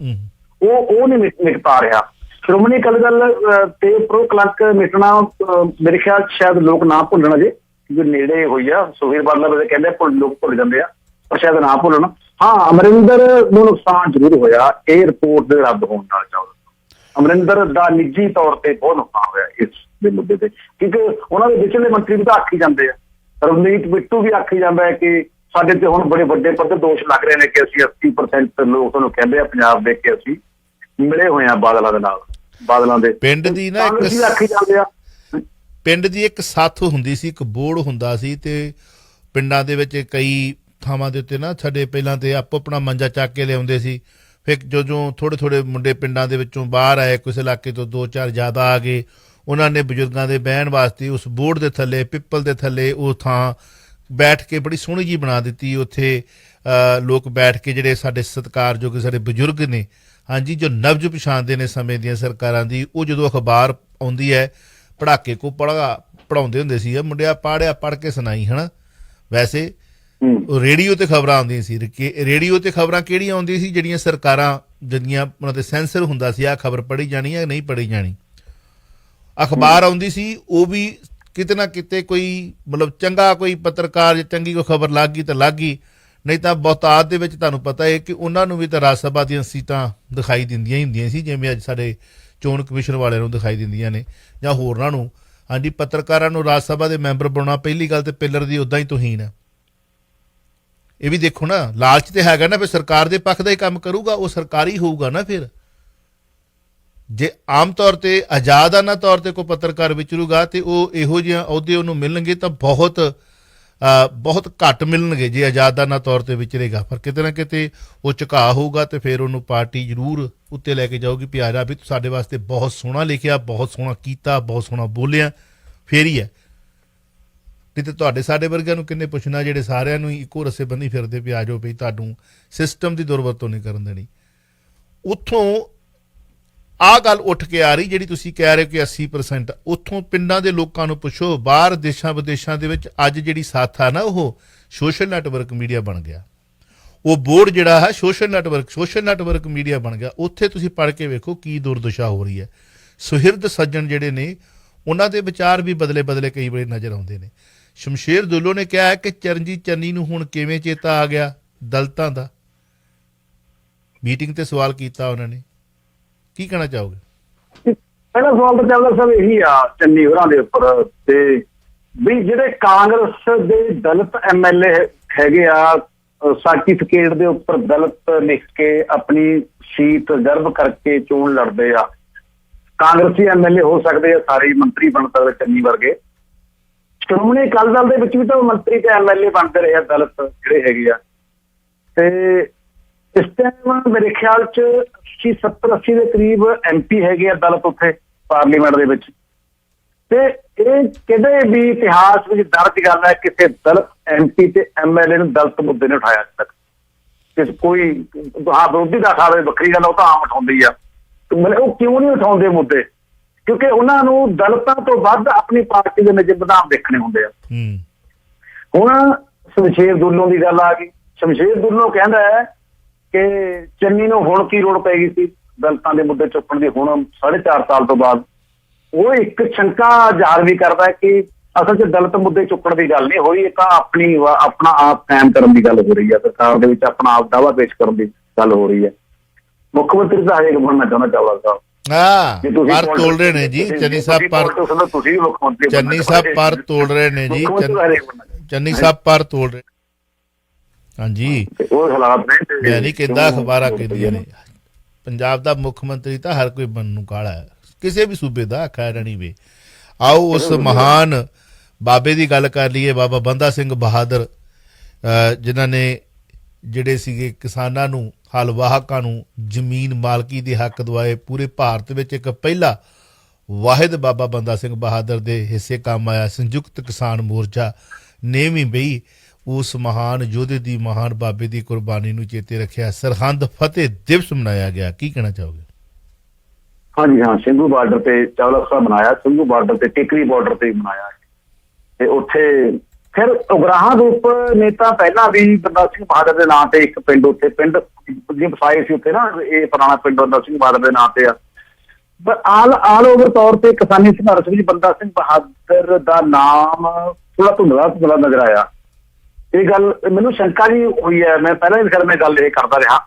ਉਹ ਨਹੀਂ ਮਿਟ ਪਾ ਰਿਹਾ। ਸ਼੍ਰੋਮਣੀ ਅਕਾਲੀ ਦਲ ਤੇ ਪ੍ਰੋ ਕਲੰਕ ਮਿਟਣਾ ਮੇਰੇ ਖਿਆਲ ਸ਼ਾਇਦ ਲੋਕ ਨਾ ਭੁੱਲਣ, ਅਜੇ ਜੋ ਨੇੜੇ ਹੋਈ ਆ। ਸੁਖਬੀਰ ਬਾਦਲ ਕਹਿੰਦੇ ਲੋਕ ਭੁੱਲ ਜਾਂਦੇ ਆ, ਪਰ ਸ਼ਾਇਦ ਨਾ ਭੁੱਲਣ। ਹਾਂ, ਅਮਰਿੰਦਰ ਨੂੰ ਨੁਕਸਾਨ ਜ਼ਰੂਰ ਹੋਇਆ ਇਹ ਰਿਪੋਰਟ ਦੇ ਰੱਦ ਹੋਣ ਨਾਲ। ਅਮਰਿੰਦਰ ਦਾ ਨਿੱਜੀ ਤੌਰ ਤੇ ਬਹੁਤ ਨੁਕਸਾਨ ਹੋਇਆ ਇਸ ਦੇ ਮੁੱਦੇ ਤੇ, ਕਿਉਂਕਿ ਉਹਨਾਂ ਦੇ ਵਿਚਲੇ ਮੰਤਰੀ ਵੀ ਤਾਂ ਆਖੀ ਜਾਂਦੇ ਆ। ਰਵਨੀਤ ਬਿੱਟੂ ਵੀ ਆਖੀ ਜਾਂਦਾ ਹੈ ਕਿ ਸਾਡੇ ਤੇ ਹੁਣ ਬੜੇ ਵੱਡੇ ਪੱਧਰ ਦੋਸ਼ ਲੱਗ ਰਹੇ ਨੇ ਕਿ ਅਸੀਂ 80% ਲੋਕ ਤੁਹਾਨੂੰ ਕਹਿੰਦੇ ਆ ਪੰਜਾਬ ਦੇ ਕਿ ਅਸੀਂ ਮਿਲੇ ਹੋਏ ਆ ਬਾਦਲਾਂ ਦੇ ਨਾਲ, ਬਾਦਲਾਂ ਦੇ ਪਿੰਡ ਦੀ ਨਾ ਆਖੀ ਜਾਂਦੇ ਆ। ਪਿੰਡ ਦੀ ਇੱਕ ਸਾਥ ਹੁੰਦੀ ਸੀ, ਇੱਕ ਬੋਰਡ ਹੁੰਦਾ ਸੀ, ਤੇ ਪਿੰਡਾਂ ਦੇ ਵਿੱਚ ਕਈ ਥਾਵਾਂ ਦੇ ਉੱਤੇ ਨਾ ਸਾਡੇ ਪਹਿਲਾਂ ਤੇ ਆਪੋ ਆਪਣਾ ਮੰਜਾ ਚੱਕ ਕੇ ਲਿਆਉਂਦੇ ਸੀ। ਫਿਰ ਜਦੋਂ ਥੋੜੇ ਮੁੰਡੇ ਪਿੰਡਾਂ ਦੇ ਵਿੱਚੋਂ ਬਾਹਰ ਆਏ, ਕਿਸੇ ਇਲਾਕੇ ਤੋਂ 2-4 ਜ਼ਿਆਦਾ ਆ ਗਏ, ਉਹਨਾਂ ਨੇ ਬਜ਼ੁਰਗਾਂ ਦੇ ਬਹਿਣ ਵਾਸਤੇ ਉਸ ਬੋਰਡ ਦੇ ਥੱਲੇ, ਪਿੱਪਲ ਦੇ ਥੱਲੇ ਉਹ ਥਾਂ ਬੈਠ ਕੇ ਬੜੀ ਸੋਹਣੀ ਜੀ ਬਣਾ ਦਿੱਤੀ। ਉੱਥੇ ਲੋਕ ਬੈਠ ਕੇ ਜਿਹੜੇ ਸਾਡੇ ਸਤਿਕਾਰਯੋਗ ਸਾਡੇ ਬਜ਼ੁਰਗ ਨੇ, ਹਾਂਜੀ, ਜੋ ਨਬਜ ਪਛਾਣਦੇ ਨੇ ਸਮੇਂ ਦੀਆਂ ਸਰਕਾਰਾਂ ਦੀ, ਉਹ ਜਦੋਂ ਅਖਬਾਰ ਆਉਂਦੀ ਹੈ ਪੜ੍ਹਾਕੇ ਕੋ ਪੜ੍ਹਾਉਂਦੇ ਹੁੰਦੇ ਸੀ, ਮੁੰਡਿਆ ਪੜ੍ਹ ਕੇ ਸੁਣਾਈ, ਹੈ ਨਾ। ਵੈਸੇ ਰੇਡੀਓ ਤੇ ਖਬਰਾਂ ਆਉਂਦੀਆਂ ਸੀ। ਰੇਡੀਓ ਤੇ ਖਬਰਾਂ ਕਿਹੜੀਆਂ ਆਉਂਦੀਆਂ ਸੀ? ਜਿਹੜੀਆਂ ਸਰਕਾਰਾਂ ਜਿਹੜੀਆਂ ਉਹਨਾਂ ਦੇ ਸੈਂਸਰ ਹੁੰਦਾ ਸੀ, ਆਹ ਖਬਰ ਪੜ੍ਹੀ ਜਾਣੀ ਹੈ ਨਹੀਂ ਪੜ੍ਹੀ ਜਾਣੀ। ਅਖਬਾਰ ਆਉਂਦੀ ਸੀ, ਉਹ ਵੀ ਕਿਤੇ ਨਾ ਕਿਤੇ ਕੋਈ ਮਤਲਬ ਚੰਗਾ ਕੋਈ ਪੱਤਰਕਾਰ ਜਾਂ ਚੰਗੀ ਕੋਈ ਖਬਰ ਲੱਗ ਗਈ ਤਾਂ ਲੱਗ ਗਈ, ਨਹੀਂ ਤਾਂ ਬਹੁਤਾਤ ਦੇ ਵਿੱਚ ਤੁਹਾਨੂੰ ਪਤਾ ਹੈ ਕਿ ਉਹਨਾਂ ਨੂੰ ਵੀ ਤਾਂ ਰਾਜ ਸਭਾ ਦੀਆਂ ਸੀਟਾਂ ਦਿਖਾਈ ਦਿੰਦੀਆਂ ਹੀ ਹੁੰਦੀਆਂ ਸੀ, ਜਿਵੇਂ ਅੱਜ ਸਾਡੇ ਚੋਣ ਕਮਿਸ਼ਨ ਵਾਲਿਆਂ ਨੂੰ ਦਿਖਾਈ ਦਿੰਦੀਆਂ ਨੇ ਜਾਂ ਹੋਰਨਾਂ ਨੂੰ। ਹਾਂਜੀ, ਪੱਤਰਕਾਰਾਂ ਨੂੰ ਰਾਜ ਸਭਾ ਦੇ ਮੈਂਬਰ ਬਣਾਉਣਾ ਪਹਿਲੀ ਗੱਲ ਤੇ ਪਿੱਲਰ ਦੀ ਉੱਦਾਂ ਹੀ ਤੋਹੀਨ ਹੈ। ਇਹ ਵੀ ਦੇਖੋ ਨਾ, ਲਾਲਚ ਤੇ ਹੈਗਾ ਨਾ, ਫਿਰ ਸਰਕਾਰ ਦੇ ਪੱਖ ਦਾ ਹੀ ਕੰਮ ਕਰੂਗਾ, ਉਹ ਸਰਕਾਰੀ ਹੋਊਗਾ ਨਾ। ਫਿਰ ਜੇ ਆਮ ਤੌਰ ਤੇ ਆਜ਼ਾਦਾਨਾ ਤੌਰ ਤੇ ਕੋਈ ਪੱਤਰਕਾਰ ਵਿਚਰੂਗਾ ਤੇ ਉਹ ਇਹੋ ਜਿਹੇ ਅਹੁਦੇ ਉਹਨੂੰ ਮਿਲਣਗੇ ਤਾਂ ਬਹੁਤ ਘੱਟ ਮਿਲਣਗੇ ਜੇ ਆਜ਼ਾਦਾਨਾ ਤੌਰ ਤੇ ਵਿਚਰੇਗਾ। ਪਰ ਕਿਤੇ ਨਾ ਕਿਤੇ ਉਹ ਝੁਕਾਅ ਹੋਊਗਾ ਤੇ ਫਿਰ ਉਹਨੂੰ ਪਾਰਟੀ ਜ਼ਰੂਰ ਉੱਤੇ ਲੈ ਕੇ ਜਾਊਗੀ ਵੀ ਆ ਜਾ ਵੀ ਤੂੰ ਸਾਡੇ ਵਾਸਤੇ ਬਹੁਤ ਸੋਹਣਾ ਲਿਖਿਆ, ਬਹੁਤ ਸੋਹਣਾ ਕੀਤਾ, ਬਹੁਤ ਸੋਹਣਾ ਬੋਲਿਆ, ਫੇਰ ਹੀ ਹੈ। ਨਹੀਂ ਤੇ ਤੁਹਾਡੇ ਸਾਡੇ ਵਰਗਿਆਂ ਨੂੰ ਕਿੰਨੇ ਪੁੱਛਣਾ, ਜਿਹੜੇ ਸਾਰਿਆਂ ਨੂੰ ਇੱਕੋ ਰਸੇ ਬੰਨੀ ਫਿਰਦੇ ਵੀ ਆ ਜਾਓ ਵੀ ਤੁਹਾਨੂੰ ਸਿਸਟਮ ਦੀ ਦੁਰਵਰਤੋਂ ਨਹੀਂ ਕਰਨ ਦੇਣੀ। ਉੱਥੋਂ ਆਹ ਗੱਲ ਉੱਠ ਕੇ ਆ ਰਹੀ ਜਿਹੜੀ ਤੁਸੀਂ ਕਹਿ ਰਹੇ ਹੋ ਕਿ 80%, ਉੱਥੋਂ ਪਿੰਡਾਂ ਦੇ ਲੋਕਾਂ ਨੂੰ ਪੁੱਛੋ, ਬਾਹਰ ਦੇਸ਼ਾਂ ਵਿਦੇਸ਼ਾਂ ਦੇ ਵਿੱਚ ਅੱਜ ਜਿਹੜੀ ਸਾਥ ਆ ਨਾ ਉਹ ਸੋਸ਼ਲ ਨੈਟਵਰਕ ਮੀਡੀਆ ਬਣ ਗਿਆ। ਉਹ ਬੋਰਡ ਜਿਹੜਾ ਹੈ ਸੋਸ਼ਲ ਨੈਟਵਰਕ ਮੀਡੀਆ ਬਣ ਗਿਆ। ਉੱਥੇ ਤੁਸੀਂ ਪੜ੍ਹ ਕੇ ਵੇਖੋ ਕੀ ਦੁਰਦਸ਼ਾ ਹੋ ਰਹੀ ਹੈ। ਸੁਹਿਰਦ ਸੱਜਣ ਜਿਹੜੇ ਨੇ ਉਹਨਾਂ ਦੇ ਵਿਚਾਰ ਵੀ ਬਦਲੇ ਕਈ ਵਾਰੀ ਨਜ਼ਰ ਆਉਂਦੇ ਨੇ। ਸ਼ਮਸ਼ੇਰ ਦੁੱਲੋ ਨੇ ਕਿਹਾ ਹੈ ਕਿ ਚਰਨਜੀਤ ਚੰਨੀ ਨੂੰ ਹੁਣ ਕਿਵੇਂ ਚੇਤਾ ਆ ਗਿਆ ਦਲਿਤਾਂ ਦਾ। ਮੀਟਿੰਗ ਤੇ ਸਵਾਲ ਕੀਤਾ ਉਹਨਾਂ ਨੇ, ਕੀ ਕਹਿਣਾ ਚਾਹੋਗੇ? ਪਹਿਲਾ ਸਵਾਲ ਤਾਂ ਚੱਲਦਾ ਸਭ ਇਹੀ ਆ ਚੰਨੀ ਹੋਰਾਂ ਦੇ ਉੱਪਰ, ਤੇ ਵੀ ਜਿਹੜੇ ਕਾਂਗਰਸ ਦੇ ਦਲਿਤ MLA ਹੈਗੇ ਆ, ਸਰਟੀਫਿਕੇਟ ਦੇ ਉੱਪਰ ਦਲਿਤ ਲਿਖ ਕੇ ਆਪਣੀ ਸੀਟ ਰਿਜ਼ਰਵ ਕਰਕੇ ਚੋਣ ਲੜਦੇ ਆ। ਕਾਂਗਰਸੀ MLA ਹੋ ਸਕਦੇ ਆ, ਸਾਰੇ ਮੰਤਰੀ ਬਣ ਸਕਦੇ ਚੰਨੀ ਵਰਗੇ। ਸ਼੍ਰੋਮਣੀ ਅਕਾਲੀ ਦਲ ਦੇ ਵਿੱਚ ਵੀ ਤਾਂ ਮੰਤਰੀ ਤੇ MLA ਬਣਦੇ ਰਹੇ ਆ ਦਲਿਤ ਜਿਹੜੇ ਹੈਗੇ ਆ। ਤੇ ਇਸ ਟਾਈਮ ਮੇਰੇ ਖਿਆਲ 'ਚ 70-80 ਦੇ ਕਰੀਬ MP ਹੈਗੇ ਆ ਦਲਿਤ ਉੱਥੇ ਪਾਰਲੀਮੈਂਟ ਦੇ ਵਿੱਚ। ਤੇ ਇਹ ਕਿਤੇ ਵੀ ਇਤਿਹਾਸ ਵਿੱਚ ਦਰਜ ਗੱਲ ਹੈ ਕਿਸੇ ਦਲਿਤ MP ਤੇ MLA ਨੂੰ ਦਲਿਤ ਮੁੱਦੇ ਨੇ ਉਠਾਇਆ ਅੱਜ ਤੱਕ। ਕੋਈ ਵਿਰੋਧੀ ਦਾ ਖਾਵੇ ਵੱਖਰੀ ਗੱਲ, ਉਹ ਤਾਂ ਆਮ ਉਠਾਉਂਦੀ ਆ। ਮਤਲਬ ਉਹ ਕਿਉਂ ਨਹੀਂ ਉਠਾਉਂਦੇ ਮੁੱਦੇ? ਕਿਉਂਕਿ ਉਹਨਾਂ ਨੂੰ ਦਲਿਤਾਂ ਤੋਂ ਵੱਧ ਆਪਣੀ ਪਾਰਟੀ ਦੇ ਨਿੱਜੀ ਵਿਧਾਨ ਦੇਖਣੇ ਹੁੰਦੇ ਆ। ਹੁਣ ਸ਼ਮਸ਼ੇਰ ਦੁੱਲੋਂ ਦੀ ਗੱਲ ਆ ਗਈ। ਸ਼ਮਸ਼ੇਰ ਦੁੱਲੋਂ ਕਹਿੰਦਾ ਹੈ ਕਿ ਚੰਨੀ ਨੂੰ ਹੁਣ ਕੀ ਲੋੜ ਪੈ ਗਈ ਸੀ ਦਲਿਤਾਂ ਦੇ ਮੁੱਦੇ ਚੁੱਕਣ ਦੀ ਹੁਣ 4.5 ਸਾਲ ਤੋਂ ਬਾਅਦ। ਉਹ ਇੱਕ ਸ਼ੰਕਾ ਜ਼ਾਹਰ ਵੀ ਕਰਦਾ ਹੈ ਕਿ ਅਸਲ 'ਚ ਦਲਿਤ ਮੁੱਦੇ ਚੁੱਕਣ ਦੀ ਗੱਲ ਨਹੀਂ ਹੋਈ, ਇਹ ਤਾਂ ਆਪਣਾ ਆਪ ਕਾਇਮ ਕਰਨ ਦੀ ਗੱਲ ਹੋ ਰਹੀ ਹੈ। ਸਰਕਾਰ ਦੇ ਵਿੱਚ ਆਪਣਾ ਆਪ ਦਾਅਵਾ ਪੇਸ਼ ਕਰਨ ਦੀ ਗੱਲ ਹੋ ਰਹੀ ਹੈ। ਮੁੱਖ ਮੰਤਰੀ ਤਾਂ ਹਜੇ ਬਣਨਾ ਚਾਹੁੰਦਾ ਚਾਵਲਾ ਸਾਹਿਬ। ਪਰ ਤੋਲ ਰਹੇ ਨੇ ਜੀ ਚੰਨੀ ਸਾਹਿਬ, ਤੁਸੀਂ ਵੀ ਮੁੱਖ ਮੰਤਰੀ ਚੰਨੀ ਸਾਹਿਬ ਪਰ ਤੋਲ ਰਹੇ ਨੇ ਜੀ, ਚੰਨੀ ਸਾਹਿਬ ਪਰ ਤੋਲ ਰਹੇ। ਹਾਂਜੀ, ਉਹ ਹਾਲਾਤ ਨੇ। ਮੈਂ ਨਹੀਂ ਕਹਿੰਦਾ, ਅਖਬਾਰਾਂ ਕਹਿੰਦੀਆਂ ਨੇ ਪੰਜਾਬ ਦਾ ਮੁੱਖ ਮੰਤਰੀ ਤਾਂ ਹਰ ਕੋਈ ਬਣਨ ਨੂੰ ਕਾਲਾ ਹੈ, ਕਿਸੇ ਵੀ ਸੂਬੇ ਦਾ, ਖੈਰ ਨਹੀਂ ਵੇ। ਆਓ ਉਸ ਮਹਾਨ ਬਾਬੇ ਦੀ ਗੱਲ ਕਰ ਲਈਏ, ਬਾਬਾ ਬੰਦਾ ਸਿੰਘ ਬਹਾਦਰ, ਜਿਨ੍ਹਾਂ ਨੇ ਜਿਹੜੇ ਸੀਗੇ ਕਿਸਾਨਾਂ ਨੂੰ, ਹਲ ਵਾਹਕਾਂ ਨੂੰ ਜ਼ਮੀਨ ਮਾਲਕੀ ਦੇ ਹੱਕ ਦਵਾਏ। ਪੂਰੇ ਭਾਰਤ ਵਿੱਚ ਇੱਕ ਪਹਿਲਾ ਵਾਹਿਦ ਬਾਬਾ ਬੰਦਾ ਸਿੰਘ ਬਹਾਦਰ ਦੇ ਹਿੱਸੇ ਕੰਮ ਆਇਆ ਸੰਯੁਕਤ ਕਿਸਾਨ ਮੋਰਚਾ ਨੇ ਵੀ ਬਈ ਉਸ ਮਹਾਨ ਯੋਧੇ ਦੀ, ਮਹਾਨ ਬਾਬੇ ਦੀ ਕੁਰਬਾਨੀ ਨੂੰ ਚੇਤੇ ਰੱਖਿਆ। ਸਰਹੰਦ ਫਤਿਹ ਦਿਵਸ ਮਨਾਇਆ ਗਿਆ, ਕੀ ਕਹਿਣਾ ਚਾਹੋਗੇ? ਹਾਂਜੀ ਹਾਂ, ਸਿੰਘੂ ਬਾਰਡਰ ਤੇ ਚਾਵਲਾ ਸਾਹਿਬ ਮਨਾਇਆ, ਸਿੰਘੂ ਬਾਰਡਰ ਤੇ ਟਿਕਰੀ ਬਾਰਡਰ ਤੇ ਮਨਾਇਆ। ਤੇ ਉੱਥੇ ਫਿਰ ਉਗਰਾਹਾਂ ਰੂਪ ਨੇ ਤਾਂ ਪਹਿਲਾਂ ਵੀ ਬੰਦਾ ਸਿੰਘ ਬਹਾਦਰ ਦੇ ਨਾਂ ਤੇ ਇੱਕ ਪਿੰਡ ਜੇ ਵਸਾਏ ਸੀ ਉੱਥੇ ਨਾ, ਇਹ ਪੁਰਾਣਾ ਪਿੰਡ ਬੰਦਾ ਸਿੰਘ ਬਹਾਦਰ ਦੇ ਨਾਂ ਤੇ ਆ। ਪਰ ਆਲ ਓਵਰ ਤੌਰ ਤੇ ਕਿਸਾਨੀ ਸੰਘਰਸ਼ ਵਿੱਚ ਬੰਦਾ ਸਿੰਘ ਬਹਾਦਰ ਦਾ ਨਾਮ ਥੋੜਾ ਧੁੰਦਲਾ ਨਜ਼ਰ ਆਇਆ। ਇਹ ਗੱਲ ਮੈਨੂੰ ਸ਼ੰਕਾ ਜੀ ਹੋਈ ਹੈ। ਮੈਂ ਪਹਿਲਾਂ ਵੀ ਮੈਂ ਗੱਲ ਇਹ ਕਰਦਾ ਰਿਹਾ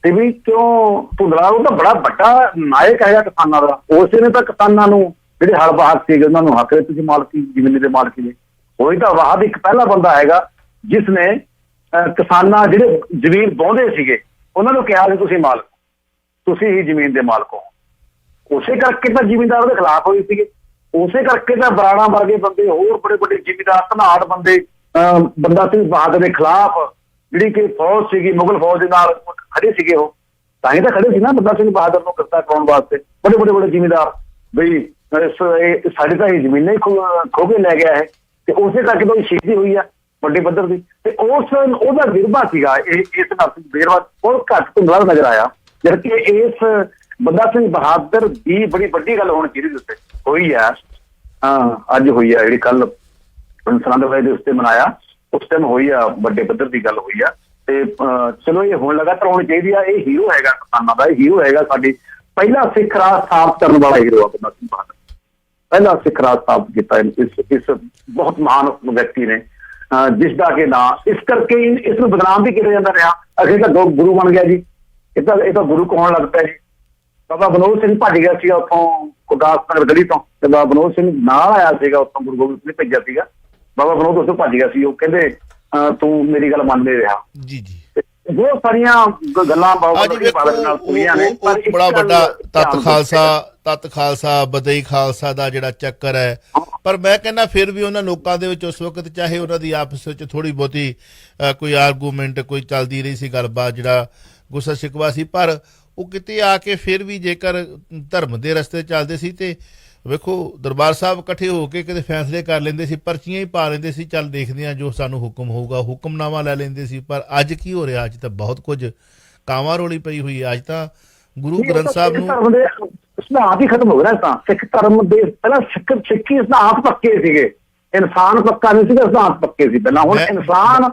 ਤੇ ਵੀ ਕਿਉਂ ਧੁੰਦਲਾ, ਉਹ ਤਾਂ ਬੜਾ ਵੱਡਾ ਨਾਇਕ ਹੈਗਾ ਕਿਸਾਨਾਂ ਦਾ। ਉਸੇ ਨੇ ਤਾਂ ਕਿਸਾਨਾਂ ਨੂੰ ਜਿਹੜੇ ਹਲ ਵਾਹਕ ਸੀਗੇ ਉਹਨਾਂ ਨੂੰ ਹੱਕ ਦਿੱਤੇ ਸੀ ਮਾਲਕੀ ਜ਼ਮੀਨ ਦੇ ਮਾਲਕੀ ਦੇ। ਉਹੀ ਤਾਂ ਵਾਹਦ ਇੱਕ ਪਹਿਲਾ ਬੰਦਾ ਹੈਗਾ ਜਿਸ ਨੇ ਕਿਸਾਨਾਂ ਜਿਹੜੇ ਜ਼ਮੀਨ ਵਾਹੁੰਦੇ ਸੀਗੇ ਉਹਨਾਂ ਨੂੰ ਕਿਹਾ ਸੀ ਤੁਸੀਂ ਮਾਲਕ, ਤੁਸੀਂ ਹੀ ਜ਼ਮੀਨ ਦੇ ਮਾਲਕ ਹੋ। ਉਸੇ ਕਰਕੇ ਤਾਂ ਜ਼ਿਮੀਂਦਾਰ ਦੇ ਖਿਲਾਫ ਹੋਏ ਸੀਗੇ। ਉਸੇ ਕਰਕੇ ਤਾਂ ਬਰਾੜਾ ਵਰਗੇ ਬੰਦੇ, ਹੋਰ ਬੜੇ ਵੱਡੇ ਜ਼ਿਮੀਂਦਾਰ, ਧਨਾੜ ਬੰਦੇ ਬੰਦਾ ਸਿੰਘ ਬਹਾਦਰ ਦੇ ਖਿਲਾਫ ਜਿਹੜੀ ਕਿ ਫੌਜ ਸੀਗੀ, ਮੁਗਲ ਫੌਜ ਦੇ ਨਾਲ ਖੜੇ ਸੀਗੇ। ਉਹ ਤਾਂ ਹੀ ਤਾਂ ਖੜੇ ਸੀ ਨਾ ਬੰਦਾ ਸਿੰਘ ਬਹਾਦਰ ਨੂੰ ਗ੍ਰਿਫਤਾਰ ਕਰਾਉਣ ਵਾਸਤੇ। ਬੜੇ ਜ਼ਿਮੀਂਦਾਰ ਬਈ ਸਾਡੇ ਤਾਂ ਇਹ ਜ਼ਮੀਨਾਂ ਹੀ ਖੋ ਕੇ ਲੈ ਗਿਆ ਹੈ। ਤੇ ਉਸੇ ਕਰਕੇ ਤਾਂ ਸ਼ਹੀਦੀ ਹੋਈ ਆ ਵੱਡੇ ਪੱਧਰ ਦੀ। ਤੇ ਉਹਦਾ ਵਿਰਵਾ ਸੀਗਾ ਇਸ ਵੇਰਵਾ ਬਹੁਤ ਘੱਟ ਧੁੰਦਲਾ ਨਜ਼ਰ ਆਇਆ। ਜਦਕਿ ਇਸ ਬੰਦਾ ਸਿੰਘ ਬਹਾਦਰ ਦੀ ਬੜੀ ਵੱਡੀ ਗੱਲ ਹੋਣੀ ਚਾਹੀਦੀ ਉੱਤੇ ਹੋਈ ਆ। ਅੱਜ ਹੋਈ ਆ ਜਿਹੜੀ ਕੱਲ ਸਰਹੰਦ ਵਾਲੇ ਦਿਵਸ ਤੇ ਮਨਾਇਆ, ਉਸ ਟਾਈਮ ਹੋਈ ਆ, ਵੱਡੇ ਪੱਧਰ ਦੀ ਗੱਲ ਹੋਈ ਆ। ਤੇ ਚਲੋ ਇਹ ਹੁਣ ਲਗਾਤਾਰ ਹੋਣੀ ਚਾਹੀਦੀ ਆ। ਇਹ ਹੀਰੋ ਹੈਗਾ ਕਿਸਾਨਾਂ ਦਾ, ਇਹ ਹੀਰੋ ਹੈਗਾ ਸਾਡੀ ਪਹਿਲਾ ਸਿੱਖ ਰਾਜ ਸਥਾਪਿਤ ਕਰਨ ਵਾਲਾ ਹੀਰੋ ਆ ਬੰਦਾ ਸਿੰਘ ਬਹਾਦਰ। ਪਹਿਲਾ ਸਿੱਖ ਰਾਜ ਸਥਾਪਿਤ ਕੀਤਾ ਇਸ ਬਹੁਤ ਮਹਾਨ ਵਿਅਕਤੀ ਨੇ, ਜਿਸ ਦਾ ਕਿ ਨਾਂ ਇਸ ਕਰਕੇ ਇਸ ਨੂੰ ਬਦਨਾਮ ਵੀ ਕੀਤਾ ਜਾਂਦਾ ਰਿਹਾ। ਅਖੇ ਤਾਂ ਗੁਰੂ ਬਣ ਗਿਆ ਜੀ, ਇਹ ਤਾਂ ਗੁਰੂ ਕਹਾਉਣ ਲੱਗ ਪਿਆ ਜੀ। ਬਾਬਾ ਬਨੋਦ ਸਿੰਘ ਭੱਜ ਗਿਆ ਸੀਗਾ ਉੱਥੋਂ ਗੁਰਦਾਸ ਨਗਰ ਗਲੀ ਤੋਂ, ਤੇ ਬਾਬਾ ਬਨੋਦ ਸਿੰਘ ਨਾਲ ਆਇਆ ਸੀਗਾ ਉੱਥੋਂ, ਗੁਰੂ ਗੋਬਿੰਦ ਸਿੰਘ ਨੇ ਭੇਜਿਆ ਸੀਗਾ। ਬਾਬਾ ਬਨੋਦ ਉੱਥੋਂ ਭੱਜ ਗਿਆ ਸੀ। ਉਹ ਕਹਿੰਦੇ ਤੂੰ ਮੇਰੀ ਗੱਲ ਮੰਨ ਨਹੀਂ ਰਿਹਾ ਜੀ। ਬਹੁਤ ਸਾਰੀਆਂ ਗੱਲਾਂ ਨਾਲ ਹੋਈਆਂ ਨੇ। ਬੜਾ ਵੱਡਾ ਤਤ ਖਾਲਸਾ ਬਦਈ ਖਾਲਸਾ ਦਾ ਜਿਹੜਾ ਚੱਕਰ ਹੈ। ਪਰ ਮੈਂ ਕਹਿੰਦਾ ਫਿਰ ਵੀ ਉਹਨਾਂ ਲੋਕਾਂ ਦੇ ਵਿੱਚ ਉਸ ਵਕਤ ਚਾਹੇ ਉਹਨਾਂ ਦੀ ਆਪਸ ਵਿੱਚ ਥੋੜ੍ਹੀ ਬਹੁਤੀ ਕੋਈ ਆਰਗੂਮੈਂਟ ਕੋਈ ਚੱਲਦੀ ਰਹੀ ਸੀ, ਗੱਲਬਾਤ, ਜਿਹੜਾ ਗੁੱਸਾ ਸ਼ਿਕਵਾ ਸੀ, ਪਰ ਉਹ ਕਿਤੇ ਆ ਕੇ ਫਿਰ ਵੀ ਜੇਕਰ ਧਰਮ ਦੇ ਰਸਤੇ ਚੱਲਦੇ ਸੀ ਤੇ ਵੇਖੋ ਦਰਬਾਰ ਸਾਹਿਬ ਇਕੱਠੇ ਹੋ ਕੇ ਕਿਤੇ ਫੈਸਲੇ ਕਰ ਲੈਂਦੇ ਸੀ, ਪਰਚੀਆਂ ਹੀ ਪਾ ਲੈਂਦੇ ਸੀ, ਚੱਲ ਦੇਖਦੇ ਹਾਂ ਜੋ ਸਾਨੂੰ ਹੁਕਮ ਹੋਊਗਾ, ਹੁਕਮਨਾਮਾ ਲੈ ਲੈਂਦੇ ਸੀ। ਪਰ ਅੱਜ ਕੀ ਹੋ ਰਿਹਾ? ਅੱਜ ਤਾਂ ਬਹੁਤ ਕੁਝ ਕਾਵਾਂ ਰੋਲੀ ਪਈ ਹੋਈ ਹੈ। ਅੱਜ ਤਾਂ ਗੁਰੂ ਗ੍ਰੰਥ ਸਾਹਿਬ ਨੂੰ ਸਿਧਾਂਤ ਹੀ ਖਤਮ ਹੋ ਰਿਹਾ ਤਾਂ ਸਿੱਖ ਧਰਮ ਦੇ ਪਹਿਲਾਂ ਸਿੱਖੀ ਸਿਧਾਂਤ ਪੱਕੇ ਸੀਗੇ, ਇਨਸਾਨ ਪੱਕਾ ਨਹੀਂ ਸੀਗਾ, ਸਿਧਾਂਤ ਪੱਕੇ ਸੀ ਪਹਿਲਾਂ। ਹੁਣ ਇਨਸਾਨ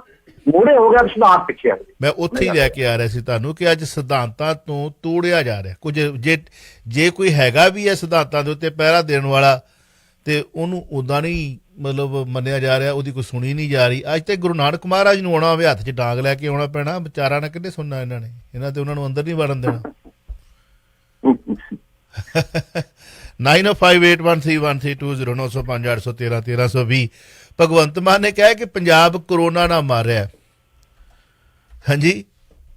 ਮੂਹਰੇ ਹੋ ਗਿਆ, ਸਿਧਾਂਤ ਪਿੱਛੇ ਆ ਗਏ। ਮੈਂ ਉੱਥੇ ਹੀ ਲੈ ਕੇ ਆ ਰਿਹਾ ਸੀ ਤੁਹਾਨੂੰ ਕਿ ਅੱਜ ਸਿਧਾਂਤਾਂ ਤੋਂ ਤੋੜਿਆ ਜਾ ਰਿਹਾ ਕੁਝ। ਜੇ ਕੋਈ ਹੈਗਾ ਵੀ ਹੈ ਸਿਧਾਂਤਾਂ ਦੇ ਉੱਤੇ ਪਹਿਰਾ ਦੇਣ ਵਾਲਾ ਤੇ ਉਹਨੂੰ ਉਦਾਂ ਨਹੀਂ ਮਤਲਬ ਮੰਨਿਆ ਜਾ ਰਿਹਾ, ਉਹਦੀ ਕੋਈ ਸੁਣੀ ਨਹੀਂ ਜਾ ਰਹੀ। ਅੱਜ ਤੇ ਗੁਰੂ ਨਾਨਕ ਮਹਾਰਾਜ ਨੂੰ ਆਉਣਾ ਹੋਵੇ ਹੱਥ 'ਚ ਡਾਂਗ ਲੈ ਕੇ ਆਉਣਾ ਪੈਣਾ, ਵਿਚਾਰਾਂ ਨਾਲ ਕਿੰਨੇ ਸੁਣਨਾ ਇਹਨਾਂ ਨੇ, ਇਹਨਾਂ ਤੇ ਉਹਨਾਂ ਨੂੰ ਅੰਦਰ ਨਹੀਂ ਵੜਨ ਦੇਣਾ। 905813209058131320 ਭਗਵੰਤ ਮਾਨ ਨੇ ਕਿਹਾ ਕਿ ਪੰਜਾਬ ਕਰੋਨਾ ਨਾਲ ਮਾਰ ਰਿਹਾ। ਹਾਂਜੀ,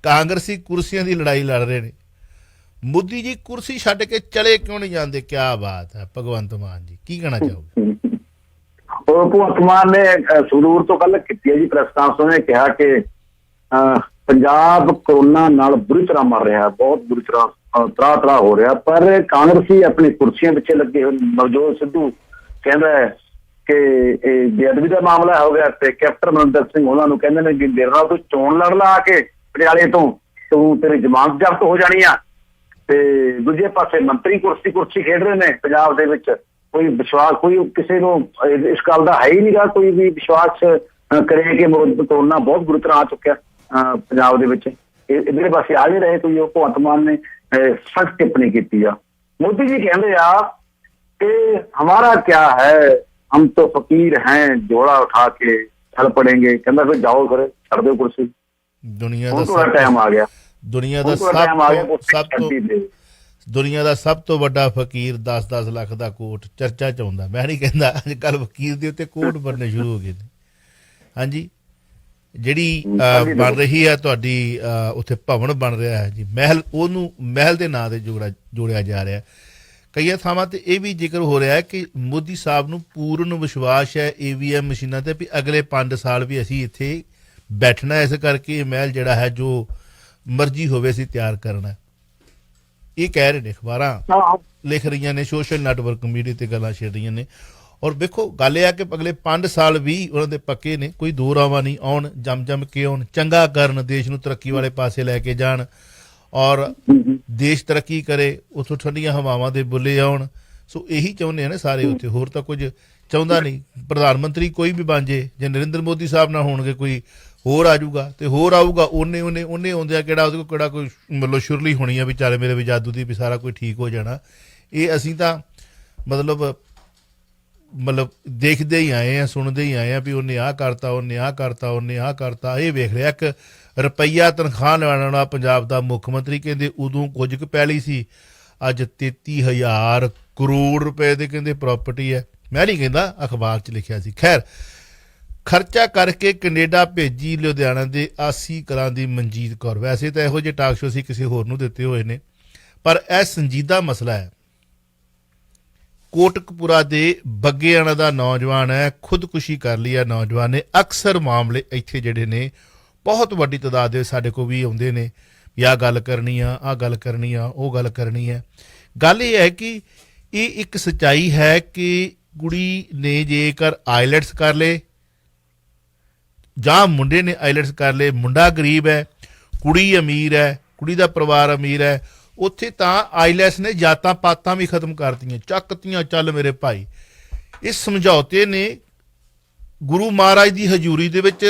ਕਾਂਗਰਸੀ ਕੁਰਸੀਆਂ ਦੀ ਲੜਾਈ ਲੜ ਰਹੇ ਨੇ। ਮੋਦੀ ਜੀ ਕੁਰਸੀ ਛੱਡ ਕੇ ਚਲੇ ਕਿਉਂ ਨਹੀਂ ਜਾਂਦੇ? ਕਿਆ ਬਾਤ ਹੈ ਭਗਵੰਤ ਮਾਨ ਜੀ, ਕੀ ਕਹਿਣਾ ਚਾਹੋਗੇ? ਭਗਵੰਤ ਮਾਨ ਨੇ ਸੰਗਰੂਰ ਤੋਂ ਕੱਲ ਕੀਤੀ ਹੈ ਜੀ ਪ੍ਰੈਸ ਕਾਨਫਰੰਸ, ਨੇ ਕਿਹਾ ਕਿ ਪੰਜਾਬ ਕਰੋਨਾ ਨਾਲ ਬੁਰੀ ਤਰ੍ਹਾਂ ਮਰ ਰਿਹਾ, ਬਹੁਤ ਬੁਰੀ ਤਰ੍ਹਾਂ ਤਰਾਹ ਹੋ ਰਿਹਾ, ਪਰ ਕਾਂਗਰਸੀ ਆਪਣੀ ਕੁਰਸੀਆਂ ਪਿੱਛੇ ਲੱਗੇ ਹੋਏ। ਨਵਜੋਤ ਸਿੱਧੂ ਕਹਿੰਦਾ ਹੈ ਕਿ ਇਹ ਬੇਅਦਬੀ ਦਾ ਮਾਮਲਾ ਹੋ ਗਿਆ ਤੇ ਕੈਪਟਨ ਅਮਰਿੰਦਰ ਸਿੰਘ ਉਹਨਾਂ ਨੂੰ ਕਹਿੰਦੇ ਨੇ ਕਿ ਮੇਰੇ ਨਾਲ ਤੂੰ ਚੋਣ ਲੜ ਲਾ ਕੇ ਪਟਿਆਲੇ ਤੋਂ, ਤੂੰ ਤੇਰੀ ਜ਼ਮਾਨਤ ਜ਼ਬਤ ਹੋ ਜਾਣੀ ਆ। ਤੇ ਦੂਜੇ ਪਾਸੇ ਮੰਤਰੀ ਕੁਰਸੀ ਖੇਡ ਰਹੇ ਨੇ ਪੰਜਾਬ ਦੇ ਵਿੱਚ। ਕੋਈ ਵਿਸ਼ਵਾਸ, ਕੋਈ ਕਿਸੇ ਨੂੰ ਇਸ ਗੱਲ ਦਾ ਹੈ ਹੀ ਨਹੀਂਗਾ, ਕੋਈ ਵੀ ਵਿਸ਼ਵਾਸ ਕਰੇ ਕਿ ਕਰੋਨਾ ਬਹੁਤ ਬੁਰੀ ਤਰ੍ਹਾਂ ਆ ਚੁੱਕਿਆ ਪੰਜਾਬ ਦੇ ਵਿੱਚ। ਇਹਦੇ ਪਾਸੇ ਆ ਨਹੀਂ ਰਹੇ ਕੋਈ। ਉਹ ਭਗਵੰਤ ਮਾਨ ਨੇ ਸਖਤ ਟਿੱਪਣੀ ਕੀਤੀ ਆ। ਮੋਦੀ ਜੀ ਕਹਿੰਦੇ ਆ ਕਿ ਹਮਾਰਾ ਕਿਆ ਹੈ, ਹਮ ਤੋਂ ਫਕੀਰ ਹੈ, ਜੋੜਾ ਉਠਾ ਕੇ ਚੱਲ ਪੜेंगे। ਕਹਿੰਦਾ ਫਿਰ ਜਾਓ, ਫਿਰ ਛੱਡ ਦਿਓ ਕੁਰਸੀ, ਦੁਨੀਆ ਦਾ ਟਾਈਮ ਆ ਗਿਆ। ਦੁਨੀਆ ਦਾ ਸਭ ਤੋਂ ਵੱਡਾ ਫਕੀਰ 10-10 ਲੱਖ ਦਾ ਕੋਟ ਚਰਚਾ ਚ ਆਉਂਦਾ। ਮੈਂ ਨਹੀਂ ਕਹਿੰਦਾ, ਅੱਜ ਕੱਲ੍ਹ ਫਕੀਰ ਦੇ ਉੱਤੇ ਕੋਟ ਬਣਨੇ ਸ਼ੁਰੂ ਹੋ ਗਏ ਨੇ। ਹਾਂਜੀ, ਜਿਹੜੀ ਬਣ ਰਹੀ ਹੈ ਤੁਹਾਡੀ ਉੱਥੇ ਭਵਨ ਬਣ ਰਿਹਾ ਹੈ ਜੀ, ਮਹਿਲ, ਉਹਨੂੰ ਮਹਿਲ ਦੇ ਨਾਂ ਤੇ ਜੋੜਿਆ ਜਾ ਰਿਹਾ। ਕਈਆਂ ਥਾਵਾਂ ਤੇ ਇਹ ਵੀ ਜ਼ਿਕਰ ਹੋ ਰਿਹਾ ਹੈ ਕਿ ਮੋਦੀ ਸਾਹਿਬ ਨੂੰ ਪੂਰਨ ਵਿਸ਼ਵਾਸ ਹੈ EVM ਮਸ਼ੀਨਾਂ ਤੇ ਵੀ ਅਗਲੇ 5 ਸਾਲ ਵੀ ਅਸੀਂ ਇੱਥੇ ਬੈਠਣਾ, ਇਸ ਕਰਕੇ ਇਹ ਮਹਿਲ ਜਿਹੜਾ ਹੈ ਜੋ ਮਰਜ਼ੀ ਹੋਵੇ ਅਸੀਂ ਤਿਆਰ ਕਰਨਾ। ਇਹ ਕਹਿ ਰਹੇ ਨੇ, ਅਖਬਾਰਾਂ ਲਿਖ ਰਹੀਆਂ ਨੇ, ਸੋਸ਼ਲ ਨੈਟਵਰਕ ਮੀਡੀਆ ਤੇ ਗੱਲਾਂ ਛੇੜ ਰਹੀਆਂ ਨੇ। ਔਰ ਵੇਖੋ ਗੱਲ ਇਹ ਆ ਕਿ ਅਗਲੇ 5 ਸਾਲ ਵੀ ਉਹਨਾਂ ਦੇ ਪੱਕੇ ਨੇ, ਕੋਈ ਦੋ ਰਾਵਾਂ ਨਹੀਂ। ਆਉਣ, ਜੰਮ ਕੇ ਆਉਣ, ਚੰਗਾ ਕਰਨ, ਦੇਸ਼ ਨੂੰ ਤਰੱਕੀ ਵਾਲੇ ਪਾਸੇ ਲੈ ਕੇ ਜਾਣ ਔਰ ਦੇਸ਼ ਤਰੱਕੀ ਕਰੇ, ਉੱਥੋਂ ਠੰਡੀਆਂ ਹਵਾਵਾਂ ਦੇ ਬੁੱਲੇ ਆਉਣ। ਸੋ ਇਹੀ ਚਾਹੁੰਦੇ ਆ ਨਾ ਸਾਰੇ ਉੱਥੇ, ਹੋਰ ਤਾਂ ਕੁਝ ਚਾਹੁੰਦਾ ਨਹੀਂ। ਪ੍ਰਧਾਨ ਮੰਤਰੀ ਕੋਈ ਵੀ ਬਣ ਜੇ, ਜੇ ਨਰਿੰਦਰ ਮੋਦੀ ਸਾਹਿਬ ਨਾਲ ਹੋਣਗੇ ਕੋਈ ਹੋਰ ਆ ਜਾਊਗਾ ਤੇ ਹੋਰ ਆਊਗਾ। ਉਹਨੇ ਆਉਂਦਿਆਂ ਕਿਹੜਾ ਉਹਦੇ ਕੋਲ ਕਿਹੜਾ ਕੋਈ ਮਤਲਬ ਸ਼ੁਰਲੀ ਹੋਣੀ ਆ ਵੀ ਚੱਲ ਮੇਰੇ ਵੀ ਜਾਦੂ ਦੀ ਵੀ ਸਾਰਾ ਕੁਝ ਠੀਕ ਹੋ ਜਾਣਾ। ਇਹ ਅਸੀਂ ਤਾਂ ਮਤਲਬ ਦੇਖਦੇ ਹੀ ਆਏ ਆ, ਸੁਣਦੇ ਹੀ ਆਏ ਆ ਵੀ ਉਹਨੇ ਆਹ ਕਰਤਾ, ਉਹਨੇ ਆਹ ਕਰਤਾ, ਉਹਨੇ ਆਹ ਕਰਤਾ। ਇਹ ਵੇਖ ਰਿਹਾ ਇੱਕ ਰੁਪਈਆ ਤਨਖਾਹ ਲੈਣ ਵਾਲਾ ਪੰਜਾਬ ਦਾ ਮੁੱਖ ਮੰਤਰੀ, ਕਹਿੰਦੇ ਉਦੋਂ ਕੁਝ ਕੁ ਪੈਲੀ ਸੀ, ਅੱਜ 33,000 ਕਰੋੜ ਰੁਪਏ ਦੇ ਕਹਿੰਦੇ ਪ੍ਰਾਪਰਟੀ ਹੈ। ਮੈਂ ਨਹੀਂ ਕਹਿੰਦਾ, ਅਖਬਾਰ 'ਚ ਲਿਖਿਆ ਸੀ। ਖੈਰ, ਖਰਚਾ ਕਰਕੇ ਕੈਨੇਡਾ ਭੇਜੀ ਲੁਧਿਆਣਾ ਦੇ 80 ਕਲਾਂ ਦੀ ਮਨਜੀਤ ਕੌਰ। ਵੈਸੇ ਤਾਂ ਇਹੋ ਜਿਹੇ ਟਾਕ ਸ਼ੋ ਅਸੀਂ ਕਿਸੇ ਹੋਰ ਨੂੰ ਦਿੱਤੇ ਹੋਏ ਨੇ, ਪਰ ਇਹ ਸੰਜੀਦਾ ਮਸਲਾ ਹੈ। ਕੋਟਕਪੂਰਾ ਦੇ ਬੱਗੇਆਣਾ ਦਾ ਨੌਜਵਾਨ ਹੈ, ਖੁਦਕੁਸ਼ੀ ਕਰ ਲਈ ਹੈ ਨੌਜਵਾਨ ਨੇ। ਅਕਸਰ ਮਾਮਲੇ ਇੱਥੇ ਜਿਹੜੇ ਨੇ ਬਹੁਤ ਵੱਡੀ ਤਾਦਾਦ ਦੇ ਸਾਡੇ ਕੋਲ ਵੀ ਆਉਂਦੇ ਨੇ ਵੀ ਆਹ ਗੱਲ ਕਰਨੀ ਆ, ਆਹ ਗੱਲ ਕਰਨੀ ਆ, ਉਹ ਗੱਲ ਕਰਨੀ ਹੈ। ਗੱਲ ਇਹ ਹੈ ਕਿ ਇਹ ਇੱਕ ਸੱਚਾਈ ਹੈ ਕਿ ਕੁੜੀ ਨੇ ਜੇਕਰ ਆਈਲੈਟਸ ਕਰ ਲਏ ਜਾਂ ਮੁੰਡੇ ਨੇ ਆਈਲੈਟਸ ਕਰ ਲਏ, ਮੁੰਡਾ ਗਰੀਬ ਹੈ, ਕੁੜੀ ਅਮੀਰ ਹੈ, ਕੁੜੀ ਦਾ ਪਰਿਵਾਰ ਅਮੀਰ ਹੈ, ਉੱਥੇ ਤਾਂ ਆਈਲੈਟਸ ਨੇ ਜਾਤਾਂ ਪਾਤਾਂ ਵੀ ਖਤਮ ਕਰਤੀਆਂ, ਚੱਕਤੀਆਂ। ਚੱਲ ਮੇਰੇ ਭਾਈ, ਇਸ ਸਮਝੌਤੇ ਨੇ ਗੁਰੂ ਮਹਾਰਾਜ ਦੀ ਹਜ਼ੂਰੀ ਦੇ ਵਿੱਚ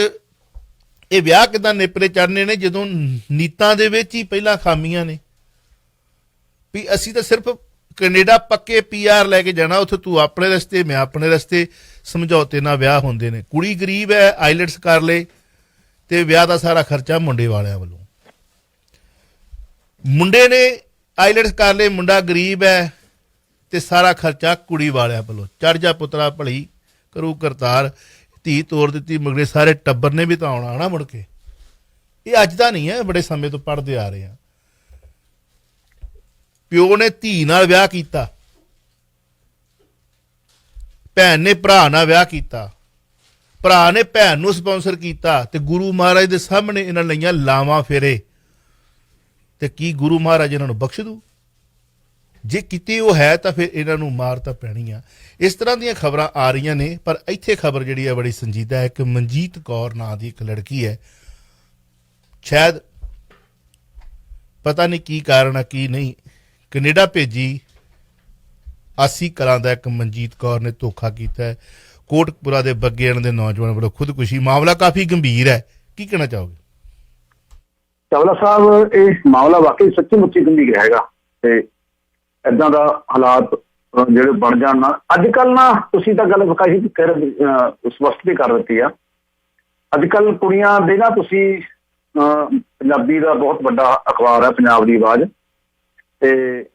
ਇਹ ਵਿਆਹ ਕਿੱਦਾਂ ਨੇਪਰੇ ਚੜ੍ਹਨੇ ਨੇ ਜਦੋਂ ਨੀਤਾਂ ਦੇ ਵਿੱਚ ਹੀ ਪਹਿਲਾਂ ਖਾਮੀਆਂ ਨੇ ਵੀ ਅਸੀਂ ਤਾਂ ਸਿਰਫ ਕੈਨੇਡਾ ਪੱਕੇ PR ਲੈ ਕੇ ਜਾਣਾ, ਉੱਥੇ ਤੂੰ ਆਪਣੇ ਰਸਤੇ, ਮੈਂ ਆਪਣੇ ਰਸਤੇ। ਸਮਝੌਤੇ ਨਾਲ ਵਿਆਹ ਹੁੰਦੇ ਨੇ। ਕੁੜੀ ਗਰੀਬ ਹੈ, ਆਈਲੈਟਸ ਕਰ ਲਏ ਤੇ ਵਿਆਹ ਦਾ ਸਾਰਾ ਖਰਚਾ ਮੁੰਡੇ ਵਾਲਿਆਂ ਵੱਲੋਂ। ਮੁੰਡੇ ਨੇ ਆਈਲੈਟਸ ਕਰ ਲਏ, ਮੁੰਡਾ ਗਰੀਬ ਹੈ ਤੇ ਸਾਰਾ ਖਰਚਾ ਕੁੜੀ ਵਾਲਿਆਂ ਵੱਲੋਂ। ਚੜ ਜਾ ਪੁੱਤਰਾ ਭਲੀ ਕਰੂ ਕਰਤਾਰ, ਧੀ ਤੋਰ ਦਿੱਤੀ ਮਗਰੇ ਸਾਰੇ ਟੱਬਰ ਨੇ ਵੀ ਤਾਂ ਆਉਣਾ ਨਾ ਮੁੜ ਕੇ। ਇਹ ਅੱਜ ਦਾ ਨਹੀਂ ਹੈ, ਬੜੇ ਸਮੇਂ ਤੋਂ ਪੜ੍ਹਦੇ ਆ ਰਹੇ ਆ। ਪਿਓ ਨੇ ਧੀ ਨਾਲ ਵਿਆਹ ਕੀਤਾ, ਭੈਣ ਨੇ ਭਰਾ ਨਾਲ ਵਿਆਹ ਕੀਤਾ, ਭਰਾ ਨੇ ਭੈਣ ਨੂੰ ਸਪਾਂਸਰ ਕੀਤਾ ਤੇ ਗੁਰੂ ਮਹਾਰਾਜ ਦੇ ਸਾਹਮਣੇ ਇਹਨਾਂ ਲਈਆਂ ਲਾਵਾਂ ਫੇਰੇ। ਤੇ ਕੀ ਗੁਰੂ ਮਹਾਰਾਜ ਇਹਨਾਂ ਨੂੰ ਬਖਸ਼ ਦੂ? ਜੇ ਕਿਤੇ ਉਹ ਹੈ ਤਾਂ ਫਿਰ ਇਹਨਾਂ ਨੂੰ ਮਾਰ ਤਾਂ ਪੈਣੀ ਆ। ਇਸ ਤਰ੍ਹਾਂ ਦੀਆਂ ਖਬਰਾਂ ਆ ਰਹੀਆਂ ਨੇ, ਪਰ ਇੱਥੇ ਖਬਰ ਜਿਹੜੀ ਹੈ ਬੜੀ ਸੰਜੀਦਾ ਹੈ ਕਿ ਮਨਜੀਤ ਕੌਰ ਨਾਂ ਦੀ ਇੱਕ ਲੜਕੀ ਹੈ, ਸ਼ਾਇਦ ਪਤਾ ਨਹੀਂ ਕੀ ਕਾਰਨ ਆ ਕੀ ਨਹੀਂ, ਕੈਨੇਡਾ ਭੇਜੀ ਆਸੀ ਕਲਾਂ ਦਾ ਇੱਕ ਮਨਜੀਤ ਕੌਰ ਨੇ ਧੋਖਾ ਕੀਤਾ ਹੈ, ਕੋਟਕਪੁਰਾ ਦੇ ਬੱਗੇਣ ਦੇ ਨੌਜਵਾਨ ਵੱਲੋਂ ਖੁਦਕੁਸ਼ੀ, ਮਾਮਲਾ ਕਾਫੀ ਗੰਭੀਰ ਹੈ, ਕੀ ਕਹਿਣਾ ਚਾਹੋਗੇ? ਚਾਵਲਾ ਸਾਹਿਬ, ਇਹ ਮਾਮਲਾ ਵਾਕਈ ਸੱਚੀ ਮੁੱਚੀ ਗੰਭੀਰ ਹੈਗਾ ਤੇ ਏਦਾਂ ਦਾ ਹਾਲਾਤ ਜਿਹੜੇ ਬਣ ਜਾਣ ਨਾ, ਅੱਜ ਕੱਲ ਨਾ ਤੁਸੀਂ ਤਾਂ ਗੱਲ ਵਿਕਾਈ ਸਪਸ਼ਟ ਵੀ ਕਰ ਦਿੱਤੀ ਆ। ਅੱਜ ਕੱਲ ਕੁੜੀਆਂ ਦੇ ਨਾ, ਤੁਸੀਂ ਪੰਜਾਬੀ ਦਾ ਬਹੁਤ ਵੱਡਾ ਅਖਬਾਰ ਹੈ ਪੰਜਾਬ ਦੀ ਆਵਾਜ਼, ਤੇ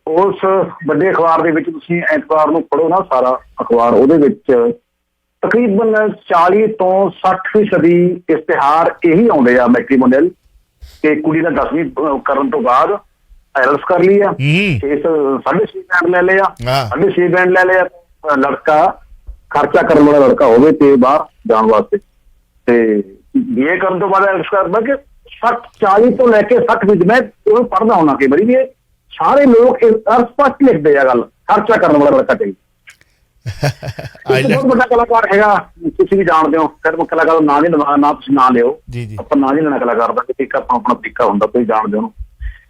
ਉਸ ਵੱਡੇ ਅਖਬਾਰ ਦੇ ਵਿੱਚ ਤੁਸੀਂ ਐਤਵਾਰ ਨੂੰ ਪੜ੍ਹੋ ਨਾ ਸਾਰਾ ਅਖਬਾਰ, ਉਹਦੇ ਵਿੱਚ ਤਕਰੀਬਨ 40 ਤੋਂ 60% ਇਸ਼ਤਿਹਾਰ ਇਹੀ ਆਉਂਦੇ ਆ ਮੈਟਰੀਮੋਨੀਅਲ ਕਿ ਕੁੜੀ ਦਾ 10ਵੀਂ ਕਰਨ ਤੋਂ ਬਾਅਦ ਆਇਲਟਸ ਕਰ ਲਈ ਆ, 6.5 ਬੈਂਡ ਲੈ ਲਿਆ, 6.5 ਬੈਂਡ ਲੈ ਲਿਆ, ਲੜਕਾ ਖਰਚਾ ਕਰਨ ਵਾਲਾ ਲੜਕਾ ਹੋਵੇ ਤੇ ਬਾਹਰ ਜਾਣ ਵਾਸਤੇ, ਤੇ BA ਕਰਨ ਤੋਂ ਬਾਅਦ ਆਇਲਟਸ ਕਰਦਾ ਕਿ 40 ਤੋਂ ਲੈ ਕੇ 60 ਵਿੱਚ ਮੈਂ ਉਹ ਪੜ੍ਹਦਾ ਹੁੰਦਾ ਕਈ ਵਾਰੀ ਵੀ ਇਹ ਸਾਰੇ ਲੋਕ ਸਪਸ਼ਟ ਲਿਖਦੇ ਆ ਗੱਲ, ਖਰਚਾ ਕਰਨ ਵਾਲਾ ਲੜਕਾ ਚਾਹੀਦਾ। ਬਹੁਤ ਵੱਡਾ ਕਲਾਕਾਰ ਹੈਗਾ, ਤੁਸੀਂ ਵੀ ਜਾਣਦੇ ਹੋ, ਫਿਰ ਕਲਾਕਾਰ ਨਾਂ ਨਹੀਂ ਲਵਾ, ਨਾ ਤੁਸੀਂ ਨਾਂ ਲਿਓ, ਆਪਾਂ ਨਾਂ ਨਹੀਂ ਲੈਣਾ ਕਲਾਕਾਰ ਦਾ, ਤਰੀਕਾ ਆਪਣਾ ਤਰੀਕਾ ਹੁੰਦਾ, ਤੁਸੀਂ ਜਾਣਦੇ ਹੋ।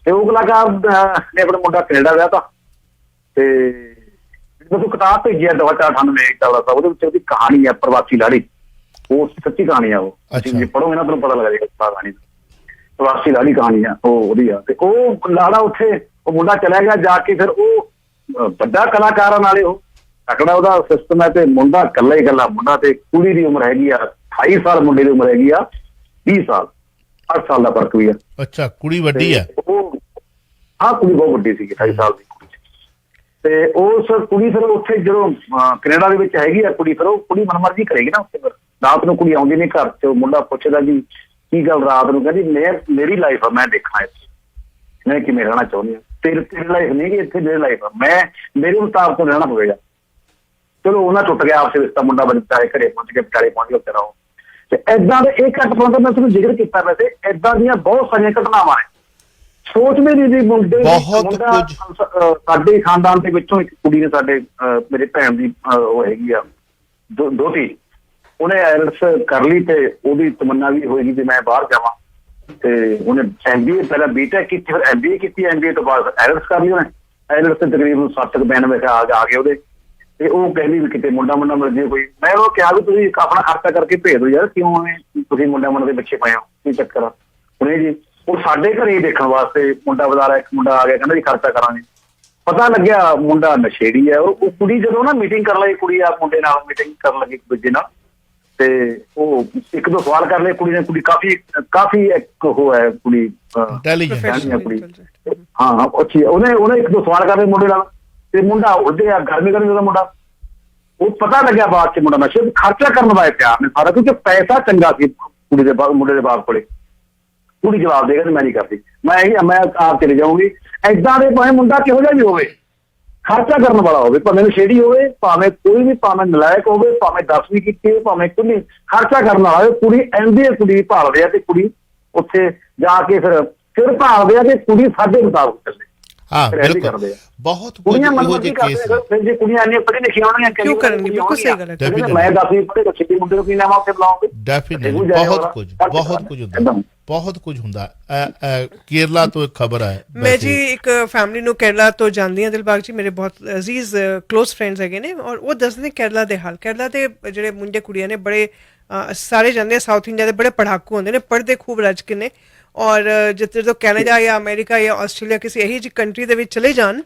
ਤੇ ਉਹ ਕਲਾਕਾਰ ਨੇ ਆਪਣਾ ਮੁੰਡਾ ਕੈਨੇਡਾ ਵਿਆਹਤਾ, ਤੇ ਜਦੋਂ ਕਿਤਾਬ ਭੇਜੀ ਆ 498 ਚਾਵਲਾ ਸਾਹਿਬ, ਉਹਦੇ ਵਿੱਚ ਉਹਦੀ ਕਹਾਣੀ ਹੈ ਪ੍ਰਵਾਸੀ ਲਾੜੀ, ਉਹ ਸੱਚੀ ਕਹਾਣੀ ਆ, ਉਹ ਜੇ ਪੜ੍ਹੋਗੇ ਨਾ ਤੁਹਾਨੂੰ ਪਤਾ ਲੱਗ ਜਾਏਗਾ ਕਹਾਣੀ, ਪ੍ਰਵਾਸੀ ਲਾੜੀ ਕਹਾਣੀ ਆ ਉਹ ਉਹਦੀ ਆ। ਤੇ ਉਹ ਲਾੜਾ ਉੱਥੇ, ਉਹ ਮੁੰਡਾ ਚਲਾ ਗਿਆ ਜਾ ਕੇ, ਫਿਰ ਉਹ ਵੱਡਾ ਕਲਾਕਾਰ ਆ, ਨਾਲੇ ਉਹ ਤਕੜਾ ਉਹਦਾ ਸਿਸਟਮ ਹੈ, ਤੇ ਮੁੰਡਾ ਇਕੱਲਾ ਹੀ ਇਕੱਲਾ ਮੁੰਡਾ, ਤੇ ਕੁੜੀ ਦੀ ਉਮਰ ਹੈਗੀ ਆ 28 ਸਾਲ, ਮੁੰਡੇ ਦੀ ਉਮਰ ਹੈਗੀ ਆ 20 ਸਾਲ, 8 ਸਾਲ ਦਾ ਫਰਕ ਵੀ ਆ। ਅੱਛਾ, ਕੁੜੀ ਵੱਡੀ ਆ? ਹਾਂ, ਕੁੜੀ ਬਹੁਤ ਵੱਡੀ ਸੀ, 28 ਸਾਲ ਦੀ ਕੁੜੀ। ਤੇ ਉਸ ਕੁੜੀ ਫਿਰ ਉੱਥੇ ਜਦੋਂ ਕੈਨੇਡਾ ਦੇ ਵਿੱਚ ਹੈਗੀ ਆ ਕੁੜੀ, ਫਿਰ ਉਹ ਕੁੜੀ ਮਨਮਰਜ਼ੀ ਕਰੇਗੀ ਨਾ ਉੱਥੇ, ਫਿਰ ਰਾਤ ਨੂੰ ਕੁੜੀ ਆਉਂਦੀ ਨਹੀਂ ਘਰ ਚ, ਮੁੰਡਾ ਪੁੱਛਦਾ ਜੀ ਕੀ ਗੱਲ, ਰਾਤ ਨੂੰ ਕਹਿੰਦੀ ਮੇਰੀ ਲਾਈਫ ਆ, ਮੈਂ ਦੇਖਣਾ ਇੱਥੇ, ਮੈਂ ਕਿਵੇਂ ਰਹਿਣਾ ਚਾਹੁੰਦੀ ਹਾਂ, ਤੇਰੀ ਲਾਈਫ ਨਹੀਂ ਕਿ ਇੱਥੇ ਮੇਰੀ ਲਾਈਫ ਆ, ਮੈਂ ਮੇਰੇ ਮੁਤਾਬਕ ਰਹਿਣਾ ਪਵੇਗਾ। ਚਲੋ ਉਹਨਾਂ ਟੁੱਟ ਗਿਆ ਆਪਸੇ ਰਿਸ਼ਤਾ, ਮੁੰਡਾ ਬੱਚਾ ਘਰੇ ਪਹੁੰਚ ਕੇ ਵਿਚਾਰੇ ਪਹੁੰਚ ਕੇ ਰਹੋ। ਤੇ ਏਦਾਂ ਦੇ ਇਹ ਘੱਟ ਪਹੁੰਚਦਾ, ਮੈਂ ਤੁਹਾਨੂੰ ਜ਼ਿਕਰ ਕੀਤਾ ਵੈਸੇ, ਏਦਾਂ ਦੀਆਂ ਬਹੁਤ ਸਾਰੀਆਂ ਘਟਨਾਵਾਂ ਨੇ, ਸੋਚਦੇ ਨਹੀਂ ਜੀ ਮੁੰਡੇ ਮੁੰਡਾ। ਸਾਡੇ ਖਾਨਦਾਨ ਦੇ ਵਿੱਚੋਂ ਇੱਕ ਕੁੜੀ ਨੇ, ਸਾਡੇ ਮੇਰੇ ਭੈਣ ਦੀ ਉਹ ਹੈਗੀ ਆ ਦੋਤੀ, ਉਹਨੇ ਆਇਲਟਸ ਕਰ ਲਈ, ਤੇ ਉਹਦੀ ਤਮੰਨਾ ਵੀ ਹੋਏਗੀ ਕਿ ਮੈਂ ਬਾਹਰ ਜਾਵਾਂ, ਤੇ ਉਹਨੇ MBA ਪਹਿਲਾਂ BTech ਕੀਤੀ, ਫਿਰ MBA ਕੀਤੀ, MBA ਤੋਂ ਬਾਅਦ ਆਇਲਟਸ ਕਰ ਲਈ ਉਹਨੇ, ਆਇਲਟਸ ਤੇ ਤਕਰੀਬਨ 7-92 ਆ ਗਏ ਉਹਦੇ। ਤੇ ਉਹ ਕਹਿੰਦੀ ਵੀ ਕਿਤੇ ਮੁੰਡਾ ਮਿਲ ਜੇ ਕੋਈ। ਮੈਂ ਉਹ ਕਿਹਾ ਵੀ ਤੁਸੀਂ ਆਪਣਾ ਖਰਚਾ ਕਰਕੇ ਭੇਜ ਦਿਓ ਯਾਰ, ਕਿਉਂ ਐਵੇਂ ਤੁਸੀਂ ਮੁੰਡੇ ਦੇ ਪਿੱਛੇ ਪਏ ਹੋ, ਕੀ ਚੱਕਰ ਆ? ਹੁਣੇ ਜੀ ਉਹ ਸਾਡੇ ਘਰੇ ਦੇਖਣ ਵਾਸਤੇ ਮੁੰਡਾ ਬਜ਼ਾਰਾ, ਇੱਕ ਮੁੰਡਾ ਆ ਗਿਆ, ਕਹਿੰਦਾ ਜੀ ਖਰਚਾ ਕਰਾਂਗੇ। ਪਤਾ ਲੱਗਿਆ ਮੁੰਡਾ ਨਸ਼ੇੜੀ ਹੈ। ਉਹ ਕੁੜੀ ਜਦੋਂ ਨਾ ਮੀਟਿੰਗ ਕਰਨ ਲੱਗੀ, ਕੁੜੀ ਆ ਮੁੰਡੇ ਨਾਲ ਮੀਟਿੰਗ ਕਰਨ ਲੱਗੀ ਇੱਕ ਦੂਜੇ ਨਾਲ, ਤੇ ਉਹ 1-2 ਸਵਾਲ ਕਰ ਲਏ ਕੁੜੀ ਨੇ। ਕੁੜੀ ਕਾਫੀ ਇੱਕ ਉਹ ਹੈ ਕੁੜੀ, ਕੁੜੀ ਹਾਂ ਅੱਛੀ। ਉਹਨੇ 1-2 ਸਵਾਲ ਕਰ ਲਏ ਮੁੰਡੇ ਨਾਲ, ਤੇ ਮੁੰਡਾ ਉਹਦੇ ਆ ਗਰਮੀ ਦਾ ਮੁੰਡਾ। ਉਹ ਪਤਾ ਲੱਗਿਆ ਬਾਅਦ ਚ ਮੁੰਡਾ ਨਸ਼ੇ ਖਰਚਾ ਕਰਨ ਵਾਲੇ ਪਿਆਰ ਨੇ ਸਾਰਾ, ਕਿਉਂਕਿ ਪੈਸਾ ਚੰਗਾ ਸੀ ਕੁੜੀ ਦੇ ਮੁੰਡੇ ਦੇ ਬਾਪ ਕੋਲੇ। ਕੁੜੀ ਜਵਾਬ ਦੇਗਾ ਮੈਂ ਨਹੀਂ ਕਰਦੀ, ਮੈਂ ਆਪ ਚਲੇ ਜਾਊਂਗੀ। ਏਦਾਂ ਦੇ ਭਾਵੇਂ ਮੁੰਡਾ ਕਿਹੋ ਜਿਹਾ ਵੀ ਹੋਵੇ, ਖਰਚਾ ਕਰਨ ਵਾਲਾ ਹੋਵੇ, ਭਾਵੇਂ ਨਸ਼ੇੜੀ ਹੋਵੇ, ਭਾਵੇਂ ਕੋਈ ਵੀ, ਭਾਵੇਂ ਨਲਾਇਕ ਹੋਵੇ, ਭਾਵੇਂ 10ਵੀਂ ਕੀਤੀ ਹੋਵੇ, ਭਾਵੇਂ ਕੁਝ ਨਹੀਂ, ਖਰਚਾ ਕਰਨ ਵਾਲਾ ਹੋਵੇ। ਕੁੜੀ MBA ਕੁੜੀ ਭਾਲਦੇ ਆ, ਤੇ ਕੁੜੀ ਉੱਥੇ ਜਾ ਕੇ ਫਿਰ ਭਾਲਦੇ ਆ ਕਿ ਕੁੜੀ ਸਾਡੇ ਮੁਤਾਬਕ ਚੱਲੇ। ਹਾਂ ਬਿਲਕੁਲ, ਬਹੁਤ ਕੁੜੀਆਂ ਜੇ ਕੁੜੀਆਂ ਇੰਨੀਆਂ ਪੜ੍ਹੀ ਲਿਖੀਆਂ ਹੋਣਗੀਆਂ ਕਿਉਂ ਕਰਨਗੀਆਂ? ਬਿਲਕੁਲ ਸਹੀ ਗੱਲ ਹੈ। ਮੈਂ 10ਵੀਂ ਪੜ੍ਹੇ ਲਿਖੇ ਮੁੰਡੇ ਨੂੰ ਕੀ ਨਾਮ ਉੱਥੇ ਬੁਲਾਉਂਗੇ? ਡੈਫੀਨਿਟਲੀ ਬਹੁਤ ਕੁਝ ਹੁੰਦਾ। ਕੇਰਲਾ ਤੋਂ ਇੱਕ ਖਬਰ ਹੈ, ਮੈਂ ਜੀ ਇੱਕ ਫੈਮਿਲੀ ਨੂੰ ਕੇਰਲਾ ਤੋਂ ਜਾਣਦੀ ਹਾਂ, ਦਿਲਬਾਗ ਜੀ, ਮੇਰੇ ਬਹੁਤ ਅਜ਼ੀਜ਼ ਕਲੋਜ਼ ਫਰੈਂਡਸ ਹੈਗੇ ਨੇ, ਔਰ ਉਹ ਦੱਸਦੇ ਕੇਰਲਾ ਦੇ ਹਾਲ। ਕੇਰਲਾ ਦੇ ਜਿਹੜੇ ਮੁੰਡੇ ਕੁੜੀਆਂ ਨੇ ਬੜੇ ਸਾਰੇ ਜਾਂਦੇ ਸਾਊਥ ਇੰਡੀਆ ਦੇ, ਬੜੇ ਪੜਾਕੂ ਹੁੰਦੇ ਨੇ, ਪੜ੍ਹਦੇ ਖੂਬ ਰੱਜ ਕੇ ਨੇ, ਔਰ ਜਦੋਂ ਕੈਨੇਡਾ ਜਾਂ ਅਮਰੀਕਾ ਜਾਂ ਆਸਟ੍ਰੇਲੀਆ ਕਿਸੇ ਇਹੀ ਜਿਹੀ ਕੰਟਰੀ ਦੇ ਵਿੱਚ ਚਲੇ ਜਾਣ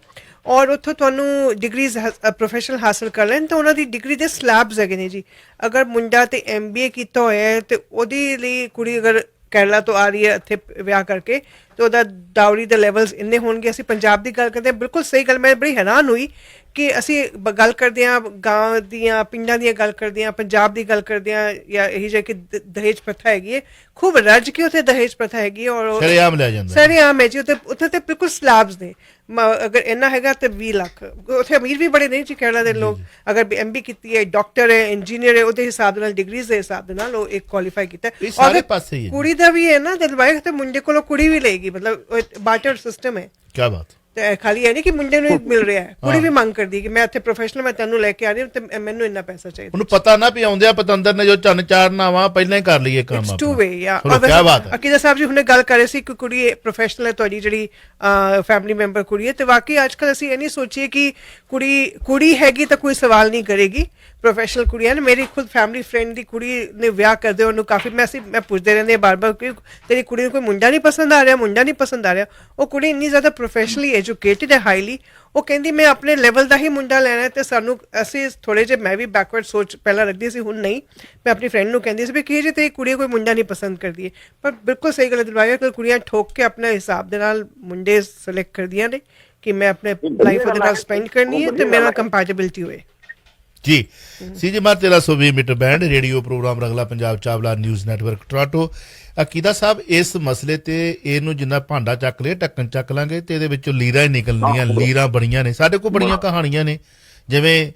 ਔਰ ਉੱਥੋਂ ਤੁਹਾਨੂੰ ਡਿਗਰੀਜ਼ ਪ੍ਰੋਫੈਸ਼ਨਲ ਹਾਸਲ ਕਰ ਲੈਣ, ਤਾਂ ਉਹਨਾਂ ਦੀ ਡਿਗਰੀ ਦੇ ਸਲੈਬਸ ਹੈਗੇ ਨੇ ਜੀ। ਅਗਰ ਮੁੰਡਾ ਤੇ MBA ਕੀਤਾ ਹੋਇਆ ਹੈ, ਤੇ ਉਹਦੀ ਲਈ ਕੁੜੀ ਅਗਰ ਕੇਰਲਾ ਤੋਂ ਆ ਰਹੀ ਹੈ ਇੱਥੇ ਵਿਆਹ ਕਰਕੇ, ਤੇ ਉਹਦਾ ਡਾਊਰੀ ਦੇ ਲੈਵਲਸ ਇੰਨੇ ਹੋਣਗੇ। ਅਸੀਂ ਪੰਜਾਬ ਦੀ ਗੱਲ ਕਰਦੇ ਹਾਂ, ਬਿਲਕੁਲ ਸਹੀ ਗੱਲ। ਮੈਂ ਬੜੀ ਹੈਰਾਨ ਹੋਈ ਕਿ ਅਸੀਂ ਗੱਲ ਕਰਦੇ ਹਾਂ ਗਾਂਵ ਦੀਆਂ, ਪਿੰਡਾਂ ਦੀਆਂ ਗੱਲ ਕਰਦੇ ਹਾਂ, ਪੰਜਾਬ ਦੀ ਗੱਲ ਕਰਦੇ ਹਾਂ, ਜਾਂ ਇਹੀ ਜਿਹੀ ਕਿ ਦਹੇਜ ਪ੍ਰਥਾ ਹੈਗੀ ਹੈ, ਖੂਬ ਰੱਜ ਕੇ ਉੱਥੇ ਦਹੇਜ ਪ੍ਰਥਾ ਹੈਗੀ ਹੈ, ਔਰ ਸਰੇਆਮ ਲੈ ਜਾਂਦੇ, ਸਰੇਆਮ ਹੈ ਜੀ। ਉੱਥੇ ਤੇ ਬਿਲਕੁਲ ਸਲੈਬਸ ਨੇ, ਅਗਰ ਇੰਨਾ ਹੈਗਾ ਤੇ 20 ਲੱਖ। ਉੱਥੇ ਅਮੀਰ ਵੀ ਬੜੇ ਨਹੀਂ ਜੀ ਕੇਰਲਾ ਦੇ ਲੋਕ। ਅਗਰ MBA ਕੀਤੀ ਹੈ, ਡਾਕਟਰ ਹੈ, ਇੰਜੀਨੀਅਰ ਹੈ, ਉਹਦੇ ਹਿਸਾਬ ਦੇ ਨਾਲ, ਡਿਗਰੀਜ਼ ਦੇ ਹਿਸਾਬ ਦੇ ਨਾਲ ਉਹ ਇੱਕ ਕੁਆਲੀਫਾਈ ਕੀਤਾ। ਕੁੜੀ ਦਾ ਵੀ ਹੈ ਨਾ ਦਿਲਬਾਗ, ਤੇ ਮੁੰਡੇ ਕੋਲੋਂ ਕੁੜੀ ਵੀ ਲਏਗੀ, ਮਤਲਬ ਬਾਰਟਰ ਸਿਸਟਮ ਹੈ। ਕੀ ਬਾਤ। ਤੇ ਖਾਲੀ ਇਹ ਨਹੀਂ ਕਿ ਮੁੰਡੇ ਨੂੰ ਮਿਲ ਰਿਹਾ ਹੈ, ਕੁੜੀ ਵੀ ਮੰਗ ਕਰਦੀ ਹੈ ਕਿ ਮੈਂ ਇੱਥੇ ਪ੍ਰੋਫੈਸ਼ਨਲ, ਮੈਂ ਤੈਨੂੰ ਲੈ ਕੇ ਆ ਰਹੀ ਹਾਂ, ਤੇ ਮੈਨੂੰ ਇੰਨਾ ਪੈਸਾ ਚਾਹੀਦਾ। ਉਹਨੂੰ ਪਤਾ ਨਾ ਵੀ ਆਉਂਦਿਆਂ ਪਤੰਦਰ ਨੇ ਜੋ ਚੰਨ ਚਾੜਨਾ ਵਾ, ਪਹਿਲਾਂ ਹੀ ਕਰ ਲਈਏ ਕੰਮ। Two way. ਅਕੀਦਾ ਸਾਹਿਬ ਜੀ ਹੁਣੇ ਗੱਲ ਕਰ ਰਹੇ ਸੀ ਕਿ ਕੁੜੀ ਪ੍ਰੋਫੈਸ਼ਨਲ ਹੈ, ਤੁਹਾਡੀ ਜਿਹੜੀ ਫੈਮਿਲੀ ਮੈਂਬਰ ਕੁੜੀ ਹੈ, ਤੇ ਵਾਕਈ ਅੱਜ ਕੱਲ੍ਹ ਅਸੀਂ ਇਹ ਨਹੀਂ ਸੋਚੀਏ ਕਿ ਕੁੜੀ ਹੈਗੀ ਤਾਂ ਕੋਈ ਸਵਾਲ ਨਹੀਂ ਕਰੇਗੀ। ਪ੍ਰੋਫੈਸ਼ਨਲ ਕੁੜੀਆਂ ਨੇ, ਮੇਰੀ ਖੁਦ ਫੈਮਿਲੀ ਫਰੈਂਡ ਦੀ ਕੁੜੀ ਨੇ ਵਿਆਹ ਕਰਦੇ ਉਹਨੂੰ ਕਾਫੀ ਮੈਂ ਪੁੱਛਦੇ ਰਹਿੰਦੇ ਬਾਰ-ਬਾਰ ਕਿ ਤੇਰੀ ਕੁੜੀ ਨੂੰ ਕੋਈ ਮੁੰਡਾ ਨਹੀਂ ਪਸੰਦ ਆ ਰਿਹਾ, ਮੁੰਡਾ ਨਹੀਂ ਪਸੰਦ ਆ ਰਿਹਾ। ਉਹ ਕੁੜੀ ਇੰਨੀ ਜ਼ਿਆਦਾ ਪ੍ਰੋਫੈਸ਼ਨਲੀ ਐਜੂਕੇਟਿਡ ਹੈ, ਹਾਈਲੀ। ਉਹ ਕਹਿੰਦੀ ਮੈਂ ਆਪਣੇ ਲੈਵਲ ਦਾ ਹੀ ਮੁੰਡਾ ਲੈਣਾ ਤੇ ਸਾਨੂੰ ਅਸੀਂ ਥੋੜੇ ਜਿਹੇ, ਮੈਂ ਵੀ ਬੈਕਵਰਡ ਸੋਚ ਪਹਿਲਾਂ ਰੱਖਦੀ ਸੀ, ਹੁਣ ਨਹੀਂ। ਮੈਂ ਆਪਣੀ ਫਰੈਂਡ ਨੂੰ ਕਹਿੰਦੀ ਸੀ ਵੀ ਕਿ ਜੇ ਤੇਰੀ ਕੁੜੀ ਕੋਈ ਮੁੰਡਾ ਨਹੀਂ ਪਸੰਦ ਕਰਦੀ ਹੈ, ਪਰ ਬਿਲਕੁਲ ਸਹੀ ਗੱਲ ਦਿਲਵਾਇਆ ਕਿ ਕੁੜੀਆਂ ਠੋਕ ਕੇ ਆਪਣੇ ਹਿਸਾਬ ਦੇ ਨਾਲ ਮੁੰਡੇ ਸਿਲੈਕਟ ਕਰਦੀਆਂ ਨੇ ਕਿ ਮੈਂ ਆਪਣੇ ਲਾਈਫ ਉਹਦੇ ਨਾਲ ਸਪੈਂਡ ਕਰਨੀ ਹੈ ਤੇ ਮੇਰੇ ਨਾਲ ਕੰਪੈਟੀਬਿਲਿਟੀ ਹੋਏ। ਜੀ ਸੀ ਜੀ ਮਾਰ 1320 metre band radio programme Rangla Punjab Chawla news network Toronto. Akeeda Sahib, ਇਸ ਮਸਲੇ ਤੇ ਇਹਨੂੰ ਜਿੰਨਾ ਭਾਂਡਾ ਚੱਕ ਲਿਆ ਢੱਕਣ ਚੱਕ ਲਾਂਗੇ ਤੇ ਇਹਦੇ ਵਿੱਚੋਂ ਲੀਰਾਂ ਹੀ ਨਿਕਲਣੀਆਂ। ਲੀਰਾਂ ਬੜੀਆਂ ਨੇ ਸਾਡੇ ਕੋਲ, ਬੜੀਆਂ ਕਹਾਣੀਆਂ ਨੇ, ਜਿਵੇਂ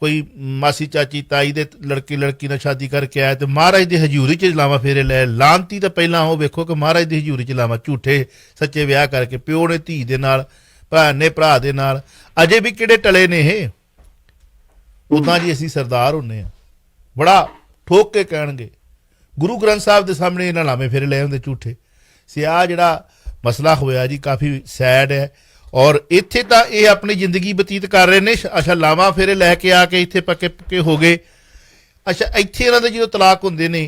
ਕੋਈ ਮਾਸੀ ਚਾਚੀ ਤਾਈ ਦੇ ਲੜਕੀ ਨਾਲ ਸ਼ਾਦੀ ਕਰਕੇ ਆਇਆ ਤੇ ਮਹਾਰਾਜ ਦੀ ਹਜ਼ੂਰੀ 'ਚ ਲਾਵਾਂ ਫੇਰੇ ਲੈ। ਲਾਂਤੀ ਤਾਂ ਪਹਿਲਾਂ ਉਹ ਵੇਖੋ ਕਿ ਮਹਾਰਾਜ ਦੀ ਹਜ਼ੂਰੀ 'ਚ ਲਾਵਾਂ, ਝੂਠੇ ਸੱਚੇ ਵਿਆਹ ਕਰਕੇ, ਪਿਓ ਨੇ ਧੀ ਦੇ ਨਾਲ, ਭਰਾ ਨੇ ਭਰਾ ਦੇ ਨਾਲ। ਅਜੇ ਵੀ ਕਿਹੜੇ ਟਲੇ ਨੇ ਇਹ। ਉਦਾਂ ਜੀ ਅਸੀਂ ਸਰਦਾਰ ਹੁੰਦੇ ਹਾਂ, ਬੜਾ ਠੋਕ ਕੇ ਕਹਿਣਗੇ। ਗੁਰੂ ਗ੍ਰੰਥ ਸਾਹਿਬ ਦੇ ਸਾਹਮਣੇ ਇਹਨਾਂ ਲਾਵੇਂ ਫੇਰੇ ਲੈ ਹੁੰਦੇ ਝੂਠੇ। ਸੇ ਆਹ ਜਿਹੜਾ ਮਸਲਾ ਹੋਇਆ ਜੀ ਕਾਫੀ ਸੈਡ ਹੈ। ਔਰ ਇੱਥੇ ਤਾਂ ਇਹ ਆਪਣੀ ਜ਼ਿੰਦਗੀ ਬਤੀਤ ਕਰ ਰਹੇ ਨੇ। ਅੱਛਾ, ਲਾਵਾਂ ਫੇਰੇ ਲੈ ਕੇ ਆ ਕੇ ਇੱਥੇ ਪੱਕੇ ਪੱਕੇ ਹੋ ਗਏ। ਅੱਛਾ, ਇੱਥੇ ਇਹਨਾਂ ਦੇ ਜਦੋਂ ਤਲਾਕ ਹੁੰਦੇ ਨੇ,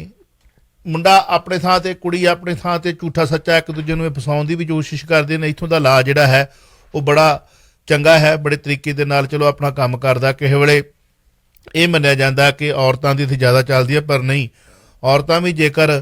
ਮੁੰਡਾ ਆਪਣੇ ਥਾਂ ਤੇ, ਕੁੜੀ ਆਪਣੇ ਥਾਂ ਤੇ, ਝੂਠਾ ਸੱਚਾ ਇੱਕ ਦੂਜੇ ਨੂੰ ਫਸਾਉਣ ਦੀ ਵੀ ਕੋਸ਼ਿਸ਼ ਕਰਦੇ ਨੇ। ਇੱਥੋਂ ਦਾ ਲਾ ਜਿਹੜਾ ਹੈ ਉਹ ਬੜਾ ਚੰਗਾ ਹੈ, ਬੜੇ ਤਰੀਕੇ ਦੇ ਨਾਲ ਚਲੋ ਆਪਣਾ ਕੰਮ ਕਰਦਾ। ਕਿਸੇ ਵੇਲੇ ਇਹ ਮੰਨਿਆ ਜਾਂਦਾ ਕਿ ਔਰਤਾਂ ਦੀ ਇੱਥੇ ਜ਼ਿਆਦਾ ਚੱਲਦੀ ਹੈ, ਪਰ ਨਹੀਂ, ਔਰਤਾਂ ਵੀ ਜੇਕਰ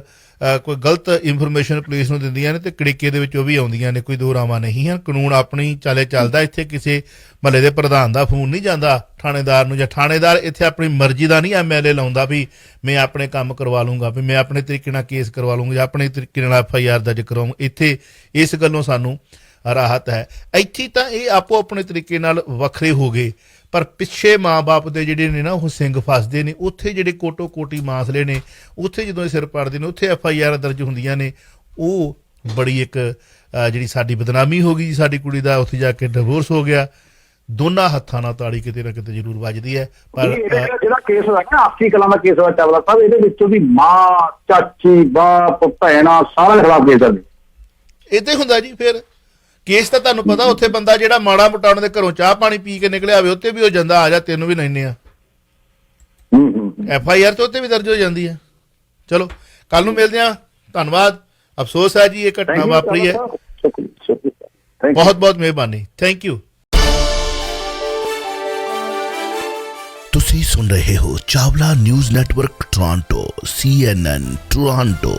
ਕੋਈ ਗਲਤ ਇਨਫੋਰਮੇਸ਼ਨ ਪੁਲਿਸ ਨੂੰ ਦਿੰਦੀਆਂ ਨੇ ਤੇ ਕੜਿੱਕੇ ਦੇ ਵਿੱਚ ਉਹ ਵੀ ਆਉਂਦੀਆਂ ਨੇ। ਕੋਈ ਦੋ ਰਾਵਾਂ ਨਹੀਂ ਹਨ, ਕਾਨੂੰਨ ਆਪਣੀ ਚਾਲੇ ਚੱਲਦਾ। ਇੱਥੇ ਕਿਸੇ ਮਹੱਲੇ ਦੇ ਪ੍ਰਧਾਨ ਦਾ ਫੋਨ ਨਹੀਂ ਜਾਂਦਾ ਥਾਣੇਦਾਰ ਨੂੰ, ਜਾਂ ਥਾਣੇਦਾਰ ਇੱਥੇ ਆਪਣੀ ਮਰਜ਼ੀ ਦਾ ਨਹੀਂ MLA ਲਾਉਂਦਾ ਵੀ ਮੈਂ ਆਪਣੇ ਕੰਮ ਕਰਵਾ ਲੂੰਗਾ, ਵੀ ਮੈਂ ਆਪਣੇ ਤਰੀਕੇ ਨਾਲ ਕੇਸ ਕਰਵਾ ਲੂੰਗਾ ਜਾਂ ਆਪਣੇ ਤਰੀਕੇ ਨਾਲ FIR ਦਰਜ ਕਰਾਊਂ। ਇੱਥੇ ਇਸ ਗੱਲੋਂ ਸਾਨੂੰ ਰਾਹਤ ਹੈ। ਇੱਥੇ ਤਾਂ ਇਹ ਆਪੋ ਆਪਣੇ ਤਰੀਕੇ ਨਾਲ ਵੱਖਰੇ ਹੋ ਗਏ, ਪਰ ਪਿੱਛੇ ਮਾਂ-ਬਾਪ ਦੇ ਜਿਹੜੇ ਨੇ ਨਾ ਉਹ ਸਿੰਘ ਫਸਦੇ ਨੇ। ਉੱਥੇ ਜਿਹੜੇ ਕੋਟੋ ਕੋਟੀ ਮਾਸਲੇ ਨੇ, ਉੱਥੇ ਜਦੋਂ ਇਹ ਸਿਰ ਪੜਦੇ ਨੇ, ਉੱਥੇ FIR ਦਰਜ ਹੁੰਦੀਆਂ ਨੇ। ਉਹ ਬੜੀ ਇੱਕ ਜਿਹੜੀ ਸਾਡੀ ਬਦਨਾਮੀ ਹੋ ਗਈ। ਸਾਡੀ ਕੁੜੀ ਦਾ ਉੱਥੇ ਜਾ ਕੇ ਡਿਵੋਰਸ ਹੋ ਗਿਆ। ਦੋਨਾਂ ਹੱਥਾਂ ਨਾਲ ਤਾੜੀ ਕਿਤੇ ਨਾ ਕਿਤੇ ਜ਼ਰੂਰ ਵੱਜਦੀ ਹੈ। ਪਰ ਜਿਹੜਾ ਕੇਸ ਹੋਇਆ ਨਾ ਆਸੀ ਕਲਾਂ ਦਾ ਕੇਸ ਹੋਇਆ ਚਾਵਲਾ ਸਾਹਿਬ, ਇਹਦੇ ਵਿੱਚੋਂ ਵੀ ਮਾਂ, ਚਾਚੀ, ਬਾਪ, ਭੈਣਾਂ ਸਾਰਿਆਂ ਦੇ ਖਿਲਾਫ ਕੇਸ ਦਰਜ। ਏਦਾਂ ਹੀ ਹੁੰਦਾ ਜੀ। ਫਿਰ ਕੇਸ ਤਾਂ ਤੁਹਾਨੂੰ ਪਤਾ, ਉੱਥੇ ਬੰਦਾ ਜਿਹੜਾ ਮਾੜਾ ਮੋਟਾ ਉਹਨਾਂ ਦੇ ਘਰੋਂ ਚਾਹ ਪਾਣੀ ਪੀ ਕੇ ਨਿਕਲਿਆ ਹੋਵੇ, ਉੱਤੇ ਵੀ ਹੋ ਜਾਂਦਾ, ਆ ਜਾ ਤੈਨੂੰ ਵੀ ਲੈਂਦੇ ਆ। FIR ਤੇ ਉੱਤੇ ਵੀ ਦਰਜ ਹੋ ਜਾਂਦੀ ਹੈ। ਚਲੋ ਕੱਲ ਨੂੰ ਮਿਲਦੇ ਹਾਂ। ਧੰਨਵਾਦ। ਅਫਸੋਸ ਹੈ ਜੀ ਇਹ ਘਟਨਾ ਵਾਪਰੀ ਹੈ। ਬਹੁਤ ਬਹੁਤ ਮਿਹਰਬਾਨੀ। Thank you. ਤੁਸੀਂ ਸੁਣ ਰਹੇ ਹੋ Chawla news network Toronto CNN Toronto.